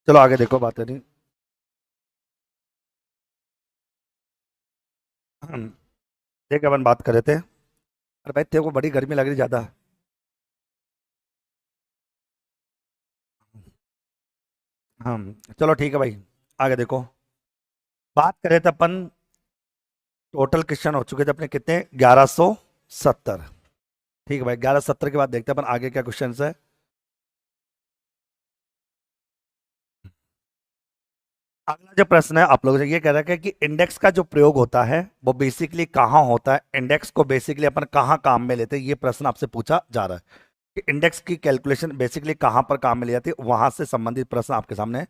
चलो आगे देखो, बात नहीं। हम देख, अपन बात कर रहे थे। अरे भाई, तेरे को बड़ी गर्मी लग रही ज्यादा। हम चलो ठीक है भाई, आगे देखो। बात करें तो अपन टोटल क्वेश्चन हो चुके थे अपने कितने, 1170। ठीक है भाई, 1170 के बाद देखते हैं अपन आगे क्या क्वेश्चन है। अगला जो प्रश्न है आप लोगों से ये कह रहा है कि इंडेक्स का जो प्रयोग होता है वो बेसिकली कहाँ होता है, इंडेक्स को बेसिकली अपन कहाँ काम में लेते हैं, ये प्रश्न आपसे पूछा जा रहा है कि इंडेक्स की कैलकुलेशन बेसिकली कहाँ पर काम में ली जाती है, वहां से संबंधित प्रश्न आपके सामने है।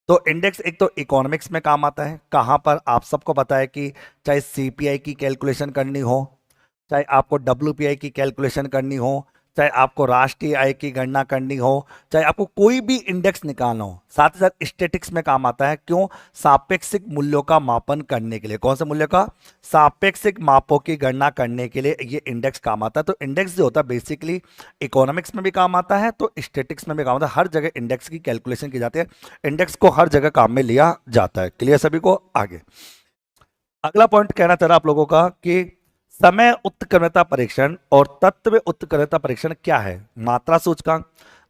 तो इंडेक्स एक तो इकोनॉमिक्स में काम आता है, कहाँ पर आप सबको पता है कि चाहे सीपीआई की कैलकुलेशन करनी हो, चाहे आपको डब्ल्यूपीआई की कैलकुलेशन करनी हो, चाहे आपको राष्ट्रीय आय की गणना करनी हो, चाहे आपको कोई भी इंडेक्स निकालना हो, साथ ही साथ स्टेटिक्स में काम आता है। क्यों? सापेक्षिक मूल्यों का मापन करने के लिए। कौन से मूल्य का? सापेक्षिक मापों की गणना करने के लिए ये इंडेक्स काम आता है। तो इंडेक्स जो होता है बेसिकली इकोनॉमिक्स में भी काम आता है, तो स्टेटिक्स में भी काम आता है। हर जगह इंडेक्स की कैलकुलेशन की जाती है, इंडेक्स को हर जगह काम में लिया जाता है। क्लियर सभी को? आगे अगला पॉइंट कहना चाह रहा आप लोगों का कि समय उत्क्रमणता परीक्षण और तत्व उत्क्रमणता परीक्षण क्या है। मात्रा सूचकांक,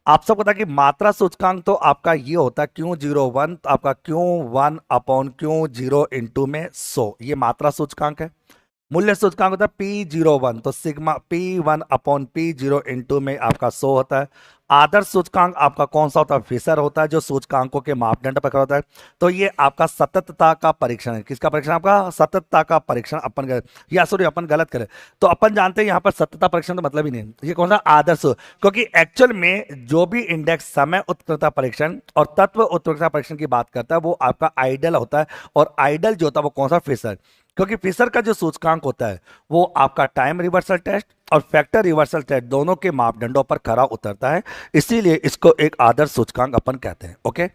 आप सबको पता है कि मात्रा सूचकांक तो आपका ये होता है Q01, तो आपका Q1/Q0 इंटू में 100, ये मात्रा सूचकांक है। मूल्य सूचकांक होता है P01, तो सिग्मा P1/P0 इंटू में आपका 100 होता है। आदर्श सूचकांक आपका कौन सा होता है? फिशर होता है, जो सूचकांकों के मापदंड पर खड़ा होता है। तो ये आपका सततता का परीक्षण है। किसका परीक्षण? आपका सततता का परीक्षण। अपन या सॉरी, अपन गलत करें तो अपन जानते हैं यहाँ पर सततता परीक्षण तो मतलब ही नहीं, ये कौन सा? आदर्श। क्योंकि एक्चुअल में जो भी इंडेक्स समय उत्कृष्टता परीक्षण और तत्व उत्कृष्टता परीक्षण की बात करता है वो आपका आइडल होता है, और आइडल जो होता है वो कौन सा? फिशर। क्योंकि फिशर का जो सूचकांक होता है वो आपका टाइम रिवर्सल टेस्ट और फैक्टर रिवर्सल टेस्ट दोनों के मापदंडों पर खरा उतरता है, इसीलिए इसको एक आदर्श सूचकांक अपन कहते हैं। ओके,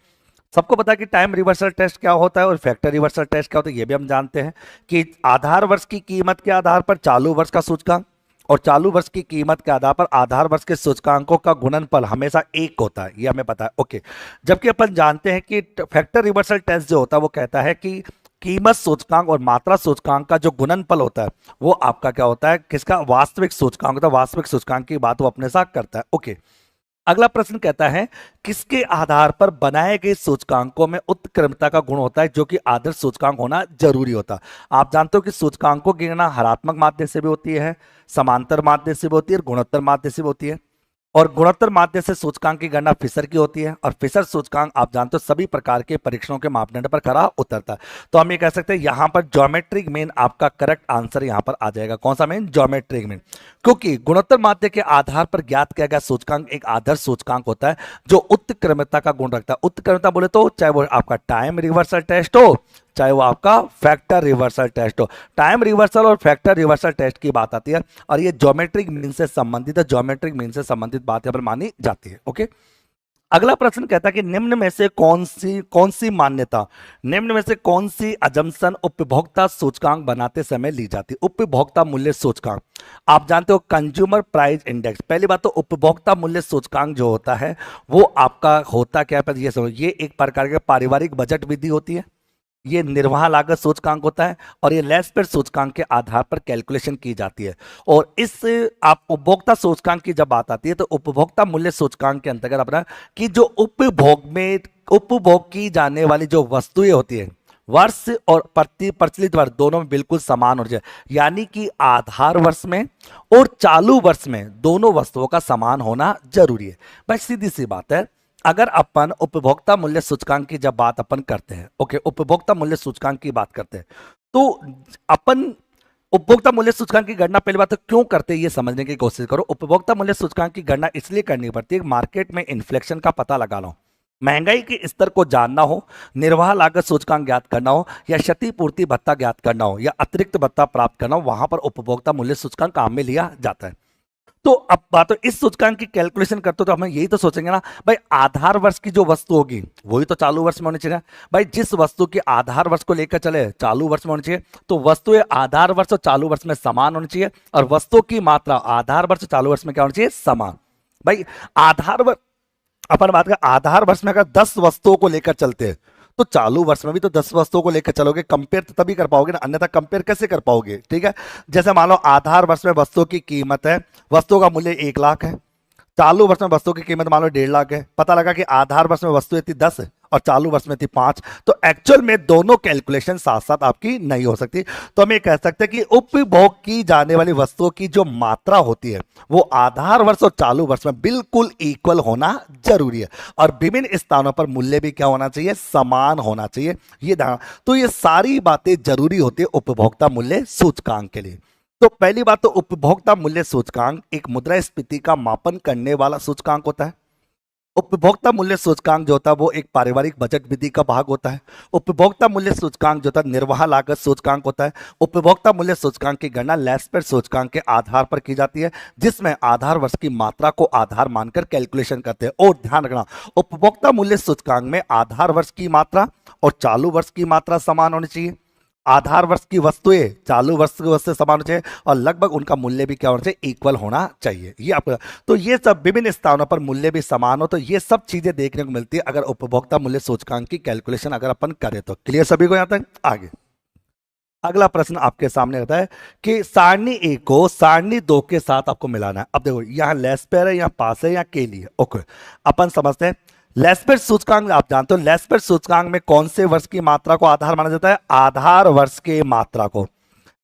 सबको पता है कि टाइम रिवर्सल टेस्ट क्या होता है और फैक्टर रिवर्सल टेस्ट क्या होता है, ये भी हम जानते हैं कि आधार वर्ष की कीमत के आधार पर चालू वर्ष का सूचकांक और चालू वर्ष की कीमत के आधार पर आधार वर्ष के सूचकांकों का गुणनफल हमेशा एक होता है, ये हमें पता है। ओके, जबकि अपन जानते हैं कि फैक्टर रिवर्सल टेस्ट जो होता है वो कहता है कि कीमत सूचकांक और मात्रा सूचकांक का जो गुणनफल होता है वो आपका क्या होता है? किसका? वास्तविक सूचकांक होता है। वास्तविक सूचकांक की बात वो अपने साथ करता है। ओके, अगला प्रश्न कहता है किसके आधार पर बनाए गए सूचकांकों में उत्क्रमता का गुण होता है, जो कि आदर्श सूचकांक होना जरूरी होता है। आप जानते हो कि सूचकांकों की गणना हरात्मक माध्य से भी होती है, समांतर माध्य से भी होती है और गुणोत्तर माध्य से भी होती है। और गुणोत्तर माध्य से सूचकांक की गणना फिशर की होती है, और फिशर सूचकांक आप जानते हो सभी प्रकार के परीक्षणों के मापदंड पर खरा उतरता है। तो हम ये कह सकते हैं यहां पर ज्योमेट्रिक मीन आपका करेक्ट आंसर यहां पर आ जाएगा। कौन सा मीन? Geometric mean. क्योंकि गुणोत्तर माध्य के आधार पर ज्ञात किया गया सूचकांक एक आदर्श सूचकांक होता है जो उत्क्रमता का गुण रखता है। उत्क्रमता बोले तो चाहे वो आपका टाइम रिवर्सल टेस्ट हो, चाहे वो आपका फैक्टर रिवर्सल टेस्ट हो। टाइम रिवर्सल और फैक्टर रिवर्सल टेस्ट की बात आती है और ये ज्योमेट्रिक मीन से संबंधित है, ज्योमेट्रिक मीन से संबंधित बात यहाँ पर मानी जाती है। ओके, अगला प्रश्न कहता है कि निम्न में से कौन सी मान्यता, निम्न में से कौन सी अजम्पशन उपभोक्ता सूचकांक बनाते समय ली जाती है? उपभोक्ता मूल्य सूचकांक, आप जानते हो कंज्यूमर प्राइस इंडेक्स। पहली बात तो उपभोक्ता मूल्य सूचकांक जो होता है वो आपका होता क्या है, ये समझो, ये एक प्रकार के पारिवारिक बजट विधि होती है, ये निर्वाह लागत सूचकांक होता है और ये लेस्पेर सूचकांक के आधार पर कैलकुलेशन की जाती है। और इस आप उपभोक्ता सूचकांक की जब बात आती है तो उपभोक्ता मूल्य सूचकांक के अंतर्गत अपना कि जो उपभोग की जाने वाली जो वस्तुएं होती है वर्ष और प्रति प्रचलित वर्ष दोनों में बिल्कुल समान हो जाए, यानी कि आधार वर्ष में और चालू वर्ष में दोनों वस्तुओं का समान होना जरूरी है। भाई सीधी सी बात है, अगर अपन उपभोक्ता मूल्य सूचकांक की जब बात अपन करते हैं, ओके, उपभोक्ता मूल्य सूचकांक की बात करते हैं, तो अपन उपभोक्ता मूल्य सूचकांक की गणना पहली बात तो क्यों करते हैं ये समझने की कोशिश करो। उपभोक्ता मूल्य सूचकांक की गणना इसलिए करनी पड़ती है मार्केट में इन्फ्लेशन का पता लगाना हो, महंगाई के स्तर को जानना हो, निर्वाह लागत सूचकांक ज्ञात करना हो, या क्षतिपूर्ति भत्ता ज्ञात करना हो, या अतिरिक्त भत्ता प्राप्त करना हो, वहां पर उपभोक्ता मूल्य सूचकांक काम में लिया जाता है। तो अब बात, तो इस सूचकांक की कैलकुलेशन करते हो तो हम यही तो सोचेंगे ना भाई, आधार वर्ष की जो वस्तु होगी वही तो चालू वर्ष में होनी चाहिए। भाई जिस वस्तु के आधार वर्ष को लेकर चले चालू वर्ष में होनी चाहिए, तो वस्तुएं आधार वर्ष और चालू वर्ष में समान होनी चाहिए, और वस्तुओं की मात्रा आधार वर्ष और चालू वर्ष में क्या होनी चाहिए? समान। भाई आधार वर्ष अपन बात करें आधार वर्ष में अगर 10 वस्तुओं को लेकर चलते हैं तो चालू वर्ष में भी तो 10 वस्तुओं को लेकर चलोगे, कंपेयर तो तभी कर पाओगे ना, अन्यथा कंपेयर कैसे कर पाओगे। ठीक है, जैसे मान लो आधार वर्ष में वस्तुओं की कीमत है, वस्तुओं का मूल्य 1 लाख है, चालू वर्ष में वस्तु की कीमत मान लो 1.5 लाख है, पता लगा कि आधार वर्ष में वस्तु थी 10 और चालू वर्ष में थी 5, तो एक्चुअल में दोनों कैलकुलेशन साथ साथ आपकी नहीं हो सकती। तो हम ये कह सकते हैं कि उपभोग की जाने वाली वस्तुओं की जो मात्रा होती है वो आधार वर्ष और चालू वर्ष में बिल्कुल इक्वल होना जरूरी है, और विभिन्न स्थानों पर मूल्य भी क्या होना चाहिए, समान होना चाहिए। ये ध्यान, तो ये सारी बातें जरूरी होती है उपभोक्ता मूल्य सूचकांक के लिए। तो पहली बात तो उपभोक्ता मूल्य सूचकांक एक मुद्रास्फीति का मापन करने वाला सूचकांक होता है। उपभोक्ता मूल्य सूचकांक जो होता है वो एक पारिवारिक बजट विधि का भाग होता है। उपभोक्ता मूल्य सूचकांक जो होता है निर्वाह लागत सूचकांक होता है। उपभोक्ता मूल्य सूचकांक की गणना लैस्पेट सूचकांक के आधार पर की जाती है, जिसमें आधार वर्ष की मात्रा को आधार मानकर कैलकुलेशन करते हैं। और ध्यान रखना, उपभोक्ता मूल्य सूचकांक में आधार वर्ष की मात्रा और चालू वर्ष की मात्रा समान होनी चाहिए। आधार वर्ष की वस्तुएं चालू वर्ष की वस्तु समान होनी चाहिए और लगभग उनका मूल्य भी क्या होना चाहिए, इक्वल होना चाहिए। ये आपका, तो ये सब विभिन्न स्थानों पर मूल्य भी समान हो, तो ये सब चीजें देखने को मिलती है अगर उपभोक्ता मूल्य सूचकांक की कैलकुलेशन अगर अपन करें तो। क्लियर सभी को यहां तक? आगे अगला प्रश्न आपके सामने रहता है कि सारणी 1 को सारणी 2 के साथ आपको मिलाना है। अब देखो यहाँ लेस्पेर है, यहाँ पास है, यहाँ केली है। ओके, अपन समझते हैं लेस्पेट सूचकांक आप जानते हो, लेस्पेट सूचकांक में कौन से वर्ष की मात्रा को आधार माना जाता है, आधार वर्ष के मात्रा को।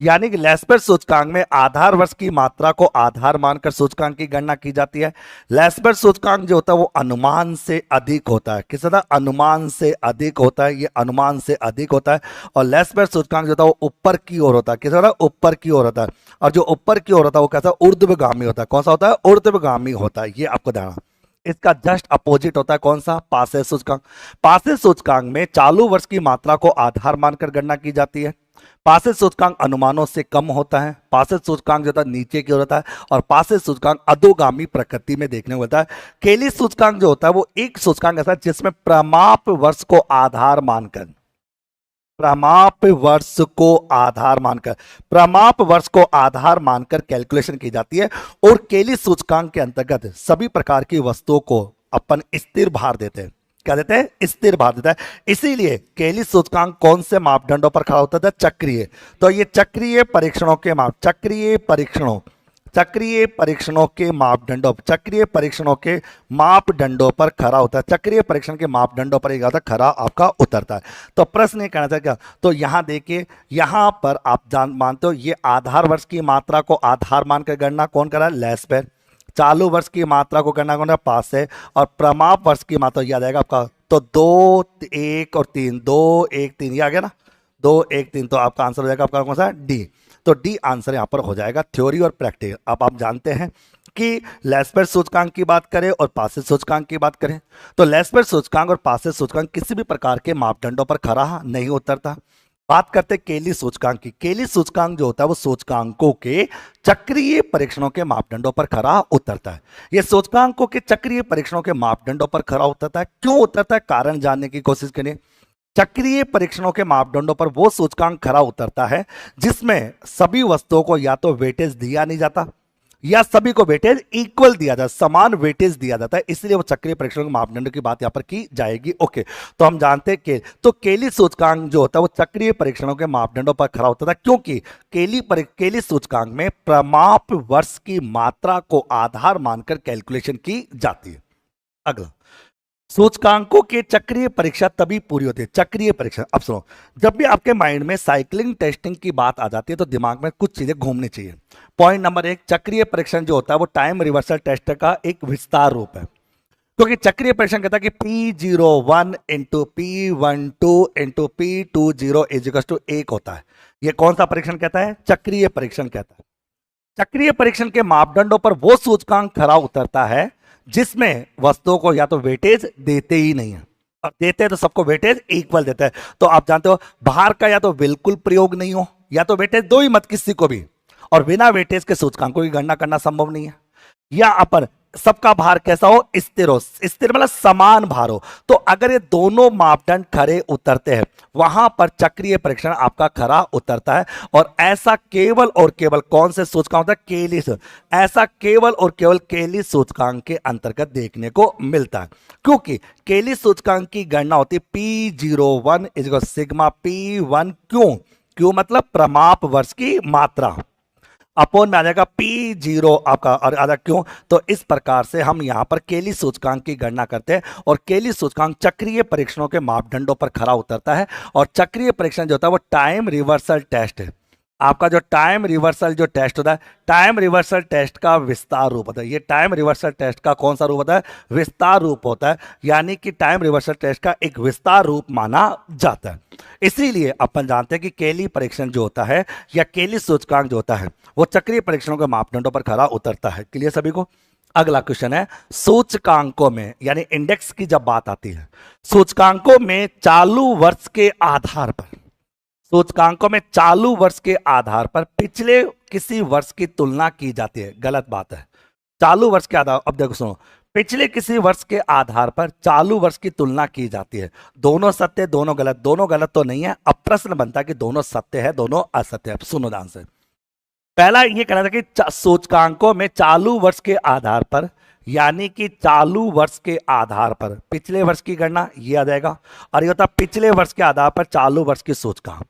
यानी कि लेस्पेट सूचकांक में आधार वर्ष की मात्रा को आधार मानकर सूचकांक की गणना की जाती है। लेस्पेट सूचकांक जो होता है वो अनुमान से अधिक होता है। किस तरह? अनुमान से अधिक होता है, ये अनुमान से अधिक होता है। और लेस्पेट सूचकांक जो होता है वो ऊपर की ओर होता है। किस तरह? ऊपर की ओर होता है। और जो ऊपर की ओर होता है वो कैसा? ऊर्ध्वगामी होता है। कौन सा होता है? ऊर्ध्वगामी होता है। ये आपको ध्यान। इसका जस्ट अपोजिट होता है कौन सा? पासे सूचकांक। पासे सूचकांक में चालू वर्ष की मात्रा को आधार मानकर गणना की जाती है। पासे सूचकांक अनुमानों से कम होता है। पासे सूचकांक जो होता है नीचे की ओर होता है और पासे सूचकांक अधोगामी प्रकृति में देखने को मिलता है। केली सूचकांक जो होता है वो एक सूचकांक ऐसा है जिसमें प्रमाप वर्ष को आधार मानकर, प्रमाप वर्ष को आधार मानकर, प्रमाप वर्ष को आधार मानकर कैलकुलेशन की जाती है। और केली सूचकांक के अंतर्गत सभी प्रकार की वस्तुओं को अपन स्थिर भार देते हैं। क्या देते हैं? स्थिर भार देता है। इसीलिए केली सूचकांक कौन से मापदंडों पर खड़ा होता था? चक्रीय। तो ये चक्रीय परीक्षणों के माप, चक्रीय परीक्षणों, चक्रीय परीक्षणों के मापदंडों, चक्रीय परीक्षणों के मापदंडों पर खरा होता है। चक्रीय परीक्षण के मापदंडों पर एक खरा आपका उतरता है। तो प्रश्न ये कहना चाहिए क्या? तो यहां देखिए, यहां पर आप जान मानते हो ये आधार वर्ष की मात्रा को आधार मानकर गणना कौन करा? लेस्पेर। चालू वर्ष की मात्रा को गणना कौन? पास है। और प्रमाप वर्ष की मात्रा याद आएगा आपका, तो 2, 1 और 3, 2, 1, 3 ये आ गया ना, 2, 1, 3। तो आपका आंसर हो जाएगा आपका कौन सा? डी। तो डी आंसर यहां पर हो जाएगा थ्योरी और प्रैक्टिकल। अब आप जानते हैं कि लेस्पेर सूचकांक की बात करें और पासे सूचकांक की बात करें तो लेस्पेर सूचकांक और पासे सूचकांक किसी भी प्रकार के मापदंडों पर खरा नहीं उतरता। बात करते हैं केली सूचकांक की। केली सूचकांक जो होता है वो सूचकांकों के चक्रीय परीक्षणों के मापदंडों पर खरा उतरता है। ये सूचकांकों के चक्रीय परीक्षणों के मापदंडों पर खरा उतरता है। क्यों उतरता है? कारण जानने की कोशिश करें। चक्रीय परीक्षणों के मापदंडों पर वो सूचकांक खरा उतरता है जिसमें सभी वस्तुओं को या तो वेटेज दिया नहीं जाता या सभी को वेटेज इक्वल दिया जाता है, समान वेटेज दिया जाता है, इसलिए वो चक्रीय परीक्षणों के मापदंडों की बात यहां पर की जाएगी। ओके, तो हम जानते हैं कि तो केली सूचकांक जो होता है वो चक्रीय परीक्षणों के मापदंडों पर खरा होता था क्योंकि केली सूचकांक में प्रमाप वर्ष की मात्रा को आधार मानकर कैलकुलेशन की जाती है। अगला, सूचकांकों के चक्रीय परीक्षा तभी पूरी होती है। चक्रीय परीक्षा, अब सुनो, जब भी आपके माइंड में साइक्लिंग टेस्टिंग की बात आ जाती है तो दिमाग में कुछ चीजें घूमनी चाहिए। पॉइंट नंबर 1, चक्रीय परीक्षण जो होता है वो टाइम रिवर्सल टेस्ट का एक विस्तार रूप है। क्योंकि चक्रीय परीक्षण कहता है कि P01 into P12 into P20 is 1 होता है। यह कौन सा परीक्षण कहता है? चक्रीय परीक्षण कहता है। चक्रीय परीक्षण के मापदंडों पर वो सूचकांक खरा उतरता है जिसमें वस्तुओं को या तो वेटेज देते ही नहीं है, और देते हैं तो सबको वेटेज इक्वल देता है। तो आप जानते हो भार का या तो बिल्कुल प्रयोग नहीं हो या तो वेटेज दो ही मत किसी को भी, और बिना वेटेज के सूचकांकों की गणना करना संभव नहीं है। या अपन सबका भार कैसा हो, स्थिर हो, स्थिर मतलब समान भार हो। तो अगर ये दोनों मापदंड खरे उतरते हैं वहां पर चक्रीय परीक्षण आपका खरा उतरता है। और ऐसा केवल और केवल कौन से सूचकांक होता है, केली ऐसा केवल और केवल केली सूचकांक के अंतर्गत देखने को मिलता है। क्योंकि केली सूचकांक की गणना होती है P01 इज सिग्मा P1 क्यों, क्यों मतलब प्रमाप वर्ष की मात्रा अपोन में आ जाएगा P0 आपका, और आधा क्यों, तो इस प्रकार से हम यहां पर केली सूचकांक की गणना करते हैं। और केली सूचकांक चक्रीय परीक्षणों के मापदंडों पर खरा उतरता है। और चक्रीय परीक्षण जो होता है वो टाइम रिवर्सल टेस्ट है। आपका जो टाइम रिवर्सल जो टेस्ट होता है, टाइम रिवर्सल टेस्ट का विस्तार रूप होता है। ये टाइम रिवर्सल टेस्ट का कौन सा रूप होता है, विस्तार रूप होता है। यानी कि टाइम रिवर्सल टेस्ट का एक विस्तार रूप माना जाता है। इसीलिए अपन जानते हैं कि केली परीक्षण जो होता है या केली सूचकांक जो होता है वो चक्रीय परीक्षणों के मापदंडों पर खरा उतरता है। क्लियर सभी को। अगला क्वेश्चन है सूचकांकों में, यानी इंडेक्स की जब बात आती है, सूचकांकों में चालू वर्ष के आधार पर, सूचकांकों में चालू वर्ष के आधार पर पिछले किसी वर्ष की तुलना की जाती है। गलत बात है। चालू वर्ष के आधार, अब देखो सुनो, पिछले किसी वर्ष के आधार पर चालू वर्ष की तुलना की जाती है। दोनों सत्य दोनों गलत, दोनों गलत तो नहीं है। अब प्रश्न बनता है कि दोनों सत्य है दोनों असत्य है। सुनो ध्यान से। पहला ये कहना था कि सूचकांकों में चालू वर्ष के आधार पर, यानी कि चालू वर्ष के आधार पर पिछले वर्ष की गणना, ये आ जाएगा। और ये होता है पिछले वर्ष के आधार पर चालू वर्ष की सूचकांक।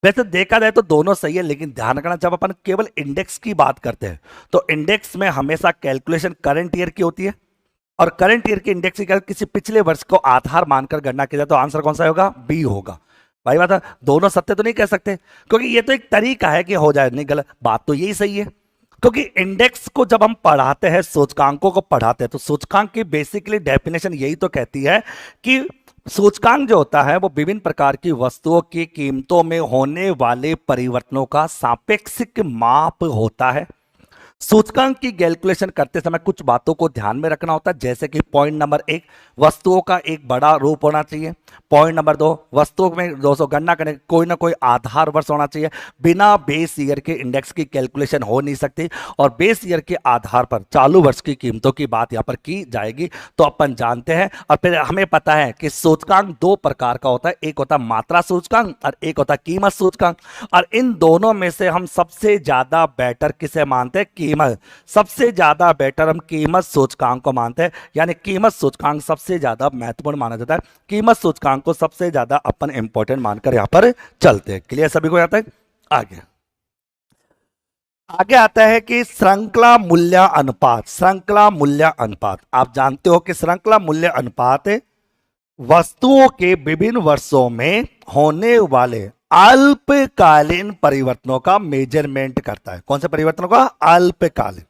वैसे देखा जाए तो दोनों सही है, लेकिन ध्यान रखना जब अपन केवल इंडेक्स की बात करते हैं तो इंडेक्स में हमेशा कैलकुलेशन करंट ईयर की होती है। और करंट ईयर के इंडेक्स की किसी पिछले वर्ष को आधार मानकर गणना की जाए तो आंसर कौन सा होगा, बी होगा। भाई बात है, दोनों सत्य तो नहीं कह सकते, क्योंकि ये तो एक तरीका है कि हो जाए, नहीं गलत बात तो यही सही है। क्योंकि इंडेक्स को जब हम पढ़ाते हैं, सूचकांकों को पढ़ाते हैं, तो सूचकांक की बेसिकली डेफिनेशन यही तो कहती है कि सूचकांक जो होता है वो विभिन्न प्रकार की वस्तुओं की कीमतों में होने वाले परिवर्तनों का सापेक्षिक माप होता है। सूचकांक की कैलकुलेशन करते समय कुछ बातों को ध्यान में रखना होता है, जैसे कि पॉइंट नंबर 1, वस्तुओं का एक बड़ा रूप होना चाहिए। पॉइंट नंबर 2, वस्तुओं में 200 गणना करने कोई ना कोई आधार वर्ष होना चाहिए। बिना बेस ईयर के इंडेक्स की कैलकुलेशन हो नहीं सकती। और बेस ईयर के आधार पर चालू वर्ष की कीमतों की बात यहाँ पर की जाएगी। तो अपन जानते हैं और फिर हमें पता है कि सूचकांक दो प्रकार का होता है, एक होता है मात्रा सूचकांक और एक होता है कीमत सूचकांक। और इन दोनों में से हम सबसे ज्यादा बेटर किसे मानते हैं, कीमत। सबसे ज्यादा बेटर हम कीमत सूचकांक को मानते हैं, यानी कीमत सूचकांक सबसे ज्यादा महत्वपूर्ण माना जाता है। कीमत सूचकांक को सबसे ज्यादा अपन इंपॉर्टेंट मानकर यहां पर चलते हैं। क्लियर सभी को? आता है आगे। आगे आता है कि श्रृंखला मूल्य अनुपात। श्रृंखला मूल्य अनुपात, आप जानते हो कि श्रृंखला मूल्य अनुपात वस्तुओं के विभिन्न वर्षों में होने वाले अल्पकालीन परिवर्तनों का मेजरमेंट करता है। कौन से परिवर्तनों का? अल्पकालीन।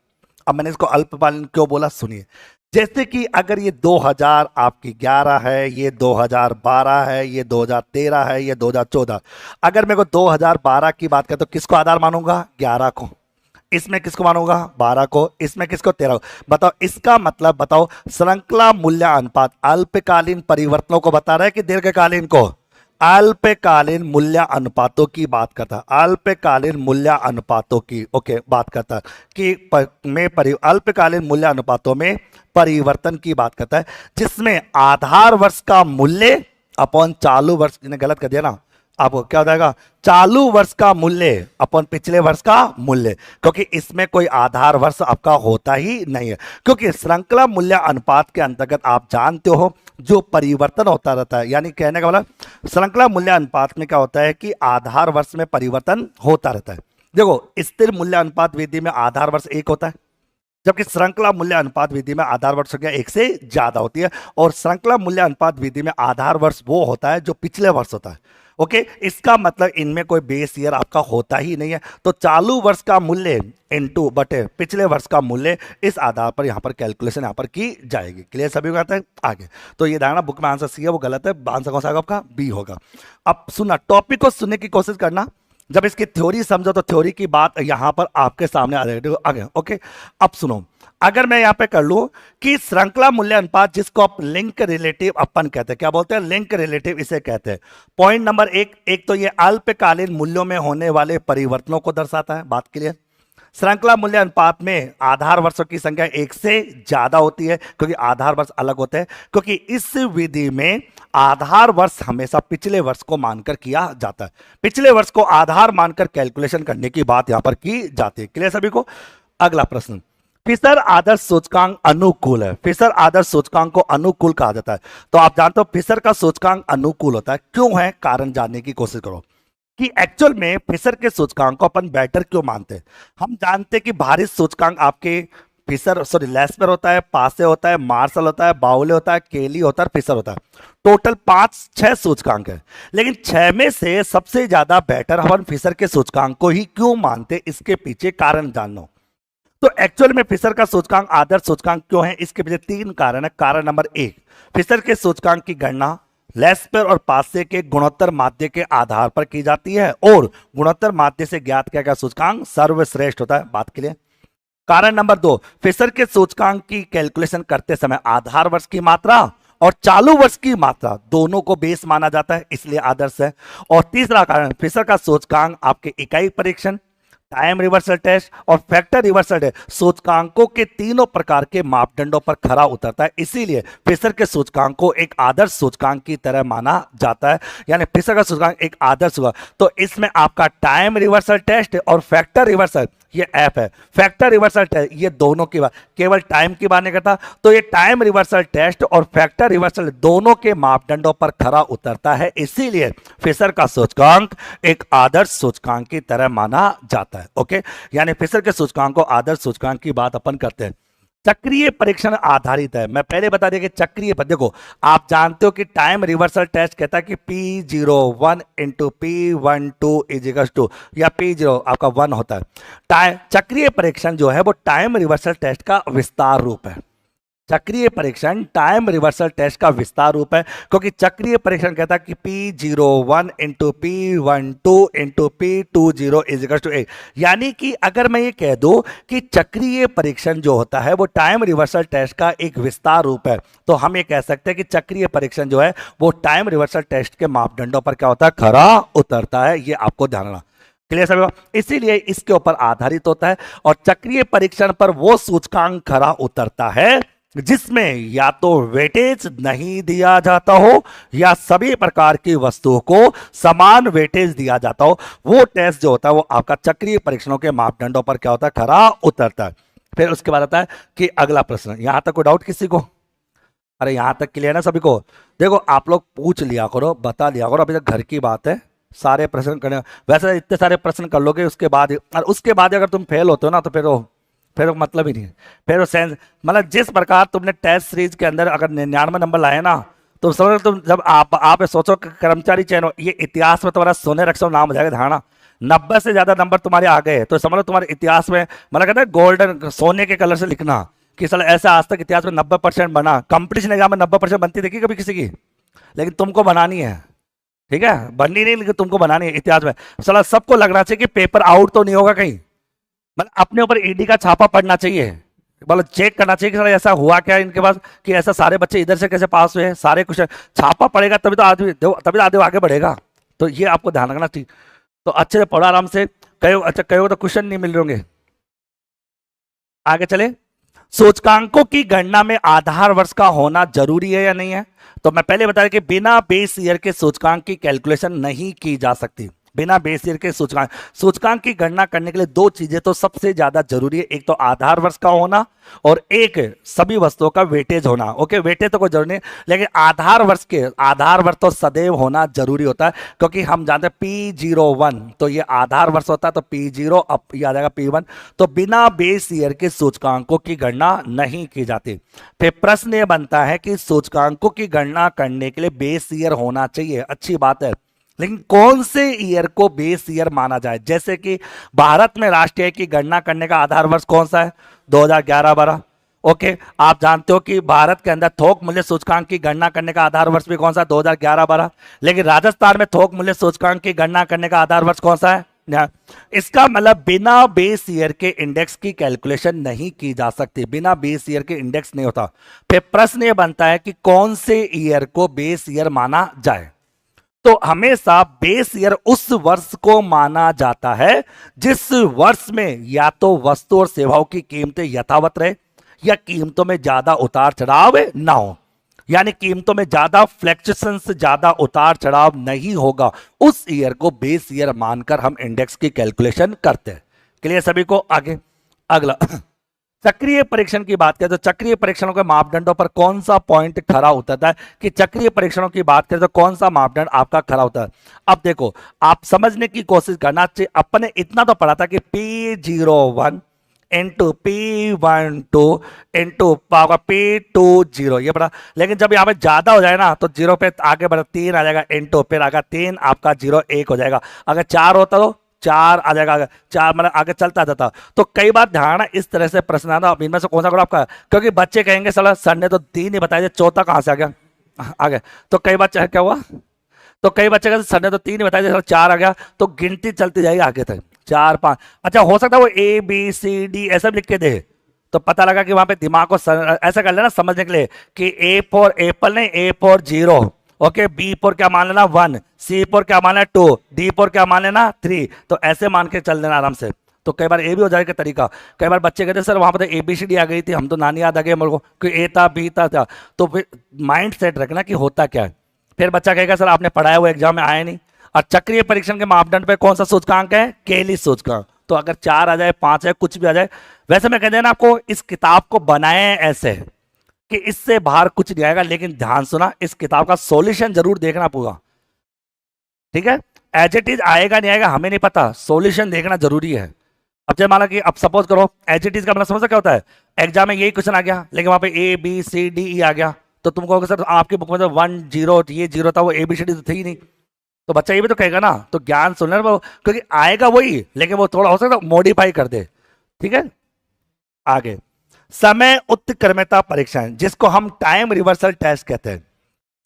अब मैंने इसको अल्पकालीन क्यों बोला, सुनिए। जैसे कि अगर ये 2000 आपकी 11 है, ये 2012 है, ये 2013 है, ये 2014, अगर मेरे को 2012 की बात करें तो किसको आधार मानूंगा? 11 को। इसमें किसको मानूंगा? 12 को। इसमें किसको? 13 को। बताओ इसका मतलब, बताओ श्रृंखला मूल्य अनुपात अल्पकालीन परिवर्तनों को बता रहा है कि दीर्घकालीन को? अल्पकालीन मूल्य अनुपातों की बात करता है। अल्पकालीन मूल्य अनुपातों की बात करता है कि अल्पकालीन मूल्य अनुपातों में परिवर्तन की बात करता है, जिसमें आधार वर्ष का मूल्य अपॉन चालू वर्ष, इन्हें गलत कर दिया ना, आपको क्या हो जाएगा? चालू वर्ष का मूल्य अपन पिछले वर्ष का मूल्य, क्योंकि इसमें कोई आधार वर्ष आपका होता ही नहीं है। क्योंकि श्रृंखला मूल्य अनुपात के अंतर्गत आप जानते हो जो परिवर्तन होता रहता है, यानी कहने का मतलब श्रृंखला मूल्य अनुपात में क्या होता है कि आधार वर्ष में परिवर्तन होता रहता है। देखो स्थिर मूल्य अनुपात विधि में आधार वर्ष 1 होता है, जबकि श्रृंखला मूल्य अनुपात विधि में आधार वर्ष संख्या 1 से ज्यादा होती है। और श्रृंखला मूल्य अनुपात विधि में आधार वर्ष वो होता है जो पिछले वर्ष होता है। इसका मतलब इनमें कोई बेस ईयर आपका होता ही नहीं है। तो चालू वर्ष का मूल्य इनटू बटे पिछले वर्ष का मूल्य, इस आधार पर यहां पर कैलकुलेशन यहां पर की जाएगी। क्लियर सभी को? आता है आगे। तो ये देखना बुक में आंसर सी है वो गलत है, आंसर कौन सा होगा आपका? बी होगा। अब सुनना, टॉपिक को सुनने की कोशिश करना, जब इसकी थ्योरी समझो तो थ्योरी की बात यहां पर आपके सामने आ जाएगी आगे। अब सुनो, अगर मैं यहां पे कर लूं कि श्रृंखला मूल्य अनुपात जिसको आप लिंक रिलेटिव अपन कहते हैं, क्या बोलते हैं? लिंक रिलेटिव इसे कहते हैं। पॉइंट नंबर 1, एक तो ये अल्पकालीन मूल्यों में होने वाले परिवर्तनों को दर्शाता है, बात क्लियर। श्रृंखला मूल्य अनुपात में आधार वर्षों की संख्या एक से ज्यादा होती है, क्योंकि आधार वर्ष अलग होते हैं, क्योंकि इस विधि में आधार वर्ष हमेशा पिछले वर्ष को मानकर किया जाता है। पिछले वर्ष को आधार मानकर कैलकुलेशन करने की बात यहां पर की जाती है। क्लियर सभी को? अगला प्रश्न, फिशर आदर्श सूचकांक अनुकूल है। फिशर आदर्श सूचकांक को अनुकूल कहा जाता है। तो आप जानते हो फिशर का सूचकांक अनुकूल होता है, क्यों है? कारण जानने की कोशिश करो कि एक्चुअल में फिशर के सूचकांक को अपन बेटर क्यों मानते हैं। हम जानते हैं कि भारित सूचकांक आपके फिशर लेस्पर होता है, पासे होता है, मार्शल होता है, बाउले होता है, केली होता है, फिशर होता है। टोटल 5-6 सूचकांक है, लेकिन 6 में से सबसे ज्यादा बेटर अपन फिशर के सूचकांक को ही क्यों मानते, इसके पीछे कारण जानना। तो एक्चुअल में फिशर का सूचकांक आदर्श सूचकांक क्यों है, इसके पीछे 3 कारण है। कारण नंबर 1, फिशर के सूचकांक की गणना लेस्पर और पासे के गुणोत्तर माध्य के आधार पर की जाती है, और गुणोत्तर माध्य से ज्ञात किया गया सूचकांक सर्वश्रेष्ठ होता है। बात के लिए कारण नंबर 2, फिशर के सूचकांक की कैलकुलेशन करते समय आधार वर्ष की मात्रा और चालू वर्ष की मात्रा दोनों को बेस माना जाता है, इसलिए आदर्श है। और तीसरा कारण, फिशर का सूचकांक आपके इकाई परीक्षण, टाइम रिवर्सल टेस्ट और फैक्टर रिवर्सल टेस्ट सूचकांकों के तीनों प्रकार के मापदंडों पर खरा उतरता है, इसीलिए फिशर के सूचकांक को एक आदर्श सूचकांक की तरह माना जाता है। यानी फिशर का सूचकांक एक आदर्श हुआ। तो इसमें आपका टाइम रिवर्सल टेस्ट और फैक्टर रिवर्सल, ये एफ है, फैक्टर रिवर्सल टेस्ट, ये दोनों की बात, केवल टाइम की बात नहीं करता। तो ये टाइम रिवर्सल टेस्ट और फैक्टर रिवर्सल दोनों के मापदंडों पर खरा उतरता है, इसीलिए फिशर का सूचकांक एक आदर्श सूचकांक की तरह माना जाता है। ओके, यानी फिशर के सूचकांक को आदर्श सूचकांक की बात अपन करते हैं। चक्रीय परीक्षण आधारित है। मैं पहले बता दिया कि चक्रीय, देखो आप जानते हो कि टाइम रिवर्सल टेस्ट कहता है कि P01 into P12 equals to, या P0 आपका 1 होता है। चक्रीय परीक्षण जो है वो टाइम रिवर्सल टेस्ट का विस्तार रूप है। चक्रीय परीक्षण टाइम रिवर्सल टेस्ट का विस्तार रूप है, क्योंकि चक्रीय परीक्षण कहता है कि P01 into P12 into P20 equals to 1। यानी कि अगर मैं ये कह दूं कि चक्रीय परीक्षण जो होता है वो टाइम रिवर्सल टेस्ट का एक विस्तार रूप है, तो हम ये कह सकते हैं कि चक्रीय परीक्षण जो है वो टाइम रिवर्सल टेस्ट के मापदंडों पर क्या होता है, खरा उतरता है। ये आपको ध्यान रखना। क्लियर सभी? इसीलिए इसके ऊपर आधारित होता है। और चक्रीय परीक्षण पर वो सूचकांक खरा उतरता है जिसमें या तो वेटेज नहीं दिया जाता हो या सभी प्रकार की वस्तुओं को समान वेटेज दिया जाता हो। वो टेस्ट जो होता है वो आपका चक्रीय परीक्षणों के मापदंडों पर क्या होता है, खरा उतरता है। फिर उसके बाद आता है कि अगला प्रश्न, यहां तक कोई डाउट किसी को? अरे यहां तक क्लियर है सभी को? देखो आप लोग पूछ लिया करो, बता लिया करो, अभी तक घर की बात है, सारे प्रश्न करने। वैसे इतने सारे प्रश्न कर लोगे उसके बाद, और उसके बाद अगर तुम फेल होते हो ना तो फिर मतलब ही नहीं है। फिर सेंस, मतलब जिस प्रकार तुमने टेस्ट सीरीज के अंदर अगर 99 नंबर लाए ना, तो समझो तुम जब आप सोचो कि कर्मचारी चयन हो, ये इतिहास में तुम्हारा सोने रक्षण नाम हो जाएगा। धारणा 90 से ज्यादा नंबर तुम्हारे आ गए तो समझ लो तुम्हारे इतिहास में, मतलब कहते हैं गोल्डन सोने के कलर से लिखना कि साला ऐसा आज तक इतिहास में 90% बना। कंपटीशन एग्जाम में 90% बनती देखी कभी किसी की? लेकिन तुमको बनानी है, ठीक है, बननी नहीं लेकिन तुमको बनानी है इतिहास में। साला सबको लगना चाहिए कि पेपर आउट तो नहीं होगा कहीं, मतलब अपने ऊपर ईडी का छापा पड़ना चाहिए, मतलब चेक करना चाहिए कि सर ऐसा हुआ क्या इनके पास कि ऐसा सारे बच्चे इधर से कैसे पास हुए, सारे कुछ छापा पड़ेगा तभी तो आदमी, तभी तो आदमी आगे बढ़ेगा। तो ये आपको ध्यान रखना चाहिए। तो अच्छे से पढ़ो आराम से। कहो अच्छा, कहो तो क्वेश्चन नहीं मिल रहे होंगे। आगे चले, सूचकांकों की गणना में आधार वर्ष का होना जरूरी है या नहीं है? तो मैं पहले बताया कि बिना बेस ईयर के सूचकांक की कैलकुलेशन नहीं की जा सकती। बिना बेस ईयर के सूचकांक की गणना करने के लिए दो चीजें तो सबसे ज्यादा जरूरी है, एक तो आधार वर्ष का होना और एक सभी वस्तुओं का वेटेज होना। ओके, वेटेज तो कोई जरूरी नहीं, लेकिन आधार वर्ष तो सदैव होना जरूरी होता है, क्योंकि हम जानते हैं P01 तो ये आधार वर्ष होता है, तो P0 अब याद आएगा P1। तो बिना बेस ईयर के सूचकांकों की गणना नहीं की जाती। फिर प्रश्न ये बनता है कि सूचकांकों की गणना करने के लिए बेस ईयर होना चाहिए, अच्छी बात है, लेकिन कौन से ईयर को बेस ईयर माना जाए? जैसे कि भारत में राष्ट्रीय की गणना करने का आधार वर्ष कौन सा है? 2011-12। ओके, आप जानते हो कि भारत के अंदर थोक मूल्य सूचकांक की गणना करने का आधार वर्ष भी कौन सा? 2011-12। लेकिन राजस्थान में थोक मूल्य सूचकांक की गणना करने का आधार वर्ष कौन सा है? इसका मतलब बिना बेस ईयर के इंडेक्स की कैलकुलेशन नहीं की जा सकती, बिना बेस ईयर के इंडेक्स नहीं होता। फिर प्रश्न ये बनता है कि कौन से ईयर को बेस ईयर माना जाए? तो हमेशा बेस ईयर उस वर्ष को माना जाता है जिस वर्ष में या तो वस्तु और सेवाओं की कीमतें यथावत रहे या कीमतों में ज्यादा उतार चढ़ाव ना हो, यानी कीमतों में ज्यादा फ्लैक्चुएशंस, ज्यादा उतार चढ़ाव नहीं होगा, उस ईयर को बेस ईयर मानकर हम इंडेक्स की कैलकुलेशन करते हैं। क्लियर सभी को? आगे अगला चक्रीय परीक्षण की बात करें तो चक्रीय परीक्षणों के मापदंडों पर कौन सा पॉइंट खरा उतरता है कि चक्रीय परीक्षणों की बात करें तो कौन सा मापदंड आपका खरा होता है। अब देखो, आप समझने की कोशिश करना चाहिए। अपने इतना तो पढ़ा था कि P01 into P12 into P20 ये पढ़ा, लेकिन जब यहाँ पे ज्यादा हो जाए ना तो जीरो पे आगे बढ़ा 3 आ जाएगा, इंटू फिर आगे 3 आपका 0 1 हो जाएगा। अगर 4 होता तो 4 आ जाएगा, आगे 4 मतलब आगे चलता जाता। तो कई बार ध्यान इस तरह से प्रश्न आता, इनमें से कौन सा करो आपका, क्योंकि बच्चे कहेंगे सर सर ने तो 3 ही बताया, चौथा कहां से आ गया आगे। तो कई बार क्या हुआ, तो कई बच्चे कहते सर ने तो 3 ही बताया, सर 4 आ गया, तो गिनती चलती जाएगी आगे तक 4 5। अच्छा हो सकता है वो ABCD ऐसा भी लिख के दे, तो पता लगा कि वहां पे दिमाग को ऐसा कर लेना समझने के लिए कि A फॉर एप्पल नहीं, A for 0, okay, B for क्या मान लेना 1, C फॉर क्या मान लेना 2, D फॉर क्या मान लेना 3, तो ऐसे मान के चल देना आराम से। तो कई बार ये भी हो जाएगा तरीका। कई बार बच्चे कहते सर वहां पर ABCD आ गई थी, हम तो नानी याद आ गई मेरे को कि A था B था। तो फिर माइंड सेट रखना कि होता क्या है। फिर बच्चा कहेगा सर आपने पढ़ाया वो एग्जाम में आया नहीं। और चक्रीय परीक्षण के मापदंड पे कौन सा सूचकांक है, केली सूचकांक। तो अगर 4 आ जाए 5 है कुछ भी आ जाए, वैसे मैं कहते हैं ना आपको इस किताब को बनाए ऐसे कि इससे बाहर कुछ नहीं आएगा, लेकिन ध्यान सुना इस किताब का सॉल्यूशन जरूर देखना पूरा, ठीक है। एज इट इज आएगा नहीं आएगा हमें नहीं पता, सॉल्यूशन देखना जरूरी है। अब जब माना कि अब सपोज करो एज इट इज का मतलब समझ क्या होता है, एग्जाम में यही क्वेश्चन आ गया लेकिन वहां पे ABCDE आ गया, तो तुम कहोगे सर आपकी बुक में तो 1 0 ये 0 था, वो ABCD तो थी ही नहीं। तो बच्चा ये भी तो कहेगा ना, तो ज्ञान सुनना वो, क्योंकि आएगा वही लेकिन वो थोड़ा हो सकता है मॉडिफाई कर दे, ठीक है। आगे समय उत्क्रमता परीक्षण, जिसको हम टाइम रिवर्सल टेस्ट कहते हैं।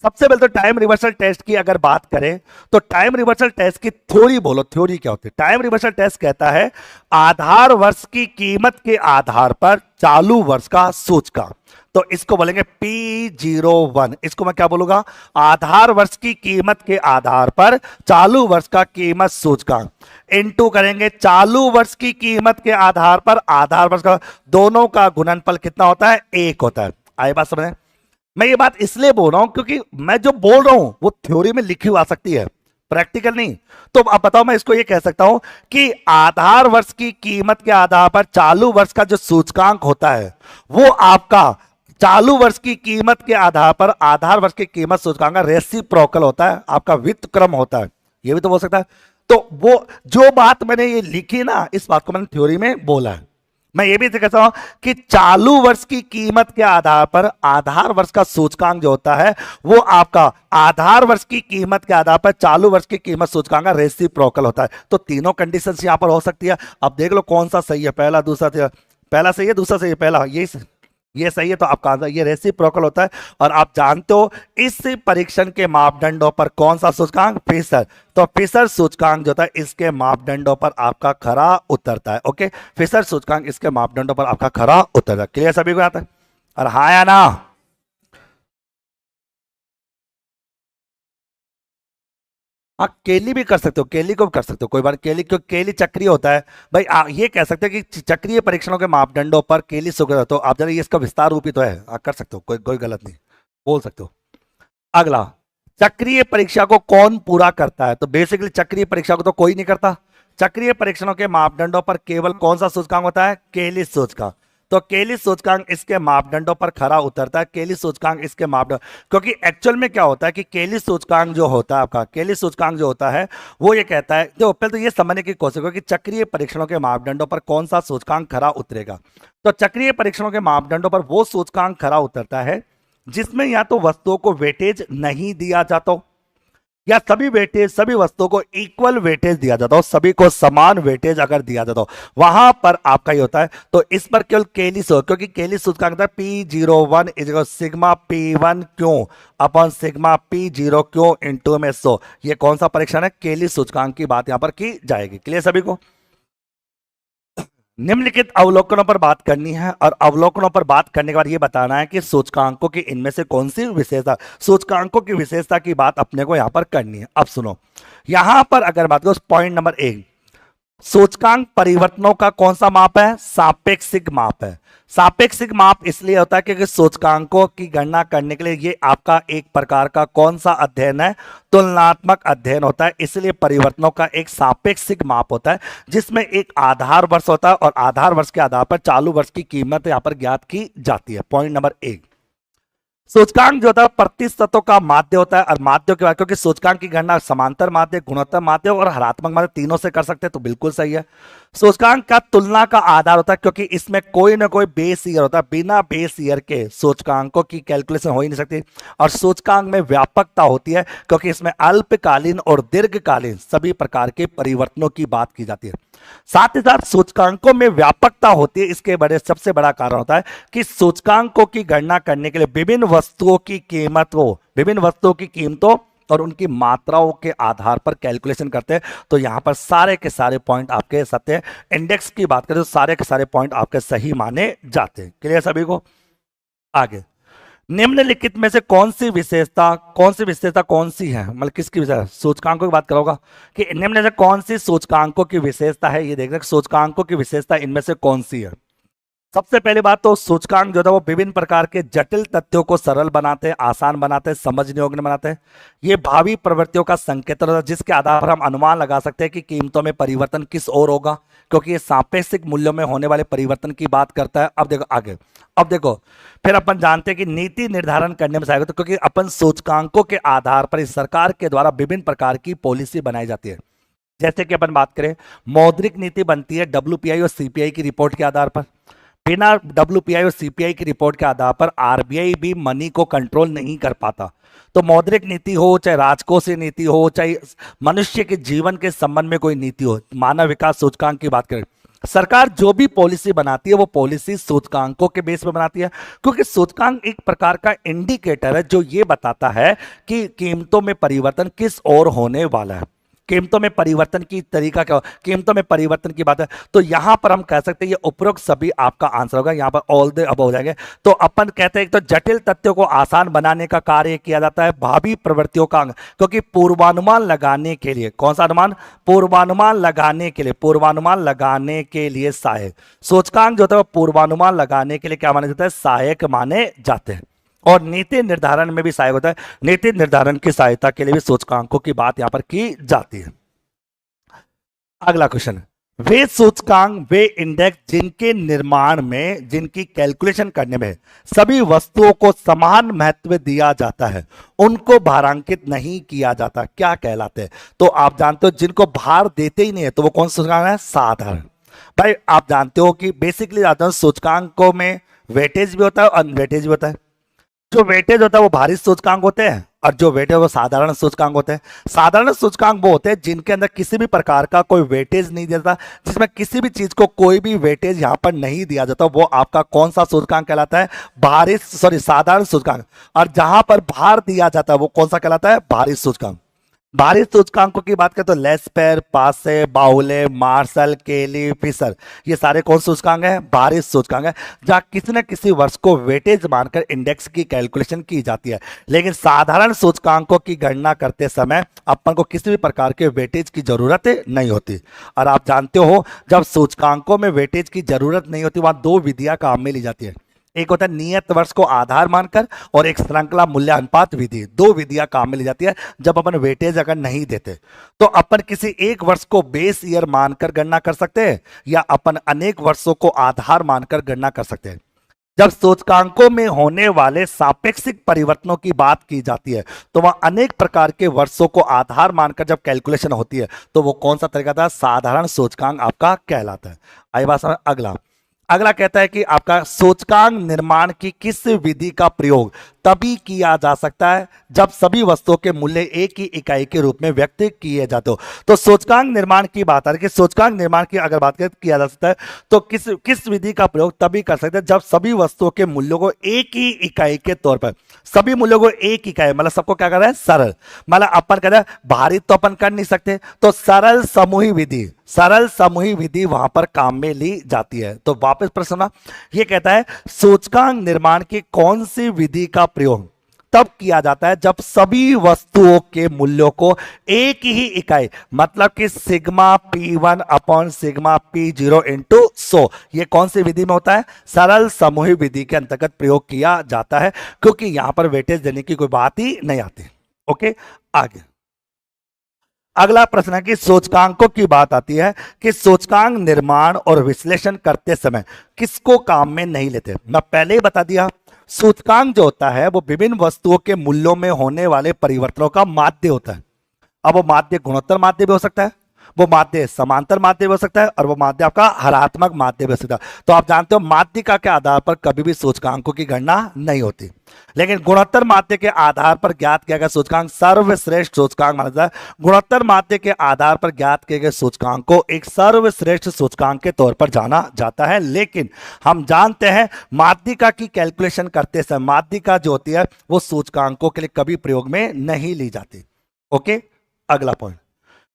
सबसे पहले तो टाइम रिवर्सल टेस्ट की अगर बात करें तो टाइम रिवर्सल टेस्ट की थ्योरी बोलो, थ्योरी क्या होती है। टाइम रिवर्सल टेस्ट कहता है आधार वर्ष की कीमत के आधार पर चालू वर्ष का सूचकांक, तो इसको बोलेंगे P01। इसको मैं क्या बोलूंगा, आधार वर्ष की कीमत के आधार पर चालू वर्ष का कीमत सूचकांक इनटू करेंगे चालू वर्ष की कीमत के आधार पर आधार वर्ष का, दोनों का गुणनफल कितना होता है, 1 होता है। आई बात समझ? मैं ये बात इसलिए बोल रहा हूं क्योंकि मैं जो बोल रहा हूं वो थ्योरी में लिखी हुई आ सकती है, प्रैक्टिकल नहीं। तो अब बताओ मैं इसको ये कह सकता हूं कि आधार वर्ष की कीमत के आधार पर चालू वर्ष का जो सूचकांक होता है वो आपका चालू वर्ष की कीमत के आधार पर आधार वर्ष की कीमत सूचकांक का रेसिप्रोकल होता है, आपका व्युत्क्रम होता है। ये भी तो हो सकता है। तो वो जो बात मैंने ये लिखी ना, इस बात को मैंने थ्योरी में बोला है। मैं ये भी कहता हूं कि चालू वर्ष की कीमत के आधार पर आधार वर्ष का सूचकांक जो होता है वो आपका आधार वर्ष की कीमत के आधार पर चालू वर्ष की कीमत सूचकांक का रेसिप्रोकल होता है। तो तीनों कंडीशंस यहां पर हो सकती है। अब देख लो कौन सा सही है, पहला दूसरा, पहला सही है दूसरा सही है, पहला ये सही है, तो आपका आंसर ये रेसिप्रोकल होता है। और आप जानते हो इस परीक्षण के मापदंडों पर कौन सा सूचकांक, फिशर। तो फिशर सूचकांक जो होता है इसके मापदंडों पर आपका खरा उतरता है। ओके, फिशर सूचकांक इसके मापदंडों पर आपका खरा उतरता है। क्लियर सभी को आता है? और हाँ या ना? हाँ केली भी कर सकते हो, केली को भी कर सकते हो, कोई बात। केली क्यों, केली चक्रीय होता है भाई। ये कह सकते हो कि चक्रीय परीक्षणों के मापदंडों पर केली सुगंध, तो आप जरा ये इसका विस्तार रूप ही तो है, कर सकते हो, कोई कोई गलत नहीं, बोल सकते हो। अगला, चक्रीय परीक्षा को कौन पूरा करता है? तो बेसिकली चक्रीय परीक्षा को तो कोई नहीं करता। चक्रीय परीक्षणों के मापदंडों पर केवल कौन सा सूचकांक होता है, केली सूचकांक। तो केली सूचकांक इसके मापदंडों पर खरा उतरता है। केली सूचकांक इसके मापदंड, क्योंकि एक्चुअल में क्या होता है कि केली सूचकांक जो होता है आपका, केली सूचकांक जो होता है वो ये कहता है, जो पहले तो ये समझने की कोशिश करो कि चक्रीय परीक्षणों के मापदंडों पर कौन सा सूचकांक खरा उतरेगा। तो चक्रीय परीक्षणों के मापदंडों पर वो सूचकांक खरा उतरता है जिसमें या तो वस्तुओं को वेटेज नहीं दिया जाता हो, या सभी वेटेज, सभी वस्तुओं को इक्वल वेटेज दिया जाता हो, सभी को समान वेटेज अगर दिया जाता हो, वहां पर आपका ये होता है। तो इस पर केवल केली सो, क्योंकि केली सूचकांक होता है P01 इज सिग्मा P1 क्यों अपॉन सिग्मा P0 क्यों इंटू में 100। ये कौन सा परीक्षण है, केली सूचकांक की बात यहां पर की जाएगी। क्लियर सभी को? निम्नलिखित अवलोकनों पर बात करनी है और अवलोकनों पर बात करने के बाद ये बताना है कि सूचकांकों की इनमें से कौन सी विशेषता, सूचकांकों की विशेषता की बात अपने को यहां पर करनी है। अब सुनो, यहां पर अगर बात करो पॉइंट नंबर 1, सूचकांक परिवर्तनों का कौन सा माप है? सापेक्षिक माप है। सापेक्षिक माप इसलिए होता है क्योंकि सूचकांकों की गणना करने के लिए ये आपका एक प्रकार का कौन सा अध्ययन है? तुलनात्मक अध्ययन होता है। इसलिए परिवर्तनों का एक सापेक्षिक माप होता है जिसमें एक आधार वर्ष होता है और आधार वर्ष के आधार पर चालू वर्ष की कीमत यहां पर ज्ञात की जाती है। पॉइंट नंबर 1, सूचकांक जो होता है प्रतिशतों का माध्य होता है और माध्य के बाद, क्योंकि सूचकांक की गणना समांतर माध्य, गुणोत्तर माध्य और हरात्मक माध्य तीनों से कर सकते हैं, तो बिल्कुल सही है। सूचकांक का तुलना का आधार होता है क्योंकि इसमें कोई ना कोई बेस ईयर होता है, बिना बेस ईयर के सूचकांकों की कैलकुलेशन हो ही नहीं सकती। और सूचकांक में व्यापकता होती है क्योंकि इसमें अल्पकालीन और दीर्घकालीन सभी प्रकार के परिवर्तनों की बात की जाती है। साथ ही साथ सूचकांकों में व्यापकता होती है, इसके बड़े सबसे बड़ा कारण होता है कि सूचकांकों की गणना करने के लिए विभिन्न वस्तुओं की कीमतों और उनकी मात्राओं के आधार पर कैलकुलेशन करते हैं। तो यहां पर सारे के सारे पॉइंट आपके सत्य, इंडेक्स की बात करें तो सारे के सारे पॉइंट आपके सही माने जाते हैं। क्लियर सभी को? आगे, निम्नलिखित में से कौन सी विशेषता कौन सी है, मतलब किसकी विशेषता? सूचकांकों की बात करोगा कि निम्न से कौन सी सूचकांकों की विशेषता है, ये देखना सूचकांकों की विशेषता इनमें से कौन सी है। सबसे पहली बात तो सूचकांक जो था वो विभिन्न प्रकार के जटिल तथ्यों को सरल बनाते हैं, आसान बनाते हैं, समझने योग्य बनाते हैं। ये भावी प्रवृत्तियों का संकेतक होता है जिसके आधार पर हम अनुमान लगा सकते हैं कि कीमतों में परिवर्तन किस ओर होगा, क्योंकि ये सापेक्षिक मूल्यों में होने वाले परिवर्तन की बात करता है। अब देखो आगे, अब देखो फिर अपन जानते हैं कि नीति निर्धारण करने में सहायक होता है क्योंकि अपन सूचकांकों के आधार पर इस सरकार के द्वारा विभिन्न प्रकार की पॉलिसी बनाई जाती है। जैसे कि अपन बात करें, मौद्रिक नीति बनती है डब्ल्यूपीआई और सीपीआई की रिपोर्ट के आधार पर। बिना डब्ल्यूपीआई और सीपीआई की रिपोर्ट के आधार पर आरबीआई भी मनी को कंट्रोल नहीं कर पाता। तो मौद्रिक नीति हो, चाहे राजकोषीय नीति हो, चाहे मनुष्य के जीवन के संबंध में कोई नीति हो, मानव विकास सूचकांक की बात करें, सरकार जो भी पॉलिसी बनाती है वो पॉलिसी सूचकांकों के बेस पर बनाती है क्योंकि सूचकांक एक प्रकार का इंडिकेटर है जो ये बताता है कि कीमतों में परिवर्तन किस ओर होने वाला है। कीमतों में परिवर्तन की तरीका क्या, कीमतों में परिवर्तन की बात है तो यहां पर हम कह सकते हैं ये उपरोक्त सभी आपका आंसर होगा, यहां पर ऑल द अबव हो जाएंगे। तो अपन कहते हैं तो जटिल तथ्यों को आसान बनाने का कार्य किया जाता है भावी प्रवृत्तियों का, क्योंकि पूर्वानुमान लगाने के लिए, कौन सा अनुमान? पूर्वानुमान लगाने के लिए सहायक सूचकांक जो होता है पूर्वानुमान लगाने के लिए क्या माना जाता है? सहायक माने जाते हैं। और नीति निर्धारण में भी सहायक होता है, नीति निर्धारण की सहायता के लिए भी सूचकांकों की बात यहां पर की जाती है। अगला क्वेश्चन, वे सूचकांक, वे इंडेक्स जिनके निर्माण में, जिनकी कैलकुलेशन करने में सभी वस्तुओं को समान महत्व दिया जाता है, उनको भारांकित नहीं किया जाता, क्या कहलाते हैं? तो आप जानते हो जिनको भार देते ही नहीं है तो वो कौन सा सूचकांक है? साधारण। भाई आप जानते हो कि बेसिकली सूचकांकों में वेटेज भी होता है और अनवेटेज भी होता है। जो वेटेज होता है वो भारित सूचकांक होते हैं और जो वेटेज वो साधारण सूचकांक होते हैं। साधारण सूचकांक वो होते हैं जिनके अंदर किसी भी प्रकार का कोई वेटेज नहीं दिया जाता, जिसमें किसी भी चीज को कोई भी वेटेज यहां पर नहीं दिया जाता, वो आपका कौन सा सूचकांक कहलाता है? साधारण सूचकांक। और जहां पर भार दिया जाता है वो कौन सा कहलाता है? भारित सूचकांक। भारित सूचकांकों की बात करें तो लेस्पेर, पासे, बाउले, मार्शल, केली, फिशर, ये सारे कौन सूचकांक हैं? भारित सूचकांक है, जहां किसी न किसी वर्ष को वेटेज मानकर इंडेक्स की कैलकुलेशन की जाती है। लेकिन साधारण सूचकांकों की गणना करते समय अपन को किसी भी प्रकार के वेटेज की जरूरत नहीं होती। और आप जानते हो जब सूचकांकों में वेटेज की जरूरत नहीं होती वहां दो विधियां काम में ली जाती है, एक होता है नियत वर्ष को आधार मानकर और एक श्रृंखला मूल्य अनुपात विधि। दो विधियां काम में ली जाती है जब अपन वेटेज अगर नहीं देते तो अपन किसी एक वर्ष को बेस ईयर मानकर गणना कर सकते हैं या अपन अनेक वर्षों को आधार मानकर गणना कर सकते हैं। जब सूचकांकों में होने वाले सापेक्षिक परिवर्तनों की बात की जाती है तो वह अनेक प्रकार के वर्षों को आधार मानकर जब कैलकुलेशन होती है तो वो कौन सा तरीका था? साधारण सूचकांक आपका कहलाता है। आई बात समझ? अगला कहता है कि आपका सूचकांक निर्माण की किस विधि का प्रयोग तभी किया जा सकता है जब सभी वस्तुओं के मूल्य एक ही इकाई के रूप में व्यक्त किए जाते हो। तो सूचकांक निर्माण की बात आ रही है कि सूचकांक निर्माण की अगर बात करें किया जा सकता है तो किस विधि का प्रयोग तभी कर सकते हैं जब सभी वस्तुओं के मूल्यों को एक ही इकाई के तौर पर, सभी मूल्यों को एक इकाई मतलब सबको क्या कर रहा है, सरल, मतलब अपन कह रहे हैं भारित तो अपन कर नहीं सकते, तो सरल समूही विधि वहां पर काम में ली जाती है। तो वापस प्रश्न ये कहता है सूचकांक निर्माण की कौन सी विधि का प्रयोग तब किया जाता है जब सभी वस्तुओं के मूल्यों को एक ही इकाई मतलब कि sigma P1 upon sigma P0 into 100, ये कौन सी विधि में होता है, सरल समूही विधि के अंतर्गत प्रयोग किया जाता है, क्योंकि यहां पर वेटेज देने की कोई बात ही नहीं आती। ओके, आगे अगला प्रश्न है कि सूचकांकों की बात आती है कि सूचकांक निर्माण और विश्लेषण करते समय किसको काम में नहीं लेते। मैं पहले ही बता दिया, सूचकांक जो होता है वो विभिन्न वस्तुओं के मूल्यों में होने वाले परिवर्तनों का माध्य होता है। अब वो माध्य गुणोत्तर माध्य भी हो सकता है, वो माध्य समांतर माध्य भी हो सकता है, और वो माध्य आपका हरात्मक माध्य भी हो सकता है। तो आप जानते हो माध्यिका के आधार पर कभी भी सूचकांकों की गणना नहीं होती, लेकिन गुणोत्तर माध्य के आधार पर ज्ञात किया गया सूचकांक सर्वश्रेष्ठ सूचकांक माना जाता है। गुणोत्तर माध्य के आधार पर ज्ञात किए गए सूचकांक को एक सर्वश्रेष्ठ सूचकांक के तौर पर जाना जाता है। लेकिन हम जानते हैं माध्यिका की कैलकुलेशन करते समय माध्यिका जो होती है वो सूचकांकों के लिए कभी प्रयोग में नहीं ली जाती। ओके, अगला पॉइंट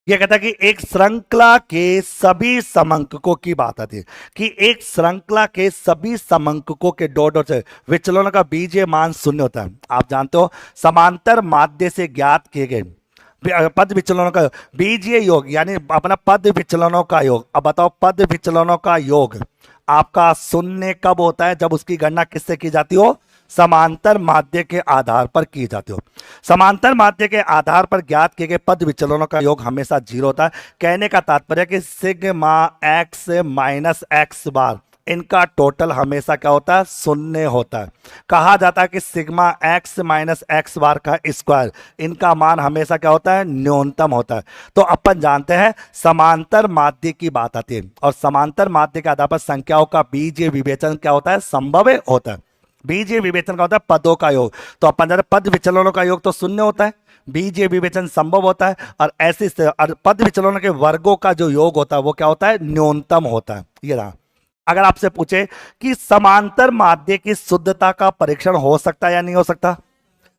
यह कहता है कि एक श्रृंखला के सभी समंककों की बात आती है कि एक श्रृंखला के सभी समंककों के डॉट से विचलनों का बीजीय मान शून्य होता है। आप जानते हो समांतर माध्य से ज्ञात किए गए पद विचलनों का बीजीय योग यानी अपना पद विचलनों का योग। अब बताओ पद विचलनों का योग आपका शून्य कब होता है, जब उसकी गणना किससे की जाती हो, समांतर माध्य के आधार पर की जाती हो। समांतर माध्य के आधार पर ज्ञात किए गए पद विचलनों का योग हमेशा 0 होता है। कहने का तात्पर्य कि सिग्मा x माइनस x बार इनका टोटल हमेशा क्या होता है, शून्य होता है। कहा जाता है कि सिग्मा x माइनस x बार का स्क्वायर इनका मान हमेशा क्या होता है, न्यूनतम होता है। तो अपन जानते हैं समांतर माध्य की बात आती है और समांतर माध्य के आधार पर संख्याओं का बीजीय विवेचन क्या होता है, संभव होता है। बीजीय विवेचन का होता है पदों का योग, तो अपन जानते पद विचलनों का योग तो शून्य होता है, बीजीय विवेचन संभव होता है, और ऐसे पद विचलनों के वर्गों का जो योग होता है वो क्या होता है, न्यूनतम होता है। ये रहा। अगर आपसे पूछे कि समांतर माध्य की शुद्धता का परीक्षण हो सकता है या नहीं हो सकता,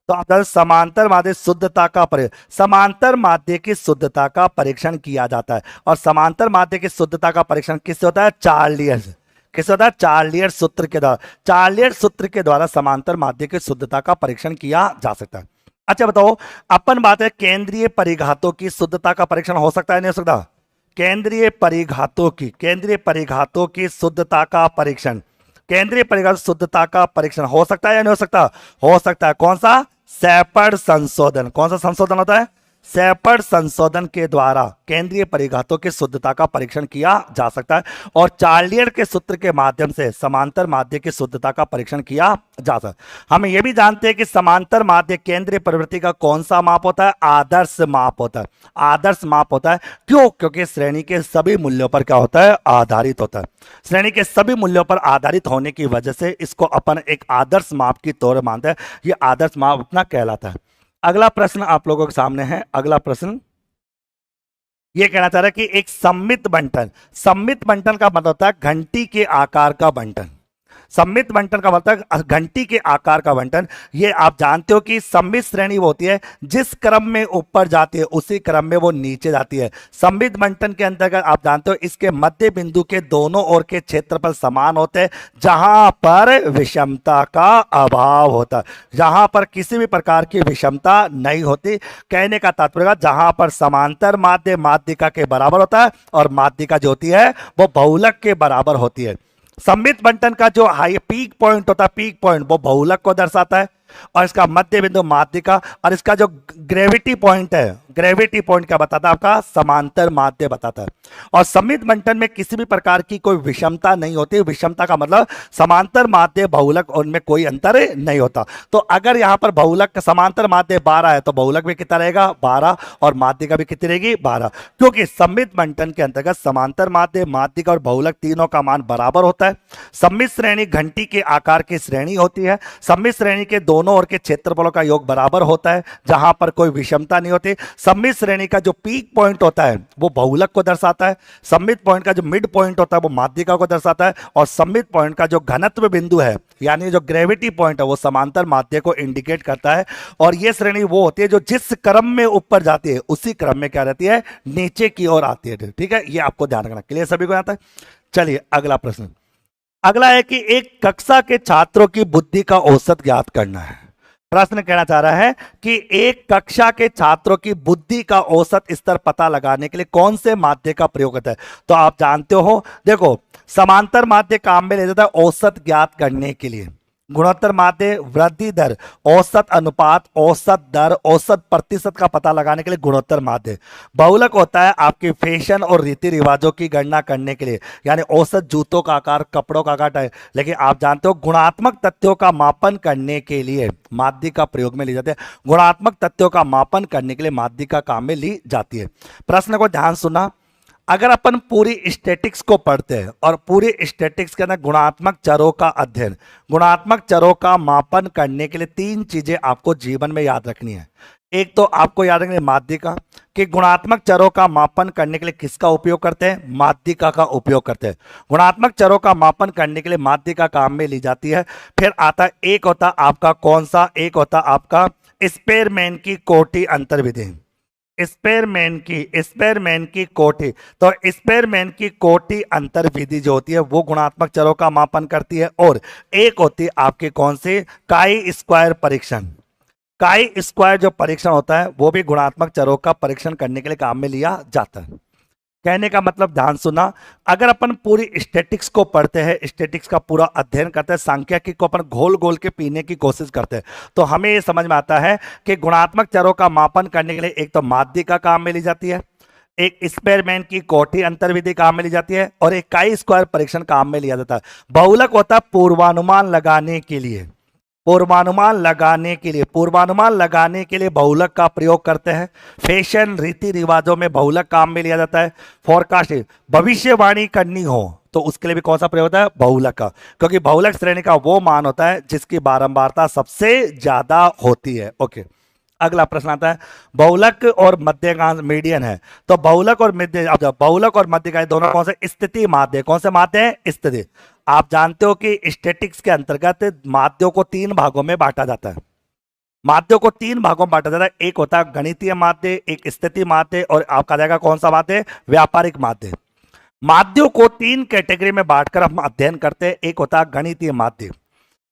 तो आप समांतर माध्य शुद्धता का समांतर माध्य की शुद्धता का परीक्षण किया जाता है। और समांतर माध्य की शुद्धता का परीक्षण किससे होता है, चार्लियर से। किससे होता है, चार्लियर सूत्र के द्वारा। चार्लियर सूत्र के द्वारा समांतर माध्य की शुद्धता का परीक्षण किया जा सकता है। अच्छा बताओ, अपन बात है केंद्रीय परिघातों की शुद्धता का परीक्षण हो सकता है नहीं हो सकता, केंद्रीय परिघातों की शुद्धता का परीक्षण, केंद्रीय परिघात शुद्धता का परीक्षण हो सकता है या नहीं हो सकता, हो सकता है। कौन सा, शेपर्ड संशोधन। कौन सा संशोधन होता है, शेपर्ड संशोधन के द्वारा केंद्रीय परिघातों की शुद्धता का परीक्षण किया जा सकता है। और चार्लियर के सूत्र के माध्यम से समांतर माध्य की शुद्धता का परीक्षण किया जा सकता है। हम ये भी जानते हैं कि समांतर माध्य केंद्रीय प्रवृत्ति का कौन सा माप होता है, आदर्श माप होता है। आदर्श माप होता है क्यों, क्योंकि श्रेणी के सभी मूल्यों पर क्या होता है, आधारित होता है। श्रेणी के सभी मूल्यों पर आधारित होने की वजह से इसको अपन एक आदर्श माप की तौर मानते हैं। ये आदर्श माप अपना कहलाता है। अगला प्रश्न आप लोगों के सामने है। अगला प्रश्न ये कहना चाह रहा है कि एक सममित बंटन, सममित बंटन का मतलब होता है घंटी के आकार का बंटन। सममित बंटन का मतलब घंटी के आकार का बंटन। ये आप जानते हो कि सममित श्रेणी वो होती है जिस क्रम में ऊपर जाती है उसी क्रम में वो नीचे जाती है। सममित बंटन के अंतर्गत आप जानते हो इसके मध्य बिंदु के दोनों ओर के क्षेत्रफल समान होते हैं, जहां पर विषमता का अभाव होता है, जहां पर किसी भी प्रकार की विषमता नहीं होती। कहने का तात्पर्य जहां पर समांतर माध्य माध्यिका के बराबर होता है और माध्यिका जो होती है वो बहुलक के बराबर होती है। सममित बंटन का जो हाई पीक पॉइंट होता है, पीक पॉइंट वो बहुलक को दर्शाता है, और इसका मध्य बिंदु माध्यिका, और इसका जो ग्रेविटी पॉइंट है, ग्रेविटी पॉइंट क्या बताता है, आपका समांतर माध्य बताता है। और सममित बंटन में किसी भी प्रकार की कोई विषमता नहीं होती। विषमता का मतलब समांतर माध्य बहुलक उनमें कोई अंतर नहीं होता। तो अगर यहां पर बहुलक समांतर माध्य 12 है तो बहुलक भी कितना रहेगा, 12, और माध्यिका भी कितनी रहेगी, 12, क्योंकि सममित बंटन के अंतर्गत समांतर माध्य माध्यिका और बहुलक तीनों का मान बराबर होता है। सममित श्रेणी घंटी के आकार की श्रेणी होती है। सममित श्रेणी के दोनों ओर के क्षेत्रफलों का योग बराबर होता है, जहां पर कोई विषमता नहीं होती। सममित श्रेणी का जो पीक पॉइंट होता है वो बहुलक को दर्शाता है, सममित पॉइंट का जो मिड पॉइंट होता है वो माध्यिका को दर्शाता है, और सममित पॉइंट का जो घनत्व बिंदु है यानी जो ग्रेविटी पॉइंट है वो समांतर माध्य को इंडिकेट करता है। और ये श्रेणी वो होती है जो जिस क्रम में ऊपर जाती है उसी क्रम में क्या रहती है, नीचे की ओर आती है। ठीक है, ये आपको ध्यान रखना। क्लियर सभी को आता है? चलिए अगला प्रश्न। अगला है कि एक कक्षा के छात्रों की बुद्धि का औसत ज्ञात करना है। प्रश्न कहना चाह रहा है कि एक कक्षा के छात्रों की बुद्धि का औसत स्तर पता लगाने के लिए कौन से माध्य का प्रयोग होता है। तो आप जानते हो, देखो समांतर माध्य काम में ले जाता है औसत ज्ञात करने के लिए, गुणोत्तर माध्य वृद्धि दर, औसत अनुपात, औसत दर, औसत प्रतिशत का पता लगाने के लिए गुणोत्तर माध्य। बहुलक होता है आपके फैशन और रीति रिवाजों की गणना करने के लिए, यानी औसत जूतों का आकार, कपड़ों का आकार है। लेकिन आप जानते हो गुणात्मक तथ्यों का मापन करने के लिए माध्य का प्रयोग में ली जाती है, गुणात्मक तथ्यों का मापन करने के लिए माध्य का काम में ली जाती है। प्रश्न को ध्यान सुना। अगर अपन पूरी स्टैटिक्स को पढ़ते हैं और पूरी स्टैटिक्स के अंदर गुणात्मक चरों का अध्ययन, गुणात्मक चरों का मापन करने के लिए तीन चीजें आपको जीवन में याद रखनी है। एक तो आपको याद रखनी है माध्यिका, कि गुणात्मक चरों का मापन करने के लिए किसका उपयोग करते हैं, माध्यिका का उपयोग करते हैं। गुणात्मक चरों का मापन करने के लिए माध्यिका काम में ली जाती है। फिर आता है, एक होता आपका कौन सा, एक होता आपका स्पेयरमैन की कोटि अंतर्विधि, स्पेयरमैन की कोटि। तो स्पेयरमैन की कोटि अंतर विधि जो होती है वो गुणात्मक चरों का मापन करती है। और एक होती है आपकी कौन सी, काई स्क्वायर परीक्षण। काई स्क्वायर जो परीक्षण होता है वो भी गुणात्मक चरों का परीक्षण करने के लिए काम में लिया जाता है। कहने का मतलब ध्यान सुना, अगर अपन पूरी स्टैटिक्स को पढ़ते हैं, स्टैटिक्स का पूरा अध्ययन करते हैं, सांख्यिकी को अपन घोल घोल के पीने की कोशिश करते हैं, तो हमें ये समझ में आता है कि गुणात्मक चरों का मापन करने के लिए एक तो माध्यिका काम में ली जाती है, एक स्पेयरमैन की कोटि अंतर्विधि काम में ली जाती है, और एक काई स्क्वायर परीक्षण काम में लिया जाता है। बहुलक होता है पूर्वानुमान लगाने के लिए, पूर्वानुमान लगाने के लिए बहुलक का प्रयोग करते हैं। फैशन रीति रिवाजों में बहुलक काम में लिया जाता है। फोरकास्टिंग, भविष्यवाणी करनी हो तो उसके लिए भी कौन सा प्रयोग होता है, बहुलक का, क्योंकि बहुलक श्रेणी का वो मान होता है जिसकी बारंबारता सबसे ज्यादा होती है। ओके, अगला प्रश्न आता है, बहुलक और मध्यगांश मीडियन है। तो बहुलक और मध्य, अब बहुलक और मध्यगांश दोनों कौन से, स्थिति माध्य। कौन से माध्य हैं, स्थिति। आप जानते हो कि स्टैटिक्स के अंतर्गत माध्यों को तीन भागों में बांटा जाता है, माध्यों को तीन भागों में बांटा जाता है। एक होता है गणितीय माध्य, एक स्थिति माध्य, और आपका रहेगा कौन सा माध्य, व्यापारिक माध्य। माध्यों को तीन कैटेगरी में बांटकर हम अध्ययन करते हैं। एक होता है गणितीय माध्य।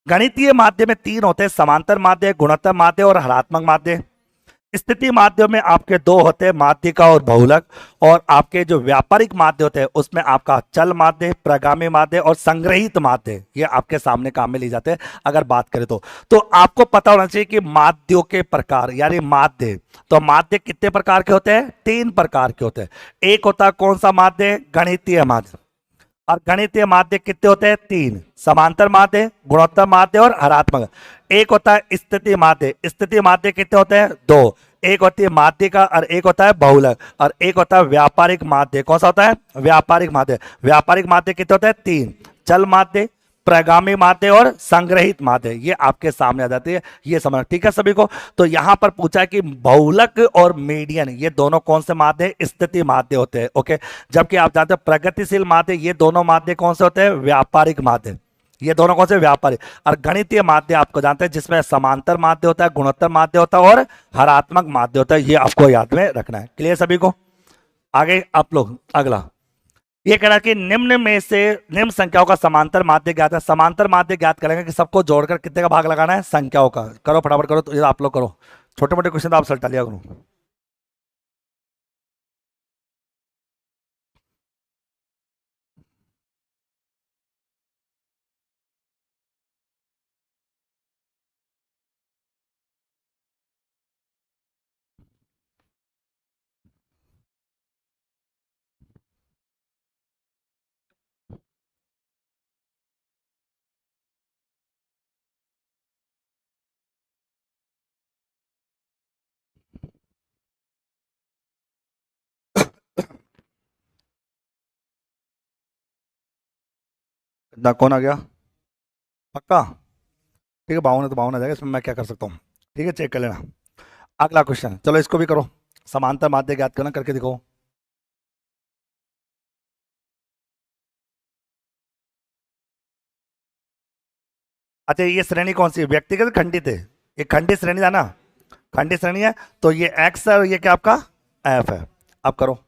गणितीय माध्य में तीन होते हैं, समांतर माध्य, गुणोत्तर माध्य और हरात्मक माध्य। स्थिति माध्य में आपके दो होते हैं, माध्यिका और बहुलक। और आपके जो व्यापारिक माध्य होते हैं उसमें आपका चल माध्य, प्रगामी माध्य और संग्रहित माध्य, ये आपके सामने काम में ली जाते हैं। अगर बात करें तो आपको पता होना चाहिए कि माध्यों के प्रकार यानी माध्य, तो माध्य कितने प्रकार के होते हैं, तीन प्रकार के होते हैं। एक होता है कौन सा माध्य, गणितीय माध्य। और गणितीय माध्य कितने होते हैं, तीन, समांतर माध्य, गुणोत्तर माध्य और हरात्मक। एक होता है स्थिति माध्य, स्थिति माध्य कितने होते हैं, दो। एक होती है माध्यिका और एक होता है बहुलक, और एक होता है व्यापारिक माध्य। कौन सा होता है, व्यापारिक माध्य। व्यापारिक माध्य कितने होते हैं, तीन, चल माध्य, प्रगामी माध्य और संग्रहित माध्य। ये आपके सामने आ जाती है, ये समझ ठीक है सभी को। तो यहां पर पूछा है कि बहुलक और मीडियन ये दोनों कौन से माध्य, स्थिति माध्य होते हैं। ओके, जबकि आप जानते हैं प्रगतिशील माध्य, ये दोनों माध्य कौन से होते हैं, व्यापारिक माध्य। ये दोनों कौन से, व्यापारिक। और गणितीय माध्य आपको जानते हैं जिसमें समांतर माध्य होता है, गुणोत्तर माध्य होता है और हरात्मक माध्य होता है। ये आपको याद में रखना है। क्लियर सभी को? आगे आप लोग अगला ये कह रहा है कि निम्न में से निम्न संख्याओं का समांतर माध्य ज्ञात है। समांतर माध्य ज्ञात करेंगे कि सबको जोड़कर कितने का भाग लगाना है, संख्याओं का। करो फटाफट करो, तो ये आप लोग करो, छोटे मोटे क्वेश्चन तो आप सल्टा लिया करो। ना कौन आ गया, पक्का? ठीक है, 52 है तो 52 आ जाएगा, इसमें मैं क्या कर सकता हूँ। ठीक है, चेक कर लेना। अगला क्वेश्चन, चलो इसको भी करो। समांतर माध्य ज्ञात करना, करके दिखाओ। अच्छा, ये श्रेणी कौन सी है, व्यक्तिगत खंडित है? ये खंडित श्रेणी है ना, खंडित श्रेणी है। तो ये एक्स है और ये क्या आपका एफ है। अब करो।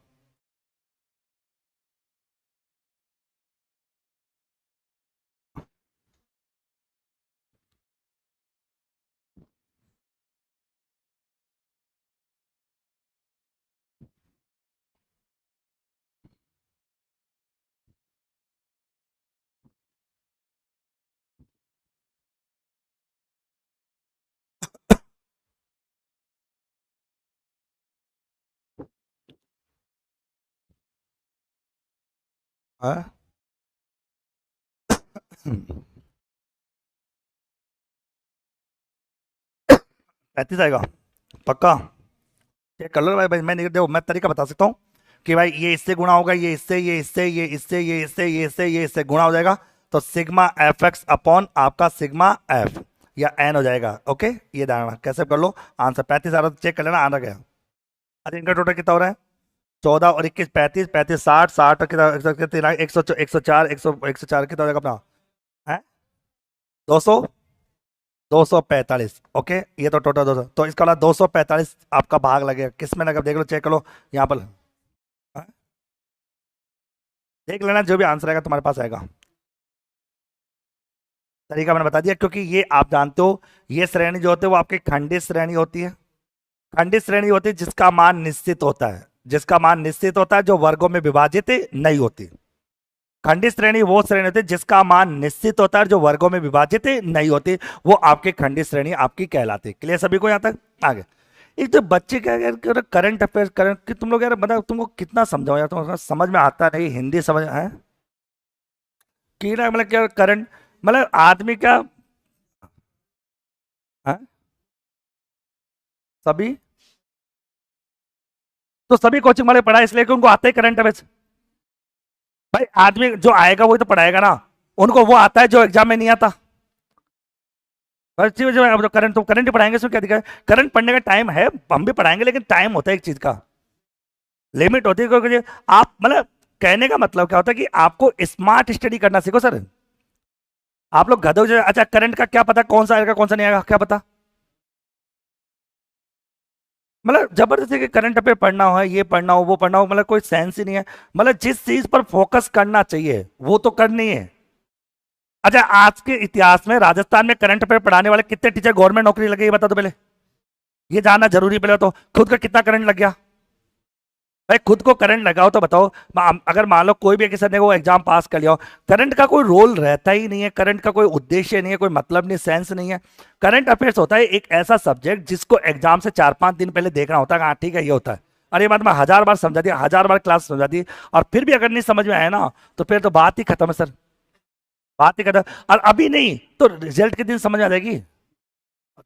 हाँ? 35 आएगा पक्का? चेक कर लो भाई, भाई मैं नहीं, देखो मैं तरीका बता सकता हूँ कि भाई ये इससे गुणा होगा, ये इससे, ये इससे, ये इससे, ये इससे, ये इससे, ये इससे गुणा हो जाएगा। तो सिग्मा एफ एक्स अपॉन आपका सिग्मा एफ या एन हो जाएगा। ओके, ये दाना कैसे कर लो। आंसर 35 आ रहा, चेक कर लेना आना गया। अच्छा, इनका टोटल कितना हो रहा है? 14 और 21 35, 35 60, 60 कितना, 104, 104 कितना हो जाएगा अपना है? 200, 245। ओके, ये तो टोटल 200, तो इसका वाला 245 आपका भाग लगेगा किस में लगा, देख लो, चेक कर लो यहाँ पर। हाँ? देख लेना, जो भी आंसर आएगा तुम्हारे पास आएगा। तरीका मैंने बता दिया, क्योंकि ये आप जानते हो, ये श्रेणी जो होती है वो आपकी खंडित श्रेणी होती है। खंडित श्रेणी होती है जिसका मान निश्चित होता है, जिसका मान निश्चित होता है, जो वर्गों में विभाजित नहीं होती। खंडित श्रेणी वो श्रेणी होती है जिसका मान निश्चित होता है, जो वर्गों में विभाजित नहीं होती, वो आपकी खंडित श्रेणी आपकी कहलाती है। क्लियर सभी को यहाँ तक? आगे एक तो बच्चे क्या यार, करंट अफेयर्स, करंट कि तुम लोग यार, मतलब तुमको कितना समझाओ यार, तुम समझ में आता नहीं, हिंदी समझ है कि ना, मतलब क्या करंट, मतलब आदमी क्या है? सभी, तो सभी कोचिंग वाले पढ़ा इसलिए कि उनको आता है करंट अफेयर्स। भाई आदमी जो आएगा वही तो पढ़ाएगा ना, उनको वो आता है जो एग्जाम में नहीं आता। बस चीज जो अब करंट, तो करंट ही पढ़ाएंगे, इसमें क्या दिक्कत है? करंट पढ़ने का टाइम है, हम भी पढ़ाएंगे, लेकिन टाइम होता है एक चीज का, लिमिट होती है। क्योंकि आप मतलब कहने का मतलब क्या होता है कि आपको स्मार्ट स्टडी करना सीखो सर। आप लोग गधे हो अच्छा, करंट का क्या पता कौन सा आएगा कौन सा नहीं आएगा, क्या पता? मतलब जबरदस्ती के करंट अफेयर पढ़ना हो, ये पढ़ना हो, वो पढ़ना हो, मतलब कोई सेंस ही नहीं है। मतलब जिस चीज पर फोकस करना चाहिए वो तो करनी है। अच्छा, आज के इतिहास में राजस्थान में करंट अफेयर पढ़ाने वाले कितने टीचर गवर्नमेंट नौकरी लगे, ये बता दो पहले, ये जानना जरूरी है। पहले तो खुद का कितना करंट लग गया, भाई खुद को करंट लगाओ तो बताओ। अगर मान लो कोई भी किसी ने वो एग्जाम पास कर लिया हो, करंट का कोई रोल रहता ही नहीं है, करंट का कोई उद्देश्य नहीं है, कोई मतलब नहीं, सेंस नहीं है। करंट अफेयर्स होता है एक ऐसा सब्जेक्ट जिसको एग्जाम से 4-5 दिन पहले देखना होता है, हाँ ठीक है ये होता है। अरे बात मैं 1000 बार समझा दी, 1000 बार क्लास समझा दी, और फिर भी अगर नहीं समझ में आया ना, तो फिर तो बात ही खत्म है सर, बात ही खत्म। और अभी नहीं तो रिजल्ट के दिन समझ आ जाएगी।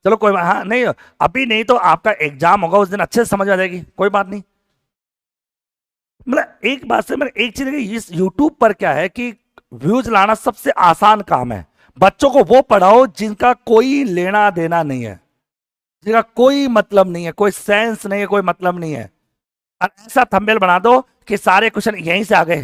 चलो कोई हाँ नहीं, अभी नहीं तो आपका एग्जाम होगा उस दिन अच्छे से समझ आ जाएगी, कोई बात नहीं। मतलब एक बात से, मतलब एक चीज है कि इस यूट्यूब पर क्या है कि व्यूज लाना सबसे आसान काम है। बच्चों को वो पढ़ाओ जिनका कोई लेना देना नहीं है, जिनका कोई मतलब नहीं है, कोई सेंस नहीं है, कोई मतलब नहीं है। और ऐसा थंबनेल बना दो कि सारे क्वेश्चन यहीं से आ गए।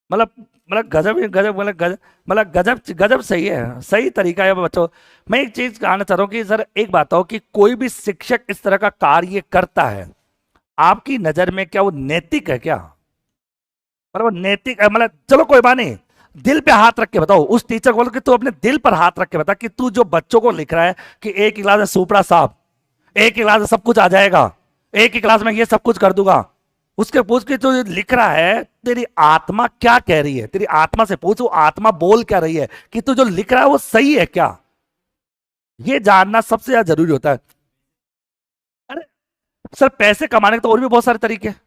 मतलब मतलब गजब ही गजब, मतलब गजब, मतलब गजब गजब सही है, सही तरीका है बच्चों। मैं एक चीज कहना चाह रहा हूँ कि सर एक बात हो कि कोई भी शिक्षक इस तरह का कार्य करता है, आपकी नजर में क्या वो नैतिक है क्या? मतलब वो नैतिक है, मतलब चलो कोई बात नहीं, दिल पे हाथ रख के बताओ, उस टीचर को बोलो कि तू अपने दिल पर हाथ रख के बता कि तू जो बच्चों को लिख रहा है कि एक ही क्लास में सुपड़ा साहब, एक ही क्लास में सब कुछ आ जाएगा, एक ही क्लास में ये सब कुछ कर दूंगा, उसके पूछ के जो लिख रहा है तेरी आत्मा क्या कह रही है, तेरी आत्मा से पूछ वो आत्मा बोल क्या रही है, कि तू जो लिख रहा है वो सही है क्या, ये जानना सबसे ज्यादा जरूरी होता है। अरे सर, पैसे कमाने के तो और भी बहुत सारे तरीके हैं,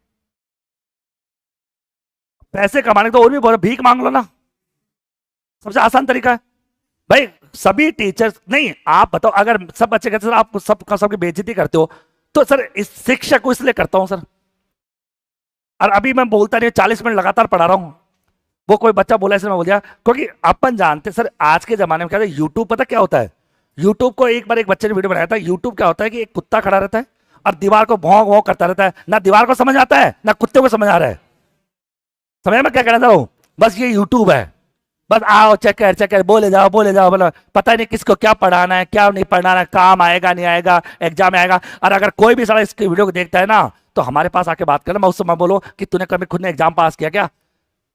पैसे कमाने के तो और भी बहुत, भीख मांग लो ना, सबसे आसान तरीका है। भाई सभी टीचर्स नहीं, आप बताओ अगर सब बच्चे कहते सर आप सबकी बेइज्जती करते हो, तो सर इस शिक्षक को इसलिए करता हूं सर। और अभी मैं बोलता नहीं, 40 मिनट लगातार पढ़ा रहा हूं, वो कोई बच्चा बोला इसलिए मैं बोल दिया, क्योंकि अपन जानते सर आज के जमाने में क्या है, यूट्यूब पता क्या होता है। यूट्यूब को एक बार एक बच्चे ने वीडियो बनाया था, यूट्यूब क्या होता है कि एक कुत्ता खड़ा रहता है और दीवार को भौं भौं करता रहता है, ना दीवार को समझ आता है ना कुत्ते को समझ आ रहा है। समझ में क्या कहना चाह रहा हूं, बस ये यूट्यूब है। बस आओ चेक कर बोले जाओ बोलो, पता नहीं किसको क्या पढ़ाना है क्या नहीं पढ़ाना है, काम आएगा नहीं आएगा, एग्जाम में आएगा। और अगर कोई भी साला इसकी वीडियो को देखता है ना तो हमारे पास आके बात करना, मैं उस समय बोलो कि तूने कभी खुद ने एग्जाम पास किया क्या,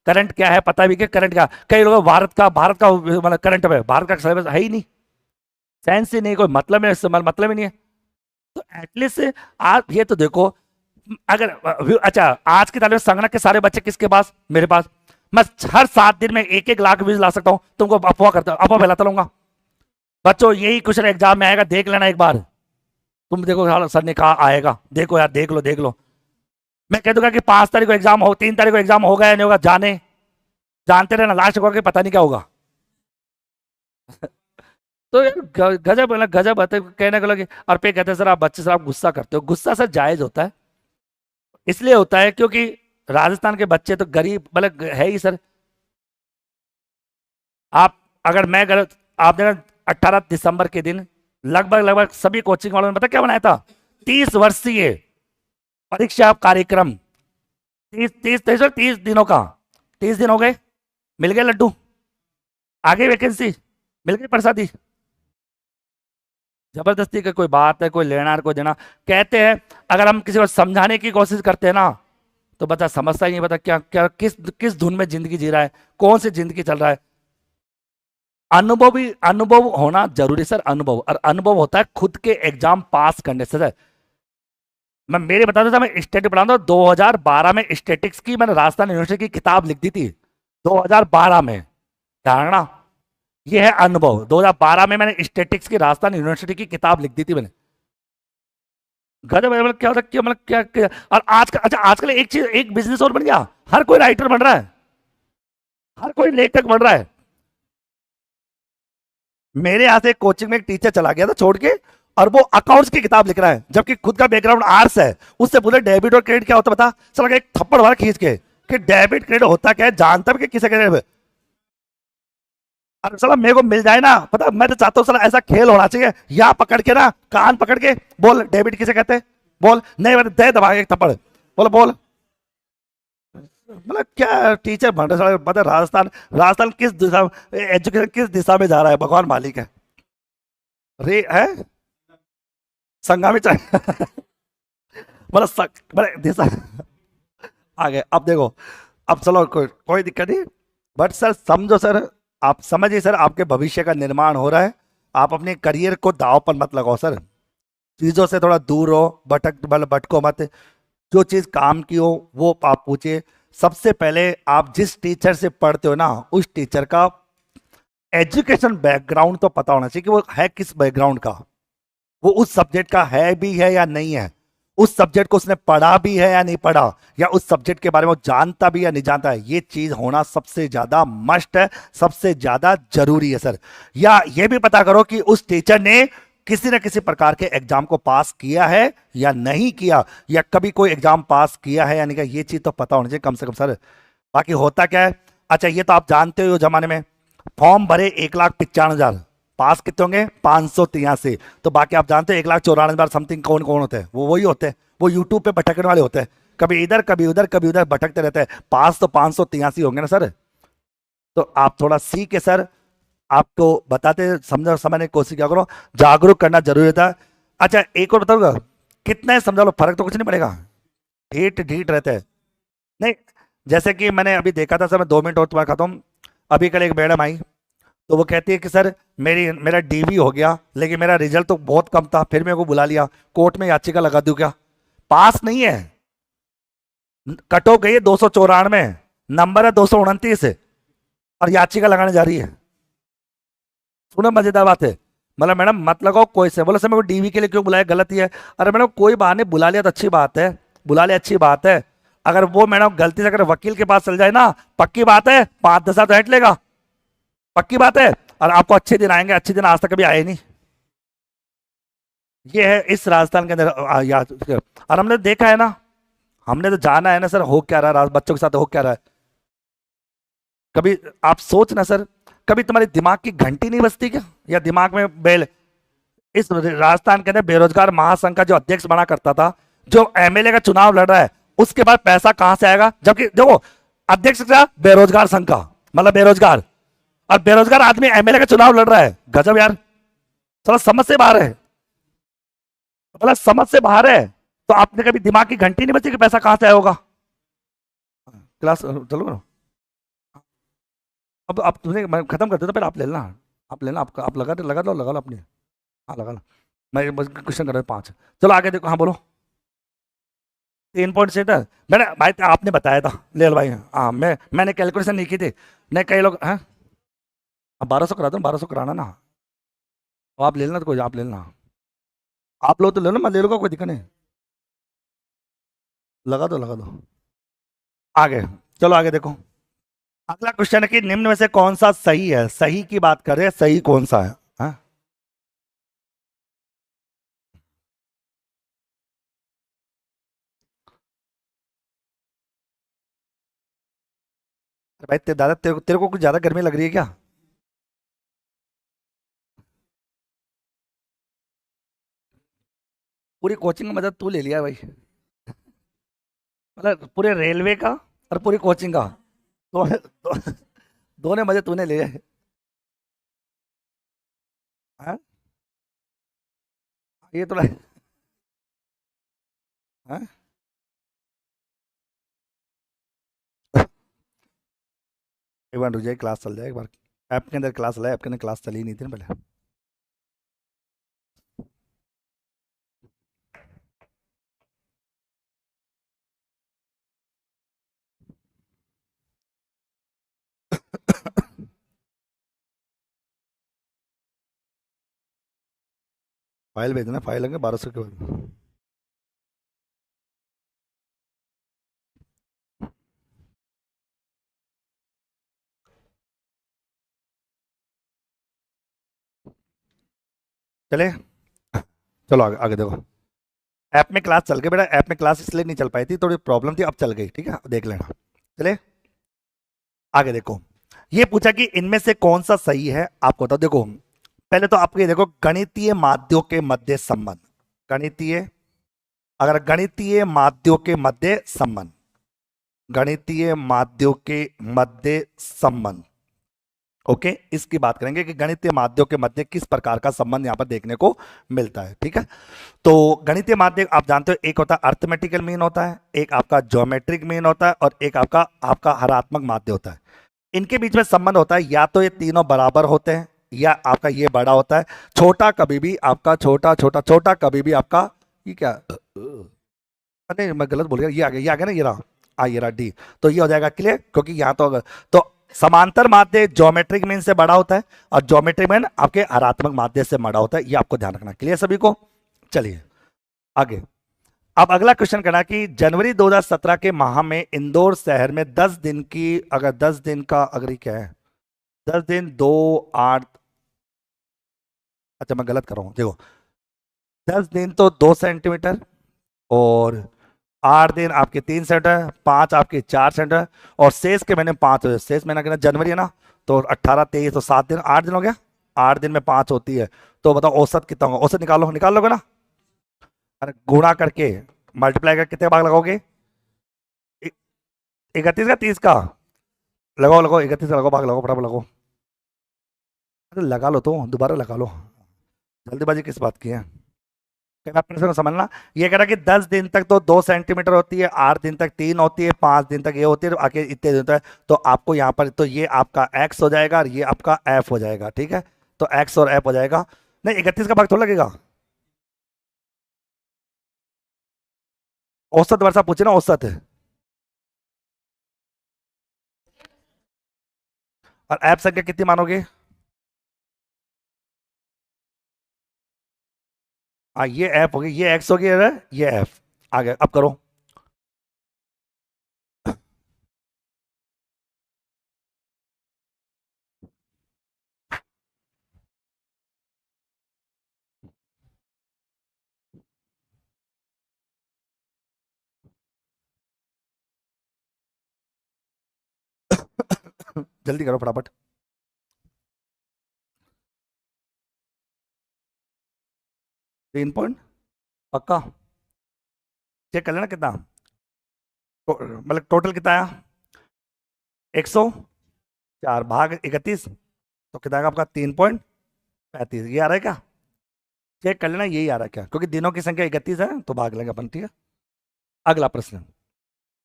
करंट क्या है पता भी क्या करंट क्या। कई लोग भारत का मतलब करंट में भारत का सिलेबस है ही नहीं, साइंस ही नहीं, कोई मतलब है, मतलब ही नहीं है। तो एटलीस्ट आप ये तो देखो, अगर अच्छा आज की तारीख में संगणक के सारे बच्चे किसके पास, मेरे पास। मैं हर 7 दिन में 1-1 लाख व्यूज ला सकता हूं, तुमको अफवाह फैलाता रहूंगा। बच्चों यही क्वेश्चन एग्जाम में आएगा, देख लेना एक बार, तुम देखो सर ने कहा आएगा, देखो यार देख लो। मैं कह दूंगा कि 5 तारीख को एग्जाम हो, 3 तारीख को एग्जाम होगा या नहीं होगा, जानते रहना, लास्ट को पता नहीं क्या होगा। तो यार गजब मतलब गजब बात है कहने को लगे। और पे कहते हैं सर आप बच्चे सर आप गुस्सा करते हो, गुस्सा सर जायज होता है, इसलिए होता है क्योंकि राजस्थान के बच्चे तो गरीब मतलब है ही सर। आप अगर मैं गलत, आपने 18 दिसंबर के दिन लगभग सभी कोचिंग वालों ने पता क्या बनाया था, 30 वर्षीय परीक्षा कार्यक्रम, 30 दिनों का, 30 दिन हो गए, मिल गए लड्डू, आ गई वैकेंसी, मिल गई प्रसादी। जबरदस्ती का कोई बात है, कोई लेना कोई देना। कहते हैं अगर हम किसी को समझाने की कोशिश करते हैं ना तो बच्चा समझता ही नहीं, बता क्या क्या किस किस धुन में जिंदगी जी रहा है, कौन सी जिंदगी चल रहा है। अनुभव होना जरूरी सर, अनुभव, और अनुभव होता है खुद के एग्जाम पास करने से सर। मैं मेरे बता देता, मैं स्टेटिक पढ़ाता हूँ, 2012 में स्टेटिक्स की मैंने राजस्थान यूनिवर्सिटी की किताब लिख दी थी, 2012 में, ध्यान। ये है अनुभव, 2012 में मैंने स्टेटिक्स की राजस्थान यूनिवर्सिटी की किताब लिख दी थी मैंने। गजब है, मतलब क्या होता है मतलब क्या। और अच्छा आजकल एक चीज, एक बिजनेस और बन गया, हर कोई राइटर बन रहा है, हर कोई लेखक बन रहा है। मेरे यहाँ से एक कोचिंग में एक टीचर चला गया था छोड़ के, और वो अकाउंट्स की किताब लिख रहा है, जबकि खुद का बैकग्राउंड आर्ट्स है। उससे बोले डेबिट और क्रेडिट क्या होता है बता, चला एक थप्पड़ मार खींच के कि डेबिट क्रेडिट होता क्या है, जानता भी कि किसे कहते। अरे साला मेरे को मिल जाए ना पता, मैं तो चाहता हूँ साला ऐसा खेल होना चाहिए, यहाँ पकड़ के ना कान पकड़ के बोल डेबिट किसे कहते हैं, बोल नहीं मतलब दे दबा एक थप्पड़, बोल। मतलब क्या टीचर बन रहे साले, मतलब राजस्थान, राजस्थान किस दिशा, एजुकेशन किस दिशा में जा रहा है भगवान मालिक है। रे है संगामी चाहिए मतलब मतलब दिशा आ गए। अब देखो, अब चलो कोई दिक्कत नहीं, बट सर समझो सर, आप समझिए सर, आपके भविष्य का निर्माण हो रहा है, आप अपने करियर को दांव पर मत लगाओ सर, चीजों से थोड़ा दूर रहो, भटको मत, जो चीज काम की हो वो आप पूछिए। सबसे पहले आप जिस टीचर से पढ़ते हो ना उस टीचर का एजुकेशन बैकग्राउंड तो पता होना चाहिए कि वो है किस बैकग्राउंड का, वो उस सब्जेक्ट का है भी है या नहीं है, उस सब्जेक्ट को उसने पढ़ा भी है या नहीं पढ़ा, या उस सब्जेक्ट के बारे में वो जानता भी या नहीं जानता है। ये चीज होना सबसे ज्यादा मस्ट है, सबसे ज्यादा जरूरी है सर। या ये भी पता करो कि उस टीचर ने किसी न किसी प्रकार के एग्जाम को पास किया है या नहीं किया, या कभी कोई एग्जाम पास किया है या नहीं किया, ये चीज तो पता होना चाहिए कम से कम सर। बाकी होता क्या है, अच्छा ये तो आप जानते हो जमाने में फॉर्म भरे 1,95,000, पास कितने होंगे 583। तो बाकी आप जानते हैं 1,94,000 समथिंग कौन कौन होते हैं, वो वही होते हैं, वो यूट्यूब पे भटकने वाले होते हैं, कभी इधर कभी उधर कभी उधर भटकते रहते हैं। पास तो 583 होंगे ना सर। तो आप थोड़ा सीख के सर, आपको बताते समझने की कोशिश क्या करो, जागरूक करना जरूरी होता है। अच्छा एक और बताऊंगा, कितना है समझा लो, फर्क तो कुछ नहीं पड़ेगा, ढीठ ढीठ रहते हैं। नहीं, जैसे कि मैंने अभी देखा था सर, मैं 2 मिनट और तुम्हारा खाता हूँ। अभी कल एक मैडम आई तो वो कहती है कि सर मेरा डीवी हो गया लेकिन मेरा रिजल्ट तो बहुत कम था, फिर मेरे को बुला लिया, कोर्ट में याचिका लगा दूं क्या। पास नहीं है, कट ऑफ गई है 294, नंबर है 229 और याचिका लगाने जा रही है। सुनो मजेदार बात है, मतलब मैडम मत लगाओ कोई से, बोले सर मेरे को डीवी के लिए क्यों बुलाया, गलत ही है। अरे मैडम कोई बहाने बुला लिया तो अच्छी बात है, बुला लिया अच्छी बात है, अगर वो मैडम गलती से अगर वकील के पास चल जाए ना, पक्की बात है 5-10 साल तो हट लेगा, पक्की बात है। और आपको अच्छे दिन आएंगे, अच्छे दिन आज तक कभी आए नहीं। ये है इस राजस्थान के अंदर याद। और हमने देखा है ना, हमने तो जाना है ना सर, हो क्या रहा है बच्चों के साथ, हो क्या रहा है। कभी आप सोच ना सर, कभी तुम्हारे दिमाग की घंटी नहीं बजती क्या, या दिमाग में बेल। इस राजस्थान के अंदर बेरोजगार महासंघ का जो अध्यक्ष बना करता था, जो एमएलए का चुनाव लड़ रहा है, उसके बाद पैसा कहां से आएगा, जबकि देखो अध्यक्ष का बेरोजगार संघ का, मतलब बेरोजगार, और बेरोजगार आदमी एमएलए का चुनाव लड़ रहा है, गजब यार। थोड़ा समझ से बाहर है, मतलब समझ से बाहर है। तो आपने कभी दिमाग की घंटी नहीं बची कि पैसा कहां से आया होगा। क्लास चलो ना। अब आप तुमने मैं खत्म कर देता, फिर आप ले लेना। आप लेना, आपका आप लगा लो अपने। हाँ लगा लो। मैं बस क्वेश्चन कर रहा हूँ 5। चलो आगे देखो, हाँ बोलो। 3 पॉइंट मैंने भाई आपने बताया था, ले लो भाई। हाँ मैंने कैलकुलेशन नहीं की थी। नहीं कई लोग हैं। अब 1200 करा दो, 1200 कराना ना। तो आप ले लेना, तो कोई आप ले लेना। आप लोग तो ले लो, मैं ले लूंगा, कोई दिक्कत नहीं। लगा दो। आगे, चलो आगे देखो। अगला क्वेश्चन है कि निम्न में से कौन सा सही है, सही की बात कर रहे हैं, सही कौन सा है। हाँ? अरे भाई दादा तेरे को कुछ ज्यादा गर्मी लग रही है क्या। पूरी कोचिंग का मदद तू ले लिया भाई, मतलब पूरे रेलवे का और पूरी कोचिंग का। दोनों मजे तूने लिए। हाँ? ये तो हाँ? एक बार रुक जाए, क्लास चल जाए एक बार। ऐप के अंदर क्लास लाए, ऐप के अंदर क्लास चली नहीं थी ना पहले। फाइल भेजना, फाइल लगे 1200 के बाद। चले, चलो आगे आगे देखो। ऐप में क्लास चल गई बेटा, ऐप में क्लास इसलिए नहीं चल पाई थी, थोड़ी प्रॉब्लम थी, अब चल गई, ठीक है, अब देख लेना। चले आगे देखो। ये पूछा कि इनमें से कौन सा सही है, आपको बताओ। देखो पहले तो आपको ये देखो, गणितीय माध्यों के मध्य संबंध। गणितीय, अगर गणितीय माध्यों के मध्य संबंध, गणितीय माध्यों के मध्य संबंध। ओके, इसकी बात करेंगे कि गणितीय माध्यों के मध्य किस प्रकार का संबंध यहां पर देखने को मिलता है, ठीक है। तो गणितीय माध्य आप जानते हो, एक होता है अर्थमेटिकल मीन होता है, एक आपका ज्योमेट्रिक मीन होता है, और एक आपका आपका हरात्मक माध्य होता है। इनके बीच में संबंध होता है, या तो ये तीनों बराबर होते हैं, या आपका ये बड़ा होता है। छोटा कभी भी आपका, छोटा छोटा छोटा कभी भी आपका, ये क्या, अरे मैं गलत बोल गया, ये आ गया ना, ये रहा। ये रहा डी। तो ये हो जाएगा क्लियर, क्योंकि यहाँ तो समांतर माध्य ज्योमेट्रिक मीन से बड़ा होता है, और ज्योमेट्रिक मीन आपके हरात्मक माध्य से बड़ा होता है, ये आपको ध्यान रखना। क्लियर सभी को। चलिए आगे। अब अगला क्वेश्चन करना कि जनवरी 2017 के माह में इंदौर शहर में 10 दिन की, अगर 10 दिन का, अगर ये क्या है, 10 दिन 2 8, अच्छा मैं गलत कर रहा हूँ देखो। 10 दिन तो 2 सेंटीमीटर, और 8 दिन आपके 3 सेंटीमीटर, 5 आपके 4 सेंटीमीटर, और शेष के महीने 5 हो, शेष महीना कितना, जनवरी है ना। तो 18 23 तो 7 दिन, 8 दिन हो गया। 8 दिन में 5 होती है। तो बताओ औसत कितना होगा, औसत निकालो, निकाल लोगे ना। अरे गुणा करके, मल्टीप्लाई करके कितने भाग लगाओगे। 31 का 30 का, लगाओ 31 का लगाओ, भाग लगाओ, फटाफट लगाओ। अरे लगा लो, तो दोबारा लगा लो, जल्दीबाजी किस बात की है। क्या आप प्रश्न को समझना। ये कह रहा है कि 10 दिन तक तो 2 सेंटीमीटर होती है, 8 दिन तक 3 होती है, 5 दिन तक ये होती है, आगे इतने दिन तक। तो आपको यहाँ पर तो ये आपका एक्स हो जाएगा, और ये आपका एफ हो जाएगा, ठीक है। तो एक्स और एफ हो जाएगा। नहीं 31 का भाग थोड़ा लगेगा। औसत वर्षा पूछे ना, औसत है। और एफ संख्या कितनी मानोगे। ये एफ होगी, ये एक्स होगी, ये एफ। आगे अब करो। जल्दी करो फटाफट। 3 पॉइंट पक्का? चेक कर लेना कितना, मतलब टोटल कितना आया? 104 भाग 31, तो कितना आएगा आपका? 3.35। ये आ रहा है क्या? चेक कर लेना यही आ रहा है क्या, क्योंकि दिनों की संख्या 31 है तो भाग लेंगे अपन, ठीक है। अगला प्रश्न,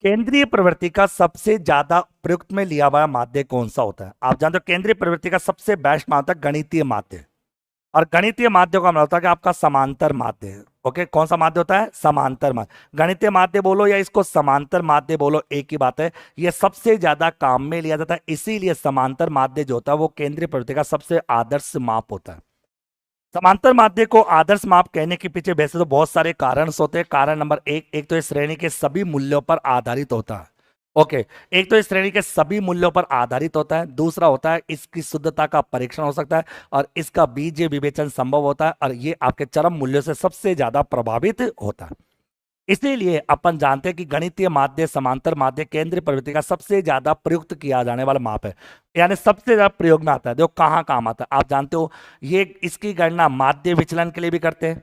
केंद्रीय प्रवृत्ति का सबसे ज्यादा प्रयुक्त में लिया हुआ माध्य कौन सा होता है? आप जानते हो केंद्रीय प्रवृत्ति का सबसे बेस्ट माध्य गणितीय माध्य, और गणितीय माध्य का मतलब होता है कि आपका समांतर माध्य है। ओके, कौन सा माध्य होता है? समांतर माध्य। गणितीय माध्य बोलो या इसको समांतर माध्य बोलो, एक ही बात है। यह सबसे ज्यादा काम में लिया जाता है, इसीलिए समांतर माध्य जो होता है वो केंद्रीय प्रवृत्ति का सबसे आदर्श माप होता है। समांतर माध्य को आदर्श माप कहने के पीछे वैसे तो बहुत सारे कारण होते हैं। कारण नंबर एक तो इस श्रेणी के सभी मूल्यों पर आधारित होता है। ओके, एक तो इस श्रेणी के सभी मूल्यों पर आधारित होता है, दूसरा होता है इसकी शुद्धता का परीक्षण हो सकता है, और इसका बीजीय विवेचन संभव होता है, और ये आपके चरम मूल्यों से सबसे ज्यादा प्रभावित होता है। इसीलिए अपन जानते हैं कि गणितीय माध्य समांतर माध्य केंद्रीय प्रवृत्ति का सबसे ज्यादा प्रयुक्त किया जाने वाला माप है, यानी सबसे ज्यादा प्रयोग में आता है। देखो कहाँ काम आता है, आप जानते हो ये इसकी गणना माध्य विचलन के लिए भी करते हैं,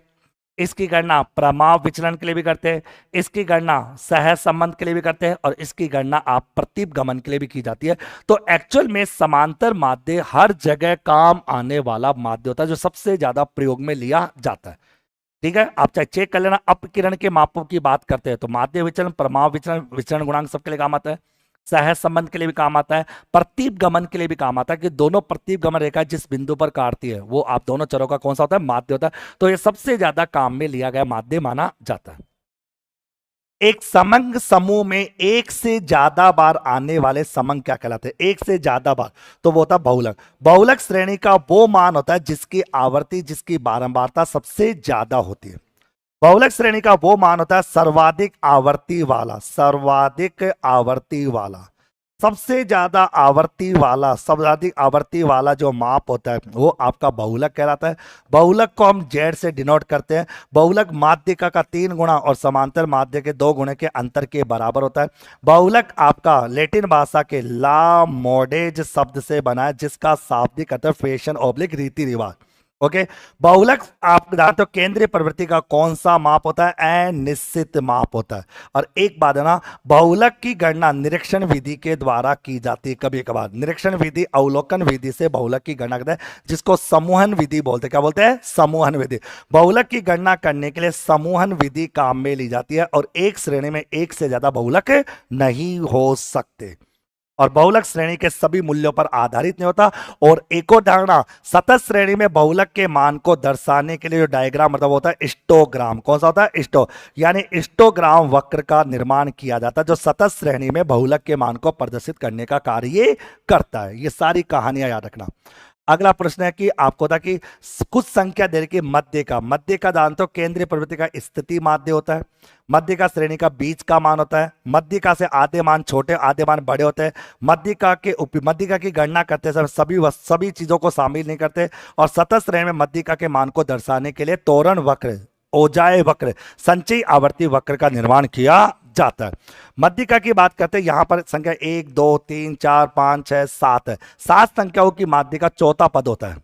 इसकी गणना प्रमाव विचलन के लिए भी करते हैं, इसकी गणना सह संबंध के लिए भी करते हैं, और इसकी गणना आप प्रतिगमन के लिए भी की जाती है। तो एक्चुअल में समांतर माध्य हर जगह काम आने वाला माध्य होता है, जो सबसे ज्यादा प्रयोग में लिया जाता है। ठीक है, आप चाहे चेक कर लेना। अपकिरण के मापों की बात करते हैं तो माध्य विचलन, प्रमाव विचलन, विचलन गुणांक सबके लिए काम आता है, सह संबंध के लिए भी काम आता है, प्रतीपगमन के लिए भी काम आता है कि दोनों प्रतीपगमन रेखा जिस बिंदु पर काटती है वो आप दोनों चरों का कौन सा होता है? माध्य होता है। तो ये सबसे ज्यादा काम में लिया गया माध्य माना जाता है। एक समंग समूह में एक से ज्यादा बार आने वाले समंग क्या कहलाते हैं? एक से ज्यादा बार, तो वो होता है बहुलक। बहुलक श्रेणी का वो मान होता है जिसकी आवर्ती, जिसकी बारंबारता सबसे ज्यादा होती है। बहुलक श्रेणी का वो मान होता है सर्वाधिक आवर्ती वाला, सर्वाधिक आवर्ती वाला, सबसे ज्यादा आवर्ती वाला, सर्वाधिक आवर्ती वाला जो माप होता है वो आपका बहुलक कहलाता है। बहुलक को हम जेड से डिनोट करते हैं। बहुलक माध्यिका का 3 गुणा और समांतर माध्य के 2 गुणे के अंतर के बराबर होता है। बहुलक आपका लैटिन भाषा के ला मोडेज शब्द से बना है, जिसका शाब्दिक अर्थ फैशन ऑब्लिक रीति रिवाज। ओके, बहुलक आप जानते हो केंद्रीय प्रवृत्ति का कौन सा माप होता है? अनिश्चित माप होता है। और एक बात है ना, बहुलक की गणना निरीक्षण विधि के द्वारा की जाती है। कभी कभार निरीक्षण विधि, अवलोकन विधि से बहुलक की गणना करते हैं, जिसको समूहन विधि बोलते हैं। क्या बोलते हैं? समूहन विधि। बहुलक की गणना करने के लिए समूहन विधि काम में ली जाती है, और एक श्रेणी में एक से ज्यादा बहुलक नहीं हो सकते, और बहुलक श्रेणी के सभी मूल्यों पर आधारित नहीं होता। और एक और धारणा, सतत श्रेणी में बहुलक के मान को दर्शाने के लिए जो डायग्राम मतलब होता है हिस्टोग्राम, कौन सा होता है? हिस्टो, यानी हिस्टोग्राम वक्र का निर्माण किया जाता है, जो सतत श्रेणी में बहुलक के मान को प्रदर्शित करने का कार्य ये करता है। ये सारी कहानियां याद रखना। अगला प्रश्न है कि आपको था कि कुछ संख्या दे रखी मध्य का दान तो केंद्रीय प्रवृत्ति का स्थिति माध्य होता है। मध्य का श्रेणी का बीच का मान होता है। मध्य का से आधे मान छोटे, आधे मान बड़े होते हैं। मध्य का की गणना करते समय सभी चीजों को शामिल नहीं करते, और सतत श्रेणी में मध्य का के मान को दर्शाने के लिए तोरण वक्र, ओजाए वक्र, संचयी आवर्ती वक्र का निर्माण किया जाता है। मध्यिका की बात करते हैं, यहां पर संख्या 1 2 3 4 5 6 7 है। 7 संख्याओं की माध्यिका चौथा पद होता है।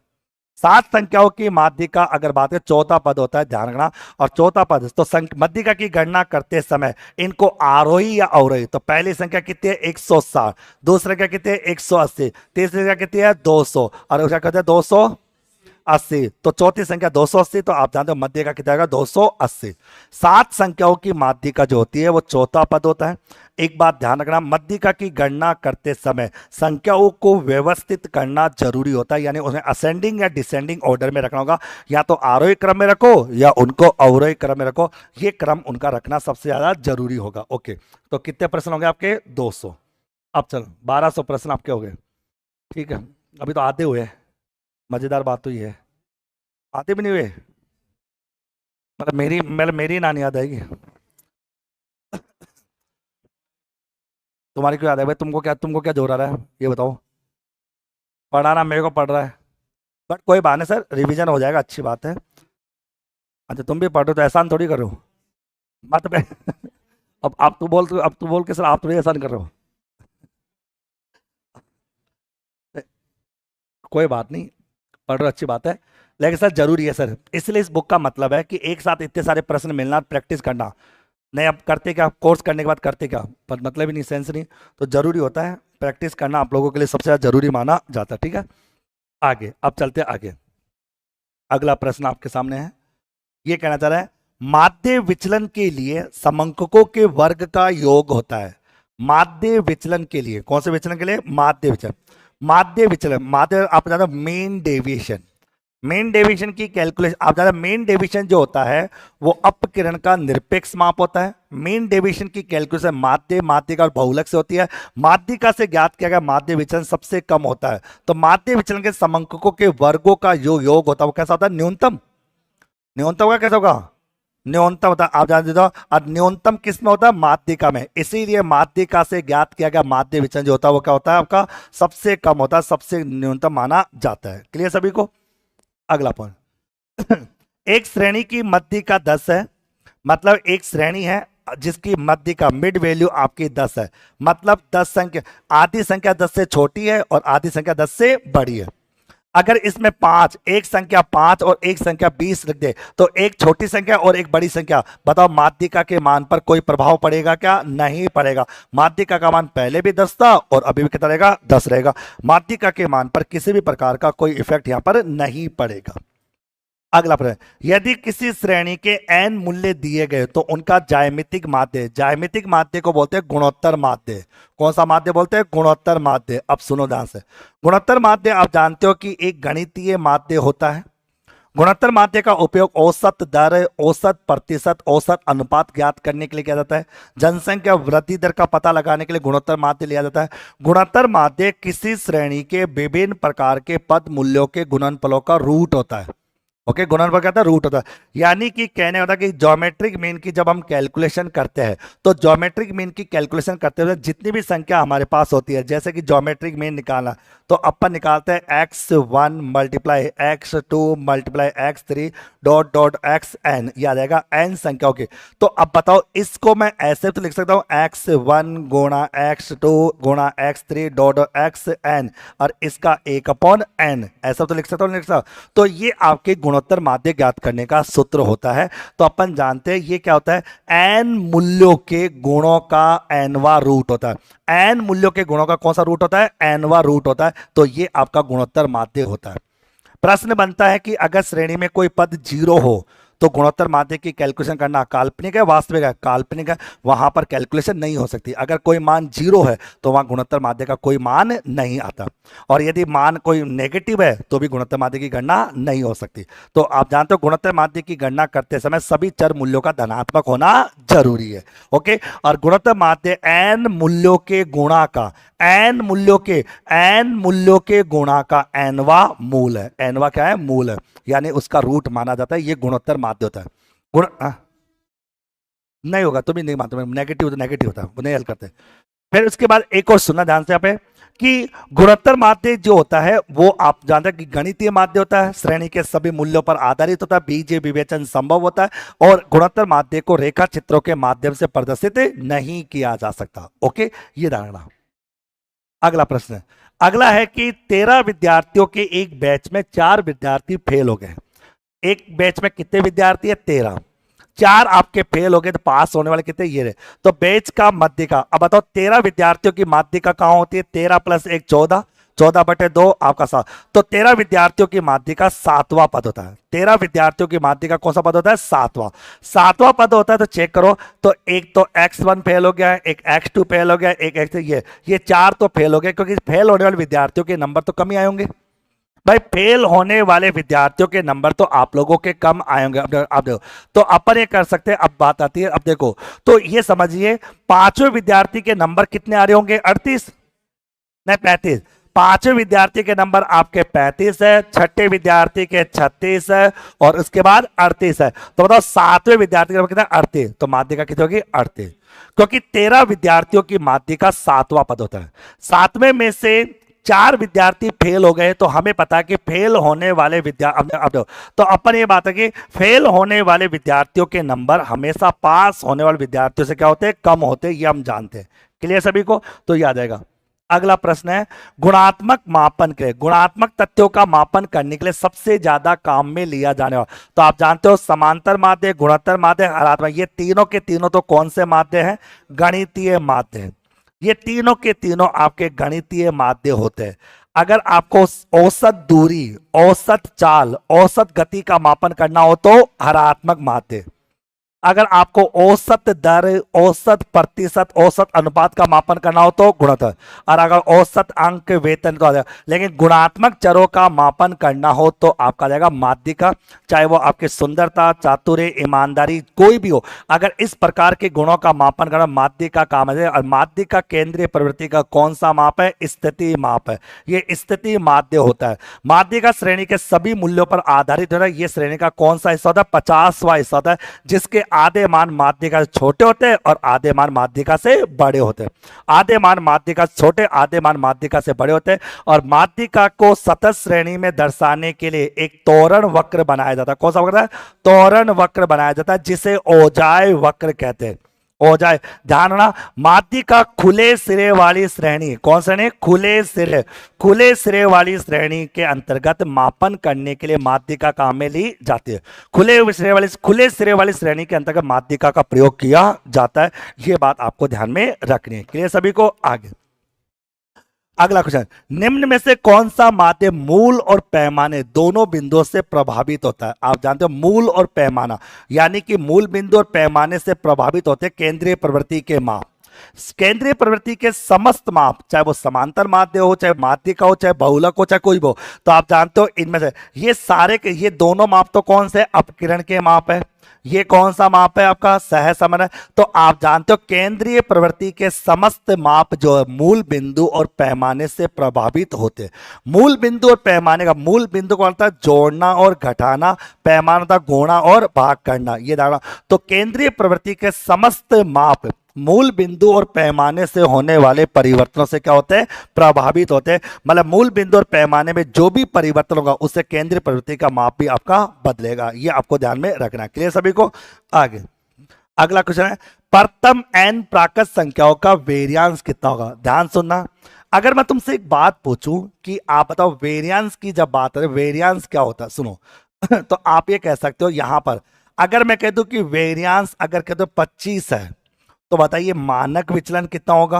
7 संख्याओं की माध्यिका अगर बात करें चौथा पद होता है, ध्यान रखना। और चौथा पद तो मध्यिका की गणना करते समय इनको आरोही या अवरोही, तो पहली संख्या कितनी है? 160, दूसरी संख्या कितनी है? 180, तीसरी संख्या कितनी है? 200, और क्या कहते हैं? 280, तो चौथी संख्या 280, तो आप जानते हो मध्य का कितना आएगा? 280। 7 संख्याओं की माध्यिका जो होती है वो चौथा पद होता है। एक बात ध्यान रखना, मध्यिका की गणना करते समय संख्याओं को व्यवस्थित करना जरूरी होता है, यानी उन्हें असेंडिंग या डिसेंडिंग ऑर्डर में रखना होगा। या तो आरोही क्रम में रखो या उनको अवरोही क्रम में रखो, ये क्रम उनका रखना सबसे ज्यादा जरूरी होगा। ओके, तो कितने प्रश्न हो गए आपके? 200। अब चलो 1200 प्रश्न आपके हो गए, ठीक है। अभी तो आधे हुए, मजेदार बात तो ये है, आते भी नहीं हुए, मेरी नानी याद आएगी। तुम्हारी क्यों याद है भाई? तुमको क्या जोर आ रहा है ये बताओ? पढ़ाना मेरे को पढ़ रहा है, बट कोई बहाने सर, रिवीजन हो जाएगा, अच्छी बात है। अच्छा तुम भी पढ़ रहे हो तो एहसान थोड़ी कर रहे हो, मत पे अब तू बोल के सर आप थोड़ी एहसान कर रहे हो। कोई बात नहीं, पढ़ रहे हो अच्छी बात है, लेकिन सर जरूरी है सर, इसलिए इस बुक का मतलब है कि एक साथ इतने सारे प्रश्न मिलना, प्रैक्टिस करना। नहीं अब करते क्या, कोर्स करने के बाद करते क्या, पर मतलब ही नहीं, सेंस नहीं, तो जरूरी होता है प्रैक्टिस करना, आप लोगों के लिए सबसे ज़्यादा जरूरी माना जाता है। ठीक है, आगे अब चलते हैं आगे। अगला प्रश्न आपके सामने है, ये कहना चाह रहा है माध्य विचलन के लिए समंककों के वर्ग का योग होता है। माध्य विचलन के लिए, कौन से विचलन के लिए, माध्य विचलन। माध्य विचलन, माध्य आप जानते हो मेन डेविएशन, मेन डेविएशन की कैलकुलेशन आप जानते हो, मेन डेविएशन जो होता है वो अपकिरण का निरपेक्ष माप होता है। मेन डेविएशन की कैलकुलेशन माध्य, माध्यिका और बहुलक से होती है। माध्यिका से ज्ञात किया गया माध्य विचलन सबसे कम होता है। तो माध्य विचलन के समंककों के वर्गों का जो योग होता है वो कैसा होता है, न्यूनतम। न्यूनतम का कैसा होगा, न्यूनतम होता है, आप जानते हो। और न्यूनतम किस में होता है, माध्यिका में, इसीलिए माध्यिका से ज्ञात किया गया माध्य विचलन जो होता है वो क्या होता है आपका, सबसे कम होता है, सबसे न्यूनतम माना जाता है। क्लियर सभी को। अगला पॉइंट एक श्रेणी की मध्यिका 10 है, मतलब एक श्रेणी है जिसकी मध्यिका मिड वैल्यू आपकी 10 है, मतलब 10 संख्या, आधी संख्या 10 से छोटी है और आधी संख्या 10 से बड़ी है। अगर इसमें 5, एक संख्या 5 और एक संख्या 20 रख दे तो एक छोटी संख्या और एक बड़ी संख्या, बताओ माध्यिका के मान पर कोई प्रभाव पड़ेगा क्या, नहीं पड़ेगा। माध्यिका का मान पहले भी 10 था और अभी भी कितना रहेगा, 10 रहेगा। माध्यिका के मान पर किसी भी प्रकार का कोई इफेक्ट यहां पर नहीं पड़ेगा। अगला प्रश्न, यदि किसी श्रेणी के n मूल्य दिए गए तो उनका ज्यामितिक माध्य, ज्यामितिक माध्य को बोलते हैं गुणोत्तर माध्य। कौन सा माध्य बोलते हैं, गुणोत्तर माध्य। अब सुनो ध्यान से, गुणोत्तर माध्य आप जानते हो कि एक गणितीय माध्य होता है। गुणोत्तर माध्य का उपयोग औसत दर, औसत प्रतिशत, औसत अनुपात ज्ञात करने के लिए किया जाता है। जनसंख्या वृद्धि दर का पता लगाने के लिए गुणोत्तर माध्य लिया जाता है। गुणोत्तर माध्य किसी श्रेणी के विभिन्न प्रकार के पद मूल्यों के गुणनफलों का रूट होता है। ओके, गुणनफल क्या होता है, रूट होता है। यानी कि कहने होता है कि ज्योमेट्रिक मीन की जब हम कैलकुलेशन करते हैं तो ज्योमेट्रिक मीन की कैलकुलेशन करते हुए जितनी भी संख्या हमारे पास होती है, जैसे कि ज्योमेट्रिक मीन निकालना, तो अपन निकालते हैं x1 multiply x2 multiply x3 dot dot xn, याद आएगा n संख्याओं की। तो अब बताओ इसको मैं ऐसे तो लिख सकता हूं x1 गुणा x2 गुणा x3 डॉट xn और इसका 1/n, ऐसा तो लिख सकता हूं, लिख सकता। तो ये आपके गुणोत्तर माध्य ज्ञात करने का सूत्र होता है। तो अपन जानते हैं ये क्या होता है, n मूल्यों के गुणों का nवा रूट होता है। n मूल्यों के गुणों का कौन सा रूट होता है, nवा रूट होता है। तो ये आपका गुणोत्तर माध्य होता है। प्रश्न बनता है कि अगर श्रेणी में कोई पद 0 हो तो गुणोत्तर माध्य की कैलकुलेशन करना काल्पनिक है, वास्तविक है, काल्पनिक है, वहां पर कैलकुलेशन नहीं हो सकती। अगर कोई मान 0 है तो वहां गुणोत्तर माध्य का कोई मान नहीं आता, और यदि मान कोई नेगेटिव है तो भी गुणोत्तर माध्य की गणना नहीं हो सकती। तो आप जानते हो गुणोत्तर माध्य की गणना करते समय सभी चर मूल्यों का धनात्मक होना जरूरी है। ओके, और गुणोत्तर माध्य n मूल्यों के गुणा का, n मूल्यों के गुणा का nवा मूल है। nवा क्या है, मूल है, यानी उसका रूट माना जाता है। ये गुणोत्तर माध्य होता है। गुण नहीं होगा, तुम भी नहीं मानते, नेगेटिव तो नेगेटिव होता है, वो नहीं हल करते। फिर उसके बाद एक और सुनना ध्यान से यहाँ पे कि गुणोत्तर माध्य जो होता है वो आप जानते हैं कि गणितीय माध्य होता है, श्रेणी के सभी मूल्यों पर आधारित होता है, बीजीय विवेचन संभव होता है, और गुणोत्तर माध्य को रेखा चित्रों के माध्यम से प्रदर्शित नहीं किया जा सकता। ओके, ये धारणा। अगला प्रश्न, अगला है कि 13 विद्यार्थियों के एक बैच में 4 विद्यार्थी फेल हो गए। एक बैच में कितने विद्यार्थी है, 13, 4 आपके फेल हो गए, तो पास होने वाले कितने, ये रहे। तो बैच का माध्यिका, अब बताओ 13 विद्यार्थियों की माध्यिका कहां होती है, 13 + 1 14, 14/2 आपका 7। तो 13 विद्यार्थियों की माध्यिका 7वां पद होता है। 13 विद्यार्थियों की माध्यिका कौन सा पद होता है, 7वां पद होता है। तो चेक करो, तो एक तो x1 फेल हो गया है, एक x2 फेल हो गया, एक x, ये 4 तो फेल हो गए, क्योंकि फेल होने वाले विद्यार्थियों के नंबर तो कम ही आए होंगे। भाई फेल होने वाले विद्यार्थियों के नंबर तो आप लोगों के कम आएंगे। अब देखो, तो अपन ये कर सकते हैं। अब बात आती है, अब देखो, तो ये समझिए 5वें विद्यार्थी के नंबर कितने आ रहे होंगे, 38 नहीं 35। 5वें विद्यार्थी के नंबर आपके 35 है, 6ठे विद्यार्थी के 36 है, और उसके बाद 38 है। तो बताओ 7वें विद्यार्थी के नंबर कितना, 38। तो माध्यिका कितनी होगी, 38, क्योंकि 13 विद्यार्थियों की माध्यिका 7वां पद होता है। 7वें में से 4 विद्यार्थी फेल हो गए, तो हमें पता है कि फेल होने वाले विद्यार्थी, तो अपन ये बात है कि फेल होने वाले विद्यार्थियों के नंबर हमेशा पास होने वाले विद्यार्थियों से क्या होते हैं, कम होते हैं, ये हम जानते हैं। क्लियर सभी को, तो याद आएगा। अगला प्रश्न है, गुणात्मक मापन के, गुणात्मक तथ्यों का मापन करने के लिए सबसे ज्यादा काम में लिया जाने वाला, तो आप जानते हो समांतर माध्य, गुणोत्तर माध्य, हरात्मक, ये तीनों के तीनों तो कौन से माध्य हैं? गणितीय माध्य हैं। ये तीनों के तीनों आपके गणितीय माध्य होते हैं। अगर आपको औसत दूरी, औसत चाल, औसत गति का मापन करना हो तो हरात्मक माध्य। अगर आपको औसत दर, औसत प्रतिशत, औसत अनुपात का मापन करना हो तो गुणोत्तर, और अगर औसत अंक, वेतन तो आ जाएगा। लेकिन गुणात्मक चरों का मापन करना हो तो आपका जाएगा माध्यिका, चाहे वो आपकी सुंदरता, चातुर्य, ईमानदारी कोई भी हो। अगर इस प्रकार के गुणों का मापन करना माध्यिका काम है। और माध्यिका केंद्रीय प्रवृत्ति का कौन सा माप है? स्थिति माप है। ये स्थिति माध्य होता है। माध्यिका श्रेणी के सभी मूल्यों पर आधारित होता है। ये श्रेणी का कौन सा हिस्सा होता है? 50वां हिस्सा होता है, जिसके आधे मान माध्यिका से छोटे होते हैं और आधे मान माध्यिका से बड़े होते हैं। आधे मान माध्यिका से छोटे, आधे मान माध्यिका से बड़े होते हैं। और माध्यिका को सतत श्रेणी में दर्शाने के लिए एक त्वरण वक्र बनाया जाता है। कौन सा वक्र है? त्वरण वक्र बनाया जाता है, जिसे ओजाय वक्र कहते हैं। ओजाय, ध्यान रखना, माध्यिका खुले सिरे वाली श्रेणी, कौन श्रेणी? खुले सिरे, खुले सिरे वाली श्रेणी के अंतर्गत मापन करने के लिए माध्यिका काम में ली जाती है। खुले सिरे वाली श्रेणी के अंतर्गत माध्यिका का प्रयोग किया जाता है। यह बात आपको ध्यान में रखनी है। क्लियर सभी को? आगे अगला क्वेश्चन, निम्न में से कौन सा माध्य मूल और पैमाने दोनों बिंदुओं से प्रभावित होता है? आप जानते हो मूल और पैमाना, यानी कि मूल बिंदु और पैमाने से प्रभावित होते हैं केंद्रीय प्रवृत्ति के माप। केंद्रीय प्रवृत्ति के समस्त माप, चाहे वो समांतर माध्य हो, चाहे माध्यिका हो, चाहे बहुलक हो, चाहे कोई भी हो, तो आप जानते हो इनमें से ये सारे के ये दोनों माप तो कौन से? अपकिरण के माप है। ये कौन सा माप है? आपका सहसमन है। तो आप जानते हो केंद्रीय प्रवृत्ति के समस्त माप जो है मूल बिंदु और पैमाने से प्रभावित होते हैं। मूल बिंदु और पैमाने का, मूल बिंदु को होता है जोड़ना और घटाना, पैमाना था गुणा और भाग करना, ये धारणा। तो केंद्रीय प्रवृत्ति के समस्त माप मूल बिंदु और पैमाने से होने वाले परिवर्तनों से क्या होते हैं? प्रभावित होते हैं। मतलब मूल बिंदु और पैमाने में जो भी परिवर्तन होगा उससे केंद्रीय प्रवृत्ति का माप भी आपका बदलेगा। ये आपको ध्यान में रखना है। क्लियर सभी को? आगे अगला क्वेश्चन है, प्रथम n प्राकृत संख्याओं का वेरियांस कितना होगा? ध्यान सुनना, अगर मैं तुमसे एक बात पूछूं कि आप बताओ वेरियांस की जब बात है, वेरियांस क्या होता है, सुनो तो आप ये कह सकते हो यहां पर, अगर मैं कह दूं कि वेरियांस अगर कह दो 25 है, तो बताइए मानक विचलन कितना होगा?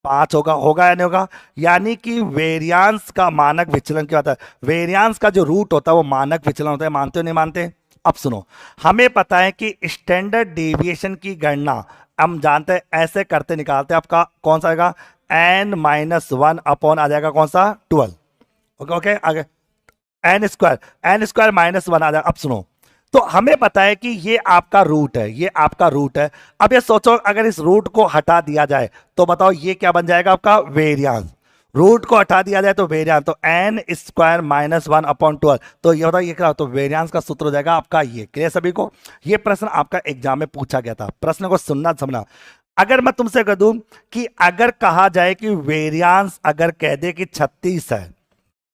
5 होगा। होगा या नहीं होगा? यानी कि वेरियांस का मानक विचलन क्या होता है? वेरियांस का जो रूट होता है वो मानक विचलन होता है। मानते हो नहीं मानते? अब सुनो, हमें पता है कि स्टैंडर्ड डेविएशन की गणना हम जानते हैं ऐसे करते निकालते हैं। आपका कौन सा आएगा? n-1 अपॉन आ जाएगा कौन सा? 12। ओके ओके, आगे एन स्क्वायर -1 आ जाएगा। अब सुनो, तो हमें पता है कि ये आपका रूट है, ये आपका रूट है। अब ये सोचो अगर इस रूट को हटा दिया जाए तो बताओ ये क्या बन जाएगा? आपका वेरियांस। रूट को हटा दिया जाए तो वेरियांस, तो n² -1 अपॉन 12, तो ये होता है ये क्या? तो वेरियांस का सूत्र हो जाएगा आपका ये। क्लियर सभी को? ये प्रश्न आपका एग्जाम में पूछा गया था। प्रश्न को सुनना समझना। अगर मैं तुमसे कह दूं कि अगर कहा जाए कि वेरियांस अगर कह दे कि 36 है,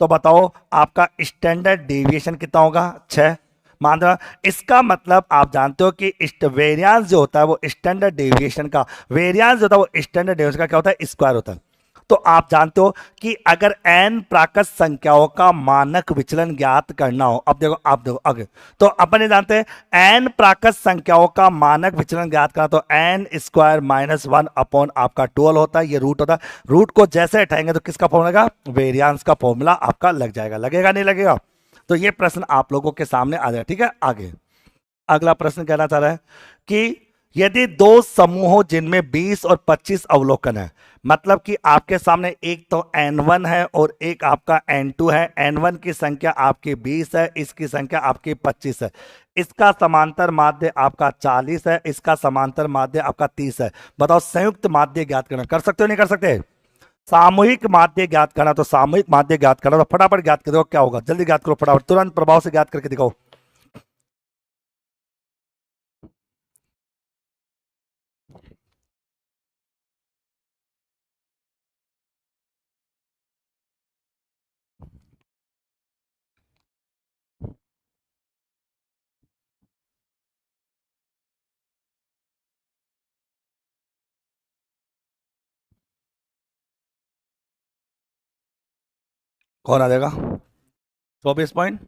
तो बताओ आपका स्टैंडर्ड डेविएशन कितना होगा? 6। मान लो, इसका मतलब आप जानते हो कि वेरियांस जो होता है वो स्टैंडर्ड डेविएशन का, वेरियांस जो होता है वो स्टैंडर्ड डेविएशन का क्या होता है? स्क्वायर होता है। तो आप जानते हो कि अगर n प्राकृत संख्याओं का मानक विचलन ज्ञात करना हो, अब देखो आप देखो आगे, तो अपन ये जानते हैं n प्राकृत संख्याओं का मानक विचलन ज्ञात करना, तो n² -1 अपॉन आपका 12 होता है। ये रूट होता है। रूट को जैसे हटाएंगे तो किसका फॉर्मूला? वेरियांस का फॉर्मूला आपका लग जाएगा। लगेगा नहीं लगेगा? तो ये प्रश्न आप लोगों के सामने आ जाए। ठीक है, आगे अगला प्रश्न कहना चाह रहा है कि यदि दो समूहों जिनमें 20 और 25 अवलोकन है, मतलब कि आपके सामने एक तो n1 है और एक आपका n2 है। n1 की संख्या आपकी 20 है, इसकी संख्या आपकी 25 है। इसका समांतर माध्य आपका 40 है, इसका समांतर माध्य आपका 30 है। बताओ संयुक्त माध्य ज्ञात करना, कर सकते हो नहीं कर सकते? सामूहिक माध्य ज्ञात करना, तो सामूहिक माध्य ज्ञात करना, तो फटाफट ज्ञात कर दो। क्या होगा? जल्दी ज्ञात करो फटाफट, तुरंत प्रभाव से ज्ञात करके दिखाओ। कौन आ जाएगा? 24 पॉइंट,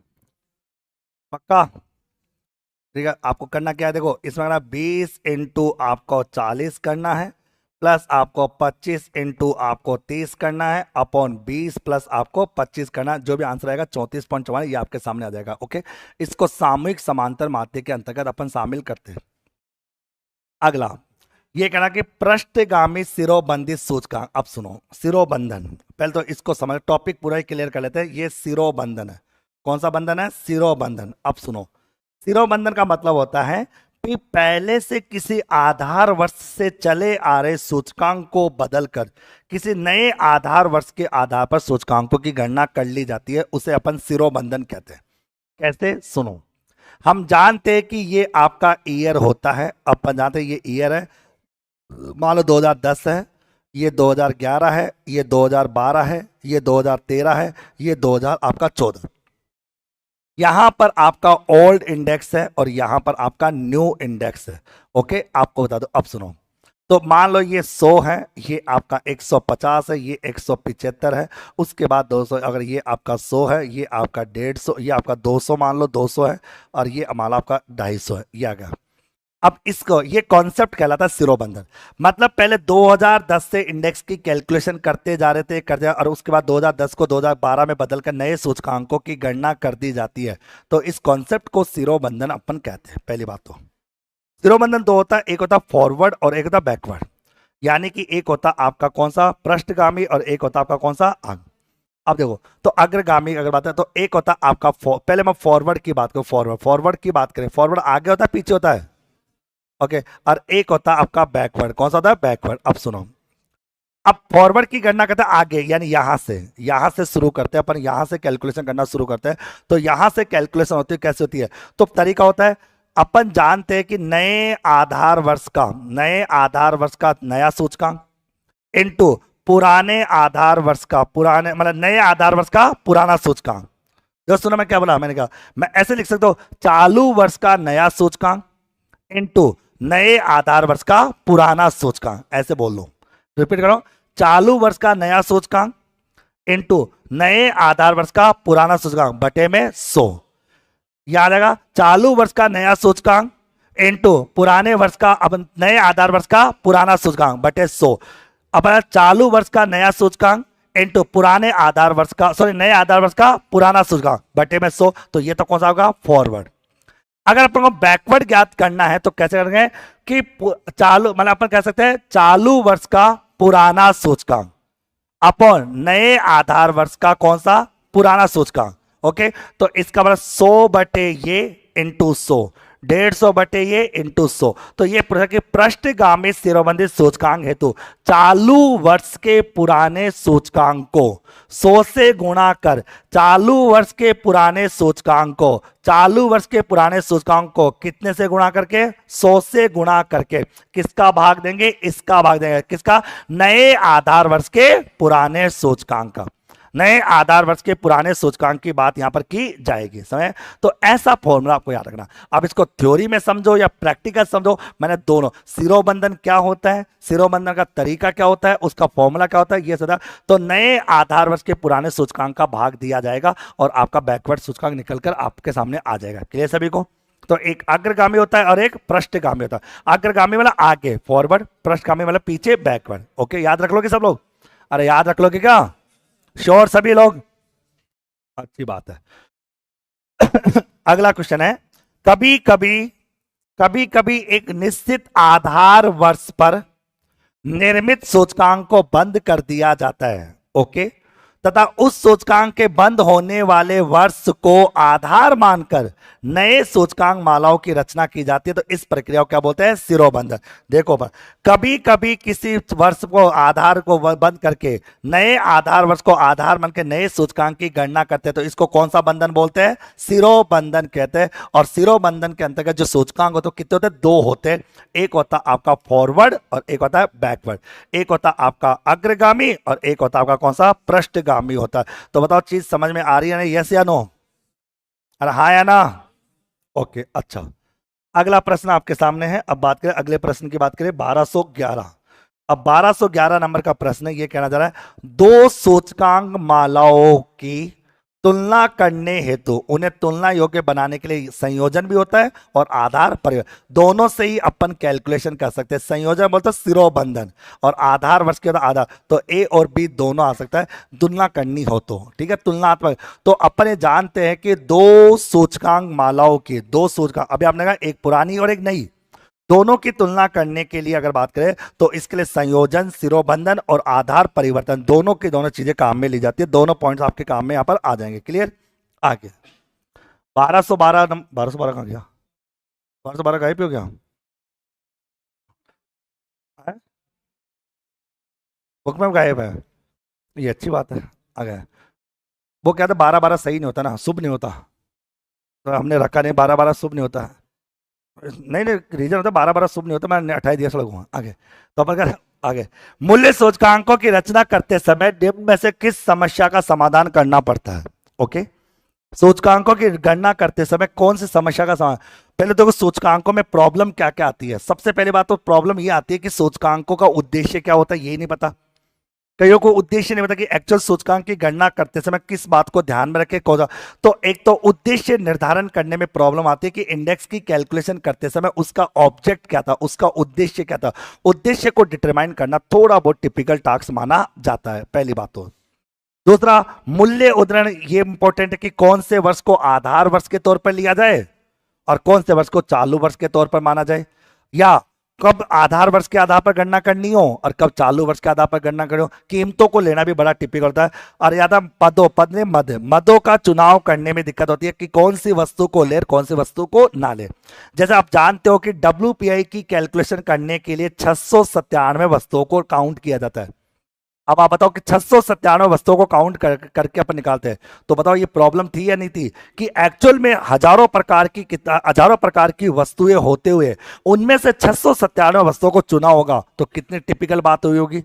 पक्का? ठीक है, आपको करना क्या है, देखो इसमें ना 20 इंटू आपको 40 करना है, प्लस आपको 25 इंटू आपको 30 करना है, अपॉन 20 प्लस आपको 25 करना है। जो भी आंसर आएगा 34.44 ये आपके सामने आ जाएगा। ओके, इसको सामूहिक समांतर माध्य के अंतर्गत अपन शामिल करते हैं। अगला ये कहना कि पृष्ठगामी सिरोबंदी सूचकांक। अब सुनो, सिरोबंधन, पहले तो इसको समझ, टॉपिक पूरा ही क्लियर कर लेते हैं। ये सिरोबंधन है। कौन सा बंधन है? सिरोबंधन। अब सुनो, सिरोबंधन का मतलब होता है कि पहले से किसी आधार वर्ष से चले आ रहे सूचकांक को बदलकर किसी नए आधार वर्ष के आधार पर सूचकांकों की गणना कर ली जाती है, उसे अपन सिरोबंधन कहते हैं। कैसे? सुनो, हम जानते हैं कि ये आपका ईयर होता है, अपन जानते हैं ये ईयर है, मान लो 2010 है, ये 2011 है, ये 2012 है, ये 2013 है, ये 2000 आपका 14। यहां पर आपका ओल्ड इंडेक्स है और यहां पर आपका न्यू इंडेक्स है। ओके, आपको बता दो। अब सुनो, तो मान लो ये 100 है, ये आपका 150 है, ये 175 है, उसके बाद 200। अगर ये आपका 100 है, ये आपका 150, ये आपका 200, मान लो 200 है, और ये मान लो आपका 250 है, ये आ गया। अब इसको, ये कॉन्सेप्ट कहलाता है सिरोबंधन। मतलब पहले 2010 से इंडेक्स की कैलकुलेशन करते जा रहे थे, और उसके बाद 2010 को 2012 में बदलकर नए सूचकांकों की गणना कर दी जाती है। तो इस कॉन्सेप्ट को सिरोबंधन अपन कहते हैं। पहली बात तो सिरोबंधन दो होता है, एक होता फॉरवर्ड और एक होता बैकवर्ड। यानी कि एक होता आपका कौन सा? पृष्ठगामी, और एक होता आपका कौन सा? अग्र। अब देखो, तो अग्रगामी अगर बात है तो एक होता आपका पहले मैं फॉरवर्ड की बात करूं, फॉरवर्ड की बात करें, फॉरवर्ड आगे होता है पीछे होता है? ओके, और एक होता आपका बैकवर्ड। कौन सा होता है? बैकवर्ड। अब सुनो, अब फॉरवर्ड की गणना करते हैं आगे, यानी यहां से शुरू करते हैं अपन, यहां से कैलकुलेशन करना शुरू करते हैं। तो यहां से कैलकुलेशन होती है, कैसे होती है? तो तरीका होता है, अपन जानते हैं कि नए आधार वर्ष का नया सूचकांक इनटू पुराने आधार वर्ष का, पुराने मतलब नए आधार वर्ष का पुराना सूचकांक। जो सुना मैं क्या बोला? मैंने कहा मैं ऐसे लिख सकता हूं, चालू वर्ष का नया सूचकांक इनटू नए आधार वर्ष का पुराना सूचकांक। ऐसे बोल लो, रिपीट करो, चालू वर्ष का नया सूचकांक इनटू नए आधार वर्ष का पुराना सूचकांक बटे में 100। याद आएगा? चालू वर्ष का नया सूचकांक इनटू पुराने वर्ष का, अब नए आधार वर्ष का पुराना सूचकांक बटे 100। अब चालू वर्ष का नया सूचकांक इनटू पुराने आधार वर्ष का, सॉरी नए आधार वर्ष का पुराना सूचकांक बटे में 100। तो ये तो कौन सा होगा? फॉरवर्ड। अगर अपन को बैकवर्ड ज्ञात करना है तो कैसे करेंगे कि चालू मतलब अपन कह सकते हैं चालू वर्ष का पुराना सूचकांक अपॉन नए आधार वर्ष का कौन सा? पुराना सूचकांक। ओके, तो इसका मतलब 100 बटे ये इंटू 100, 150 बटे ये इंटू 100। तो ये पृष्ठगामी सिरोबंदी सूचकांक हेतु चालू वर्ष के पुराने सूचकांक को 100 से गुणा कर, चालू वर्ष के पुराने सूचकांक को, चालू वर्ष के पुराने सूचकांक को कितने से गुणा करके? 100 से गुणा करके किसका भाग देंगे? इसका भाग देंगे। किसका? नए आधार वर्ष के पुराने सूचकांक का। नए आधार वर्ष के पुराने सूचकांक की बात यहां पर की जाएगी। समझे? तो ऐसा फॉर्मूला आपको याद रखना। अब इसको थ्योरी में समझो या प्रैक्टिकल समझो, मैंने दोनों, सिरोबंधन क्या होता है, सिरोबंधन का तरीका क्या होता है, उसका फॉर्मूला क्या होता है, ये सदा। तो नए आधार वर्ष के पुराने सूचकांक का भाग दिया जाएगा और आपका बैकवर्ड सूचकांक निकलकर आपके सामने आ जाएगा। क्लियर सभी को? तो एक अग्रगामी होता है और एक पृष्ठगामी होता है। अग्रगामी वाला आगे फॉरवर्ड, पृष्ठगामी वाला पीछे बैकवर्ड। ओके, याद रख लोगे सब लोग? अरे याद रख लोगे क्या? श्योर सभी लोग? अच्छी बात है। अगला क्वेश्चन है, कभी कभी एक निश्चित आधार वर्ष पर निर्मित सूचकांक को बंद कर दिया जाता है। ओके, तथा उस सूचकांक के बंद होने वाले वर्ष को आधार मानकर नए सूचकांक मालाओं की रचना की जाती है। तो इस प्रक्रिया को क्या बोलते हैं? सिरोबंधन। देखो, कभी कभी किसी वर्ष को आधार को बंद करके नए आधार वर्ष को आधार मान के नए सूचकांक की गणना करते हैं, तो इसको कौन सा बंधन बोलते हैं? सिरोबंधन कहते हैं। और सिरोबंधन के अंतर्गत जो सूचकांक होते हैं कितने होते हैं? 2 होते हैं। एक होता आपका फॉरवर्ड और एक होता है बैकवर्ड। एक होता आपका अग्रगामी और एक होता आपका कौन सा? पृष्ठगामी होता है। तो बताओ, चीज समझ में आ रही है ना? यस या नो? अरे हाँ या ना? ओके, अच्छा। अगला प्रश्न आपके सामने है। अब बात करें अगले प्रश्न की, बात करें 1211। अब 1211 नंबर का प्रश्न ये कहना चाह रहा है, दो सूचकांक मालाओं की तुलना करने हेतु उन्हें तुलना योग्य बनाने के लिए संयोजन भी होता है और आधार परिवर्तन, दोनों से ही अपन कैलकुलेशन कर सकते हैं। संयोजन बोलते हैं सिरोबंधन, और आधार वर्ष के आधार, तो ए और बी दोनों आ सकता है तुलना करनी हो तो, ठीक है, तुलनात्मक। तो अपन ये जानते हैं कि दो सूचकांक मालाओं की, दो सूचकांक, अभी आपने कहा एक पुरानी और एक नई, दोनों की तुलना करने के लिए अगर बात करें तो इसके लिए संयोजन, सिरोबंधन और आधार परिवर्तन, दोनों की दोनों चीजें काम में ली जाती है। दोनों पॉइंट्स आपके काम में यहां पर आ जाएंगे। क्लियर? आगे 1212 1212 कहां गया? 1212 गायब हो गया? बुक में गायब है? ये अच्छी बात है। आ गया। वो क्या था, 1212 सही नहीं होता ना, शुभ नहीं होता, तो हमने रखा नहीं, 1212 शुभ नहीं होता। नहीं नहीं, रीजन होता 1212 शुभ नहीं होता, मैं 28 दिवस लगूंगा। आगे तो अपन क्या, आगे मूल्य सूचकांकों की रचना करते समय निम्न में से किस समस्या का समाधान करना पड़ता है? ओके, सूचकांकों की गणना करते समय कौन सी समस्या का समाधान? पहले देखो सूचकांकों में प्रॉब्लम क्या क्या आती है। सबसे पहली बात तो प्रॉब्लम ये आती है कि सूचकांकों का उद्देश्य क्या होता है, ये नहीं पता। कईयों को उद्देश्य नहीं पता कि एक्चुअल सूचकांक की गणना करते समय किस बात को ध्यान में रखे कौन सा। तो एक तो उद्देश्य निर्धारण करने में प्रॉब्लम आती है कि इंडेक्स की कैलकुलेशन करते समय उसका ऑब्जेक्ट क्या था, उसका उद्देश्य क्या था। उद्देश्य को डिटरमाइन करना थोड़ा बहुत टिपिकल टास्क माना जाता है, पहली बात तो। दूसरा, मूल्य उद्धरण, ये इंपॉर्टेंट है कि कौन से वर्ष को आधार वर्ष के तौर पर लिया जाए और कौन से वर्ष को चालू वर्ष के तौर पर माना जाए, या कब आधार वर्ष के आधार पर गणना करनी हो और कब चालू वर्ष के आधार पर गणना करनी हो। कीमतों को लेना भी बड़ा टिपिकल होता है। और याद है पदों, पद ने मदों का चुनाव करने में दिक्कत होती है कि कौन सी वस्तु को ले कौन सी वस्तु को ना ले। जैसे आप जानते हो कि WPI की कैलकुलेशन करने के लिए 697 वस्तुओं को काउंट किया जाता है। अब आप बताओ कि 697 वस्तुओं को काउंट करके अपन निकालते हैं, तो बताओ ये प्रॉब्लम थी या नहीं थी कि एक्चुअल में हजारों प्रकार की वस्तुएं होते हुए उनमें से 697 वस्तुओं को चुना होगा, तो कितनी टिपिकल बात हुई होगी।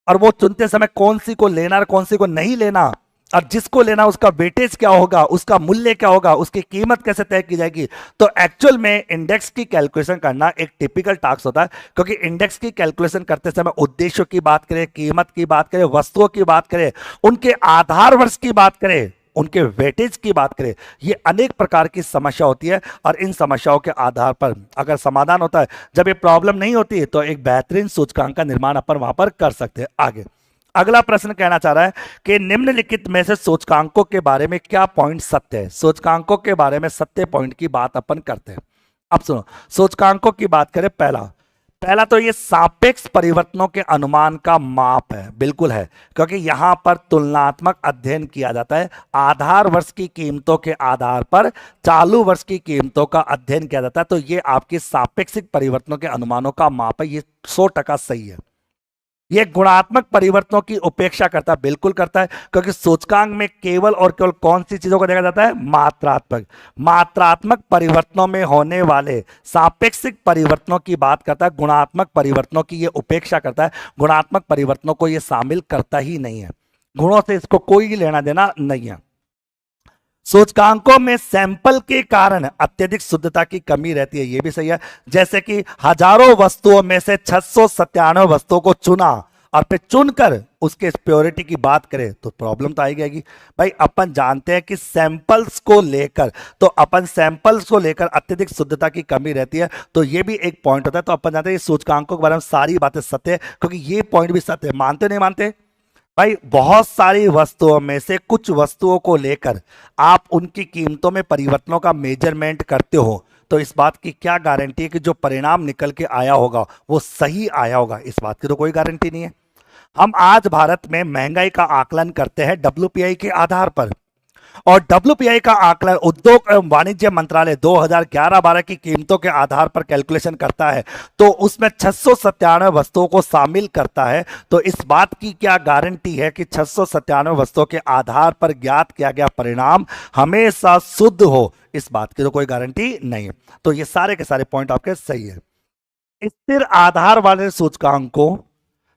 और वो चुनते समय कौन सी को लेना और कौन सी को नहीं लेना, और जिसको लेना उसका वेटेज क्या होगा, उसका मूल्य क्या होगा, उसकी कीमत कैसे तय की जाएगी। तो एक्चुअल में इंडेक्स की कैलकुलेशन करना एक टिपिकल टास्क होता है, क्योंकि इंडेक्स की कैलकुलेशन करते समय उद्देश्यों की बात करें, कीमत की बात करें, वस्तुओं की बात करें, उनके आधार वर्ष की बात करें, उनके वेटेज की बात करें, ये अनेक प्रकार की समस्या होती है। और इन समस्याओं के आधार पर अगर समाधान होता है, जब ये प्रॉब्लम नहीं होती तो एक बेहतरीन सूचकांक का निर्माण अपन वहां पर कर सकते हैं। आगे अगला प्रश्न कहना चाह रहा है कि निम्नलिखित में से सूचकांकों के बारे में क्या पॉइंट सत्य है। सूचकांकों के बारे में सत्य पॉइंट की बात अपन करते हैं। अब सुनो, सूचकांकों की बात करें, पहला तो ये सापेक्ष परिवर्तनों के अनुमान का माप है, बिल्कुल है, क्योंकि यहां पर तुलनात्मक अध्ययन किया जाता है। आधार वर्ष की कीमतों के आधार पर चालू वर्ष की कीमतों का अध्ययन किया जाता है। तो ये आपकी सापेक्षिक परिवर्तनों के अनुमानों का माप है, ये 100% सही है। यह गुणात्मक परिवर्तनों की उपेक्षा करता है, बिल्कुल करता है, क्योंकि सूचकांक में केवल और केवल कौन सी चीजों को देखा जाता है, मात्रात्मक परिवर्तनों में होने वाले सापेक्षिक परिवर्तनों की बात करता है। गुणात्मक परिवर्तनों की यह उपेक्षा करता है, गुणात्मक परिवर्तनों को यह शामिल करता ही नहीं है। गुणों से इसको कोई लेना देना नहीं है। सूचकांकों में सैंपल के कारण अत्यधिक शुद्धता की कमी रहती है, यह भी सही है। जैसे कि हजारों वस्तुओं में से 697 वस्तुओं को चुना और फिर चुनकर उसके प्योरिटी की बात करें तो प्रॉब्लम तो आएगी भाई। अपन जानते हैं कि सैंपल्स को लेकर अत्यधिक शुद्धता की कमी रहती है, तो यह भी एक पॉइंट होता है। तो अपन जानते हैं सूचकांकों के बारे में सारी बातें सत्य है, क्योंकि ये पॉइंट भी सत्य है। मानते नहीं मानते भाई, बहुत सारी वस्तुओं में से कुछ वस्तुओं को लेकर आप उनकी कीमतों में परिवर्तनों का मेजरमेंट करते हो, तो इस बात की क्या गारंटी है कि जो परिणाम निकल के आया होगा वो सही आया होगा? इस बात की तो कोई गारंटी नहीं है। हम आज भारत में महंगाई का आकलन करते हैं WPI के आधार पर, और WPI का आकलन उद्योग एवं वाणिज्य मंत्रालय 2011-12 की कीमतों के आधार पर कैलकुलेशन करता है, तो उसमें 697 वस्तुओं को शामिल करता है। तो इस बात की क्या गारंटी है कि 697 वस्तुओं के आधार पर ज्ञात किया गया परिणाम हमेशा शुद्ध हो? इस बात की तो कोई गारंटी नहीं है। तो ये सारे के सारे पॉइंट आपके सही है। स्थिर आधार वाले सूचकांक को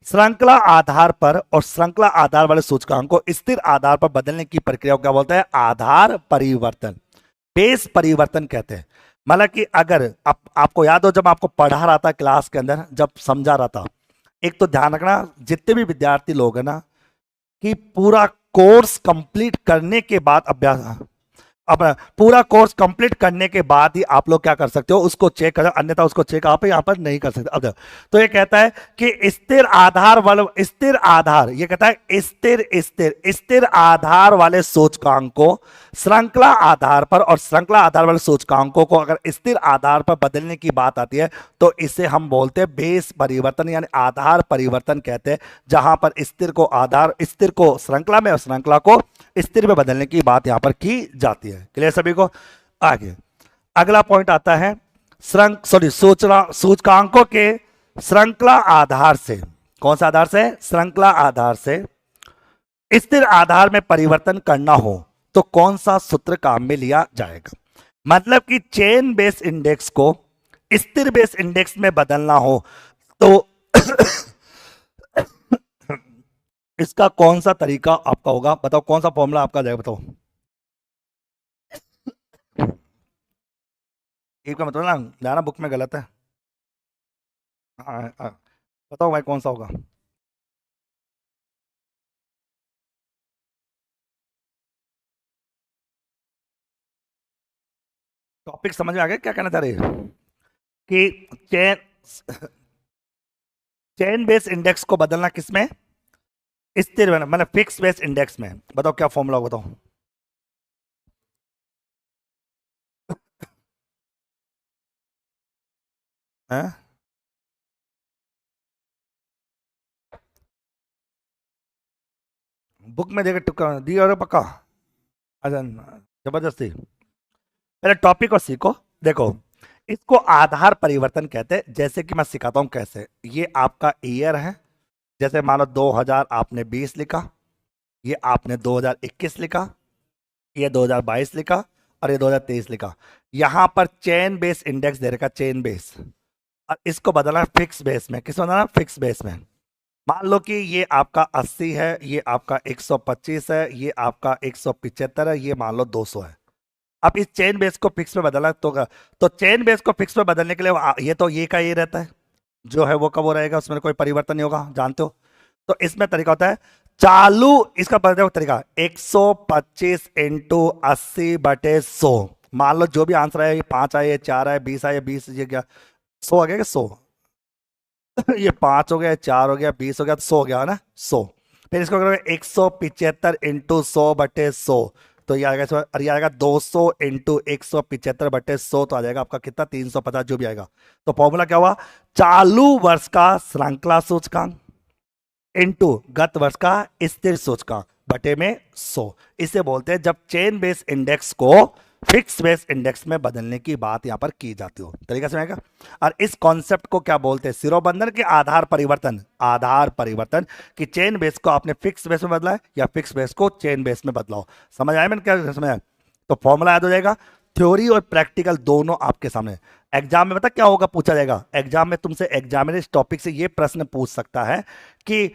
श्रृंखला आधार पर और श्रृंखला आधार वाले सूचकांक को स्थिर आधार पर बदलने की प्रक्रिया को क्या बोलते हैं? आधार परिवर्तन, बेस परिवर्तन कहते हैं। मतलब कि अगर आपको याद हो, जब आपको पढ़ा रहा था क्लास के अंदर, जब समझा रहा था एक तो ध्यान रखना, जितने भी विद्यार्थी लोग हैं ना, कि पूरा कोर्स कंप्लीट करने के बाद अभ्यास, अपना पूरा कोर्स कंप्लीट करने के बाद ही आप लोग क्या कर सकते हो, उसको चेक कर, अन्यथा उसको चेक आप यहाँ पर नहीं कर सकते। अब देखो, तो ये कहता है कि स्थिर आधार वाले, स्थिर आधार, ये कहता है स्थिर स्थिर स्थिर आधार वाले सूचकांक को श्रृंखला आधार पर, और श्रृंखला आधार वाले सूचकांकों को अगर स्थिर आधार पर बदलने की बात आती है तो इसे हम बोलते हैं बेस परिवर्तन, यानी आधार परिवर्तन कहते हैं, जहां पर स्थिर को आधार, स्थिर को श्रृंखला में और श्रृंखला को स्थिर में बदलने की बात यहां पर की जाती है। क्लियर सभी को? आगे अगला पॉइंट आता है सूचकांकों के श्रृंखला आधार से, कौन सा आधार से? श्रृंखला आधार से स्थिर आधार में परिवर्तन करना हो तो कौन सा सूत्र काम में लिया जाएगा? मतलब कि चेन बेस इंडेक्स को स्थिर बेस इंडेक्स में बदलना हो तो इसका कौन सा तरीका आपका होगा? बताओ कौन सा फॉर्मूला आपका जाएगा, बताओ। एक का मतलब ना जाना बुक में गलत है। बताओ भाई कौन सा होगा? टॉपिक समझ में आ गया क्या कहना चाह रही है? कि चेन बेस इंडेक्स को बदलना किसमें? स्थिर में, मतलब फिक्स बेस इंडेक्स में। बताओ क्या फॉर्मूला होगा, बताओ। है? बुक में देकर टुका दी और पक्का? अच्छा, जबरदस्ती। पहले टॉपिक को सीखो। देखो, इसको आधार परिवर्तन कहते हैं। जैसे कि मैं सिखाता हूं कैसे। ये आपका ईयर है, जैसे मान लो 2000 आपने 20 लिखा, ये आपने 2021 लिखा, ये 2022 लिखा, और ये 2023 लिखा। यहां पर चेन बेस इंडेक्स दे रखा, चेन बेस, और इसको बदलना फिक्स बेस में। किस बदलना? फिक्स बेस में। मान लो कि ये आपका 80 है, ये आपका 125 है, ये आपका 175 है, ये मान लो 200 है। अब इस चेन बेस को फिक्स में बदलना तो चेन बेस को फिक्स में बदलने के लिए ये तो ये का ये रहता है, जो है वो कब वो रहेगा, उसमें कोई परिवर्तन नहीं होगा, जानते हो। तो इसमें तरीका होता है चालू, इसका बदलने का तरीका 125 इंटू 80/100। मान लो जो भी आंसर आया, ये 5 आए, 4 आए, 20 आए, 20, ये क्या 100 आ गया? 100 ये 5 हो गया, 4 हो गया, 20 हो गया, तो 100 हो गया ना, 100। फिर इसको करोगे 175 इंटू 100/100, तो ये आएगा, और ये आएगा 200 इंटू 175/100, तो आ जाएगा आपका कितना? 350, जो भी आएगा। तो फॉर्मूला क्या हुआ? चालू वर्ष का श्रृंखला सूचकांक इंटू गत वर्ष का स्थिर सूचकांक बटे में 100। इसे बोलते हैं जब चेन बेस इंडेक्स को फिक्स बेस इंडेक्स में बदलने की बात यहां पर की जाती हो। तरीका समझेगा? और इस कॉन्सेप्ट को क्या बोलते हैं? सिरोबंधन के आधार परिवर्तन। आधार परिवर्तन कि चेन बेस को आपने फिक्स बेस में बदला है या फिक्स बेस को चेन बेस में बदलाओ। समझ आया? मैंने क्या समझ आया? तो फॉर्मूला याद हो जाएगा। थ्योरी और प्रैक्टिकल दोनों आपके सामने। एग्जाम में पता क्या होगा, पूछा जाएगा एग्जाम में तुमसे, एग्जामिनर इस टॉपिक से ये प्रश्न पूछ सकता है कि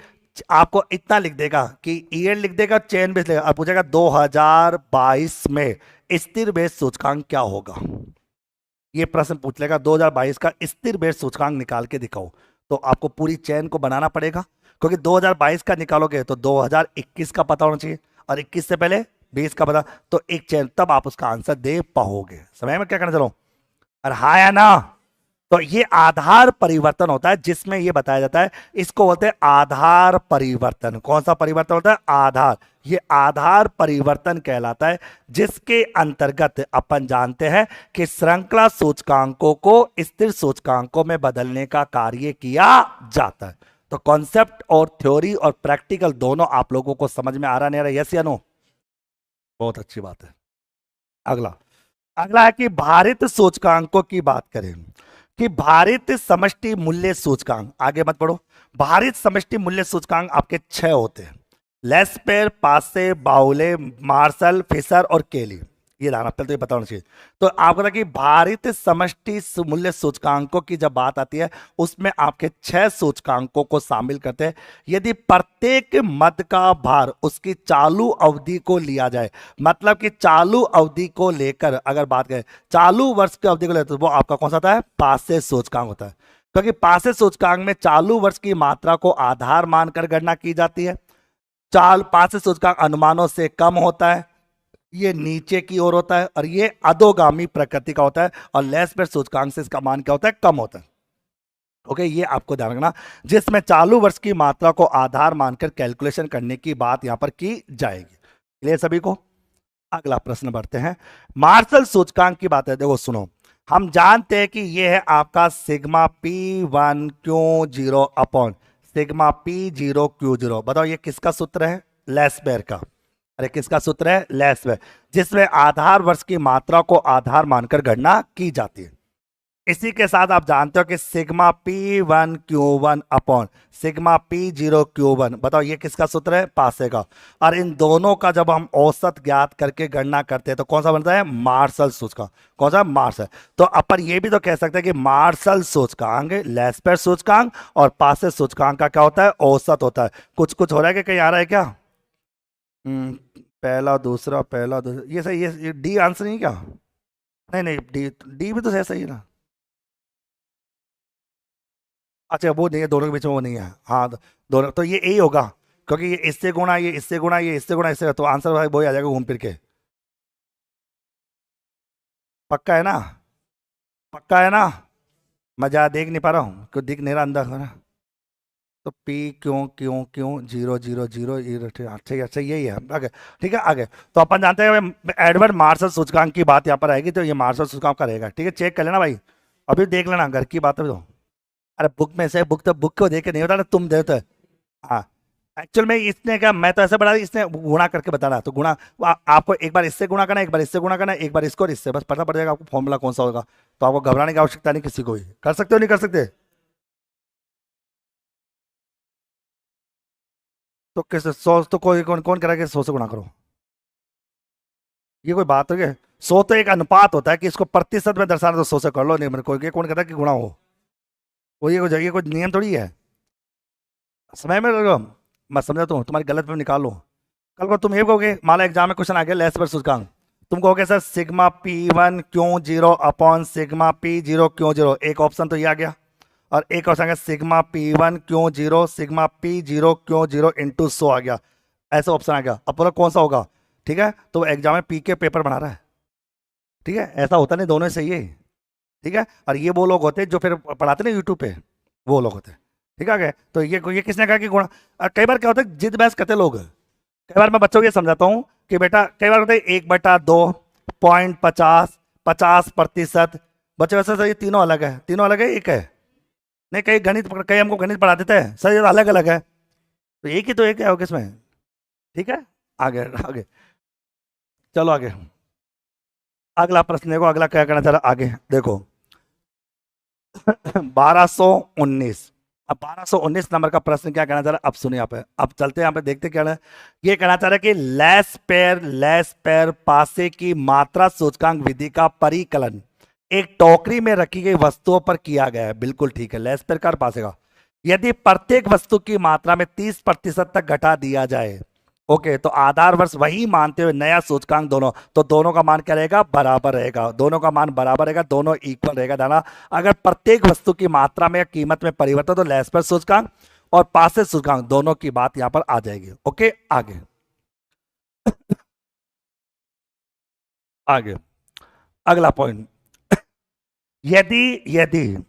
आपको इतना लिख देगा कि ईयर लिख देगा, चेन बेस लेगा, और पूछेगा 2022 में स्थिर बेस सूचकांक क्या होगा। ये प्रश्न पूछ लेगा 2022 का स्थिर बेस सूचकांक निकाल के दिखाओ। तो आपको पूरी चेन को बनाना पड़ेगा, क्योंकि 2022 का निकालोगे तो 2021 का पता होना चाहिए, और 21 से पहले 20 का पता, तो एक चेन, तब आप उसका आंसर दे पाओगे। समझ में क्या करना चलो? और हाँ या ना? तो ये आधार परिवर्तन होता है, जिसमें ये बताया जाता है, इसको बोलते हैं आधार परिवर्तन। कौन सा परिवर्तन होता है? आधार। ये आधार परिवर्तन कहलाता है, जिसके अंतर्गत अपन जानते हैं कि श्रृंखला सूचकांकों को स्थिर सूचकांकों में बदलने का कार्य किया जाता है। तो कॉन्सेप्ट और थ्योरी और प्रैक्टिकल दोनों आप लोगों को समझ में आ रहा नहीं आ रहा? यस या नो? बहुत अच्छी बात है। अगला अगला है कि भारित सूचकांकों की बात करें, कि भारित समष्टि मूल्य सूचकांक। आगे मत पढ़ो। भारित समष्टि मूल्य सूचकांक आपके 6 होते हैं। लेस्पेर, पासे, बाउले, मार्शल, फिशर और केली। ये लाना पहले तो ये बताना चाहिए। तो आपको लगा कि भारित समष्टि मूल्य सूचकांकों की जब बात आती है, उसमें आपके 6 सूचकांकों को शामिल करते हैं। यदि प्रत्येक मद का भार उसकी चालू अवधि को लिया जाए, मतलब कि चालू अवधि को लेकर अगर बात करें, चालू वर्ष की अवधि को लेकर, तो वो आपका कौन सा होता है? पासे सूचकांक होता है। क्योंकि पासे सूचकांक में चालू वर्ष की मात्रा को आधार मानकर गणना की जाती है। चाल पासे सूचकांक अनुमानों से कम होता है, ये नीचे की ओर होता है, और ये अधोगामी प्रकृति का होता है, और लेस पेर सूचकांक से इसका मान क्या होता है, कम होता है। ओके, ये आपको ध्यान रखना, जिसमें चालू वर्ष की मात्रा को आधार मानकर कैलकुलेशन करने की बात यहां पर की जाएगी। क्लियर सभी को? अगला प्रश्न बढ़ते हैं। मार्शल सूचकांक की बात है, देखो सुनो, हम जानते हैं कि ये है आपका sigma P1Q0 upon sigma P0Q0। बताओ ये किसका सूत्र है? लेस्पेयर का। अरे किसका सूत्र है? लेस्पेयर, जिसमें आधार वर्ष की मात्रा को आधार मानकर गणना की जाती है। इसी के साथ आप जानते हो कि sigma P1Q1 upon sigma P0Q1, बताओ ये किसका सूत्र है? पासे का। और इन दोनों का जब हम औसत ज्ञात करके गणना करते हैं तो कौन सा बनता है? मार्शल सूचकांक। कौन सा? मार्शल। तो अपन ये भी तो कह सकते हैं कि मार्शल सूचकांक लेस्पेयर सूचकांक और पासे सूचकांक का क्या होता है? औसत होता है। कुछ कुछ हो रहा है कि कहीं आ रहा है क्या? पहला दूसरा, पहला दूसरा, ये सही, ये डी आंसर नहीं क्या? नहीं नहीं, डी डी भी तो सही है ना। अच्छा वो नहीं है, दोनों के बीच में वो नहीं है। हाँ दोनों तो ये यही होगा, क्योंकि ये इससे गुणा, ये इससे गुणा, ये इससे गुणा, इससे, तो आंसर भाई वही आ जाएगा घूम फिर के। पक्का है ना? पक्का है ना? मैं ज़्यादा देख नहीं पा रहा हूँ, क्यों दिख नहीं रहा अंदर है ना? तो पी क्यों क्यों क्यों 0 0 0 ये ठीक है, अच्छा यही है आगे। ठीक है आगे। तो अपन जानते हैं एडवर्ड मार्शल सूचकांक की बात यहाँ पर आएगी, तो ये मार्शल सूचकांक का रहेगा। ठीक है, चेक कर लेना भाई, अभी देख लेना, घर की बात है तो। अरे बुक में से, बुक तो बुक को देख के नहीं होता ना, तुम देते हो। हाँ, एक्चुअल में इसने क्या, मैं तो ऐसे बता, इसने गुणा करके बता रहा, तो गुणा आपको एक बार इससे गुणा करना, एक बार इससे गुणा करना, एक बार इसको और इससे, बस पता पड़ जाएगा आपको फॉर्मूला कौन सा होगा। तो आपको घबराने की आवश्यकता नहीं किसी को भी। कर सकते हो नहीं कर सकते? तो किस सौ तो कोई कौन कौन कह रहा है कि 100 से गुणा करो? ये कोई बात है क्या? 100 तो एक अनुपात होता है कि इसको प्रतिशत में दर्शाना, तो 100 से कर लो, नहीं मेरे को ये कौन कहता है कि गुणा हो? वो ये कोई नियम थोड़ी है। समय में लगो, मैं समझाता हूँ, तुम्हारी गलत में निकालो। कल को तुम ये कहोगे, मान लो एग्जाम में क्वेश्चन आ गया लेस पर सूचकांक, तुम कहोगे sir sigma P1Q0 upon sigma P0Q0, एक ऑप्शन तो ये आ गया, और एक ऑप्शन आ गया sigma P1Q0 sigma P0Q0 into 100 आ गया। ऐसा ऑप्शन आ गया, अब बोलो कौन सा होगा? ठीक है, तो एग्जाम में पी के पेपर बना रहा है। ठीक है, ऐसा होता नहीं, दोनों ही सही है। ठीक है, और ये वो लोग होते हैं जो फिर पढ़ाते ना यूट्यूब पे, वो लोग होते हैं। ठीक है, तो ये किसने कहा कि गुणा? कई बार क्या होता है, जिद बहस करते लोग। कई बार मैं बच्चों को ये समझाता हूँ कि बेटा, कई बार होता है 1/2, पॉइंट 50, 50%। बच्चे वैसे सर ये तीनों अलग है, तीनों अलग है, एक है नहीं। कई गणित, कई हमको गणित पढ़ा देते हैं सर, ये अलग अलग है, तो एक ही तो एक है, हो किसमें? ठीक है, आगे आगे, चलो आगे। अगला प्रश्न देखो, अगला क्या करना चाह रहा, आगे देखो। 1219, अब 1219 नंबर का प्रश्न क्या कहना चाह रहा है, अब सुनिए यहाँ पे, अब चलते हैं यहाँ पे, देखते क्या है। ये कहना चाह रहा है कि लेस पेर पासे की मात्रा सूचकांक विधि का परिकलन एक टोकरी में रखी गई वस्तुओं पर किया गया है। बिल्कुल ठीक है, लेस पेर का और पासे का। यदि प्रत्येक वस्तु की मात्रा में 30% तक घटा दिया जाए, ओके, तो आधार वर्ष वही मानते हुए नया सूचकांक दोनों, तो दोनों का मान क्या रहेगा? बराबर रहेगा, दोनों का मान बराबर रहेगा, दोनों इक्वल रहेगा। दाना, अगर प्रत्येक वस्तु की मात्रा में या कीमत में परिवर्तन, तो लेस्पर सूचकांक और पासे सूचकांक दोनों की बात यहां पर आ जाएगी। ओके, आगे आगे, अगला पॉइंट। यदि यदि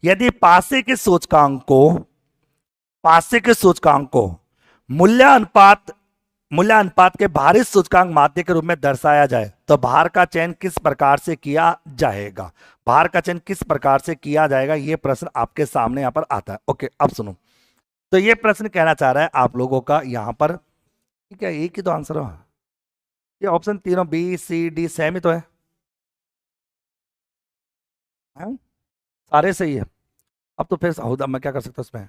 यदि पासे के सूचकांक को मूल्यानुपात मूल्यांपात के भारित सूचकांक माध्य के रूप में दर्शाया जाए, तो भार का चयन किस प्रकार से किया जाएगा? भार का चयन किस प्रकार से किया जाएगा, यह प्रश्न आपके सामने यहां पर आता है। ओके, अब सुनो, तो यह प्रश्न कहना चाह रहा है आप लोगों का यहां पर, ठीक है, एक ही तो आंसर हो, ये ऑप्शन तीनों बी सी डी सेम ही तो है? सारे सही है। अब तो फिर मैं क्या कर सकता हूं उसमें?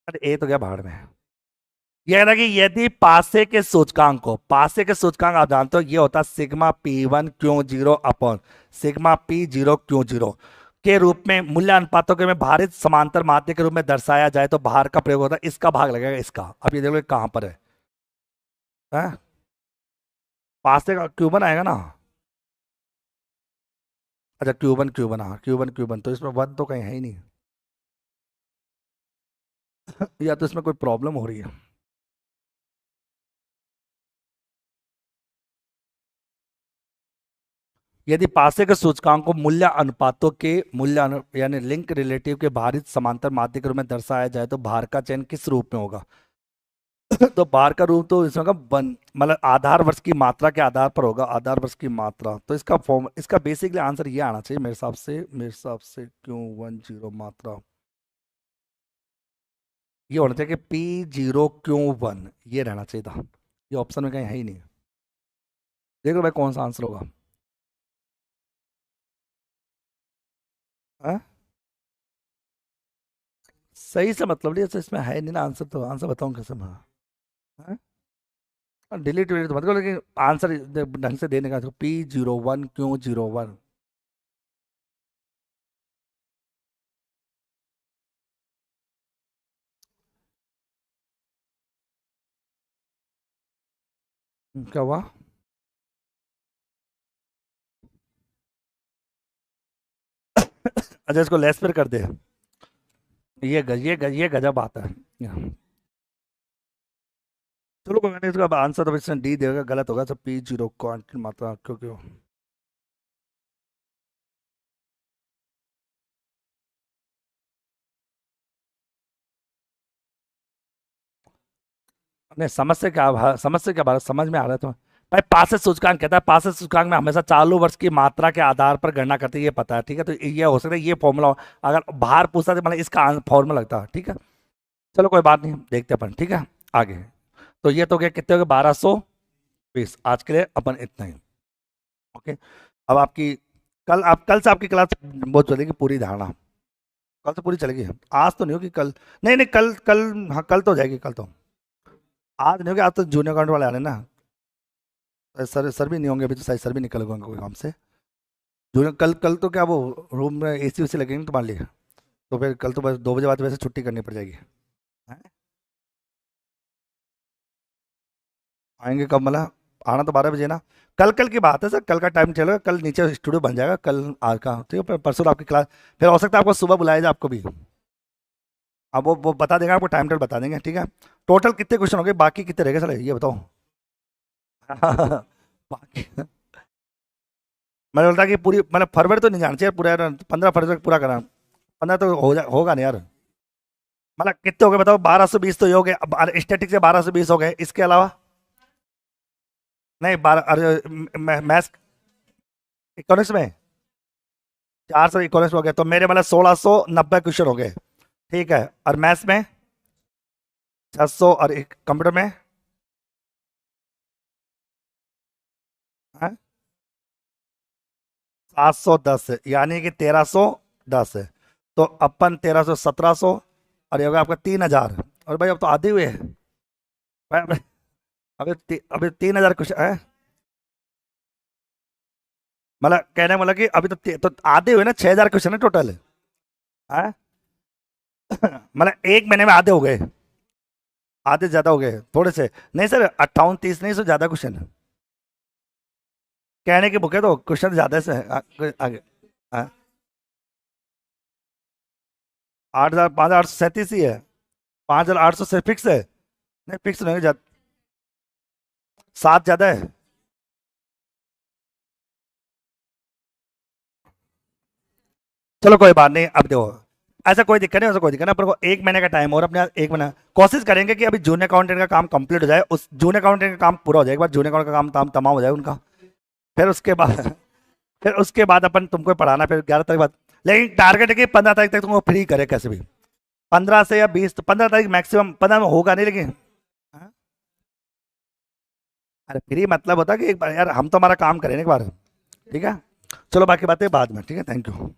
अरे ए तो गया भाड़ में। यह ना कि यदि पासे के सूचकांक आप जानते हो, ये होता है sigma P1Q0 upon sigma P0Q0 के रूप में मूल्यांपातों के में भारित समांतर माध्य के रूप में दर्शाया जाए, तो भार का प्रयोग होता है, इसका भाग लगेगा इसका। अब ये देखो कहां पर है? पासे का क्यों बनाएगा ना? अच्छा Q1 हाँ Q1 तो इसमें वन तो कहीं है ही नहीं। या तो इसमें कोई प्रॉब्लम हो रही है। यदि पासे के सूचकांक को मूल्य अनुपातों के यानी लिंक रिलेटिव के भारित समांतर माध्य के रूप में दर्शाया जाए तो भार का चयन किस रूप में होगा? तो भार का रूप तो इसमें का वन मतलब आधार वर्ष की मात्रा के आधार पर होगा, आधार वर्ष की मात्रा। तो इसका फॉर्म, इसका बेसिकली आंसर ये आना चाहिए मेरे हिसाब से Q10 मात्रा ये होना चाहिए कि P0Q1 ये रहना चाहिए था। ये ऑप्शन में कहीं है ही नहीं। देख लो भाई कौन सा आंसर होगा। हाँ? सही से मतलब नहीं, इसमें है नहीं ना आंसर, तो आंसर बताऊं कैसे मैं? हाँ? डिलीट विलीट तो मत करो, लेकिन आंसर ढंग से देने का। P01 Q01। क्या हुआ? अच्छा इसको लेस पर कर दे। ये गजब बात है। चलो कोई नहीं, इसका आंसर तो इसने डी देगा, गलत होगा। सब P0 क्वांटम मात्रा क्यों नहीं समझ से क्या बात समझ में आ रहा है तुम्हें? भाई पासे सूचकांक कहता है, पासे सूचकांक में हमेशा चालू वर्ष की मात्रा के आधार पर गणना करते हैं, ये पता है ठीक है। तो ये हो सकता है ये फॉर्मूला, अगर भार पूछता तो मतलब इसका फॉर्मूला लगता है ठीक है। चलो कोई बात नहीं, देखते अपन ठीक है आगे। तो ये तो क्या कितने हो गए? 1220। आज के लिए अपन इतना ही। ओके। अब आपकी कल से आपकी क्लास बहुत चलेगी, पूरी धारणा कल से पूरी चलेगी। आज तो नहीं होगी, कल। नहीं नहीं कल कल हाँ कल तो हो जाएगी, कल तो। आज नहीं होगी, आज तो जूनियर अकाउंट वाले आ रहे हैं ना। सर सर भी नहीं होंगे अभी, तो शायद सर भी निकल गए कोई काम से। जूनियर कल कल तो क्या वो रूम में AC उसी लगेंगे तुम्हारे लिए। तो फिर कल तो बस 2 बजे बाद वैसे छुट्टी करनी पड़ जाएगी। हैं? आएंगे कब मतलब? आना तो 12 बजे ना। कल कल की बात है सर, कल का टाइम चलेगा, कल नीचे स्टूडियो बन जाएगा कल आज का ठीक है। परसों आपकी क्लास, फिर हो सकता है आपको सुबह बुलाया जाए आपको भी। अब वो बता देगा आपको, टाइम टेबल बता देंगे ठीक है। टोटल कितने क्वेश्चन हो गए, बाकी कितने रह गए सर ये बताओ? बाकी मैंने बोलता कि पूरी मतलब फरवरी तो नहीं जाना चाहिए पूरा यार, 15 फरवरी तक पूरा करा। 15 तो होगा नहीं यार। मतलब कितने हो गए बताओ? 1220 तो ये हो गए, अब स्टैटिक से 1220 हो गए, इसके अलावा? नहीं 12, अरे मैथ्स इकोनॉमिक्स में 491 हो गए, तो मेरे मतलब 1690 क्वेश्चन हो गए ठीक है। और मैथ्स में 600, और कंप्यूटर में 710 है, यानी कि 1310 है। तो अपन 1300 1700, और ये होगा आपका 3000। और भाई अब तो आधे हुए हैं भाई। अभी 3000 कुछ है। मतलब कहने मतलब कि अभी तो आधे हुए ना, 6000 क्वेश्चन है टोटल है। मतलब 1 महीने में आधे हो गए। आधे ज्यादा हो गए थोड़े से। नहीं सर 58 30 नहीं, सो ज्यादा क्वेश्चन है। कहने की बुक है तो क्वेश्चन ज्यादा से है आगे। 8,5837 ही है। 5,800 से फिक्स है। नहीं फिक्स नहीं, 7 ज्यादा है। चलो कोई बात नहीं, अब देखो ऐसा कोई दिक्कत नहीं, ऐसा कोई दिक्कत नहीं। अपन को 1 महीने का टाइम और अपने 1 महीना कोशिश करेंगे कि अभी जूनियर अकाउंटेंट का काम कंप्लीट हो जाए, उस जूनियर अकाउंटेंट का काम पूरा हो जाए, एक बार जूनियर अकाउंट का काम तमाम हो जाए उनका। फिर उसके बाद फिर उसके बाद अपन तुमको पढ़ाना फिर 11 तारीख बाद। लेकिन टारगेट है कि 15 तारीख तक तुमको फ्री करे कैसे भी। 15 से या 20, तो 15 तारीख मैक्सिमम, 15 में होगा नहीं लेकिन। हाँ? अरे फ्री मतलब होता है कि एक बार यार हम तो हमारा काम करें ना एक बार। ठीक है। चलो बाकी बातें बाद में ठीक है, थैंक यू।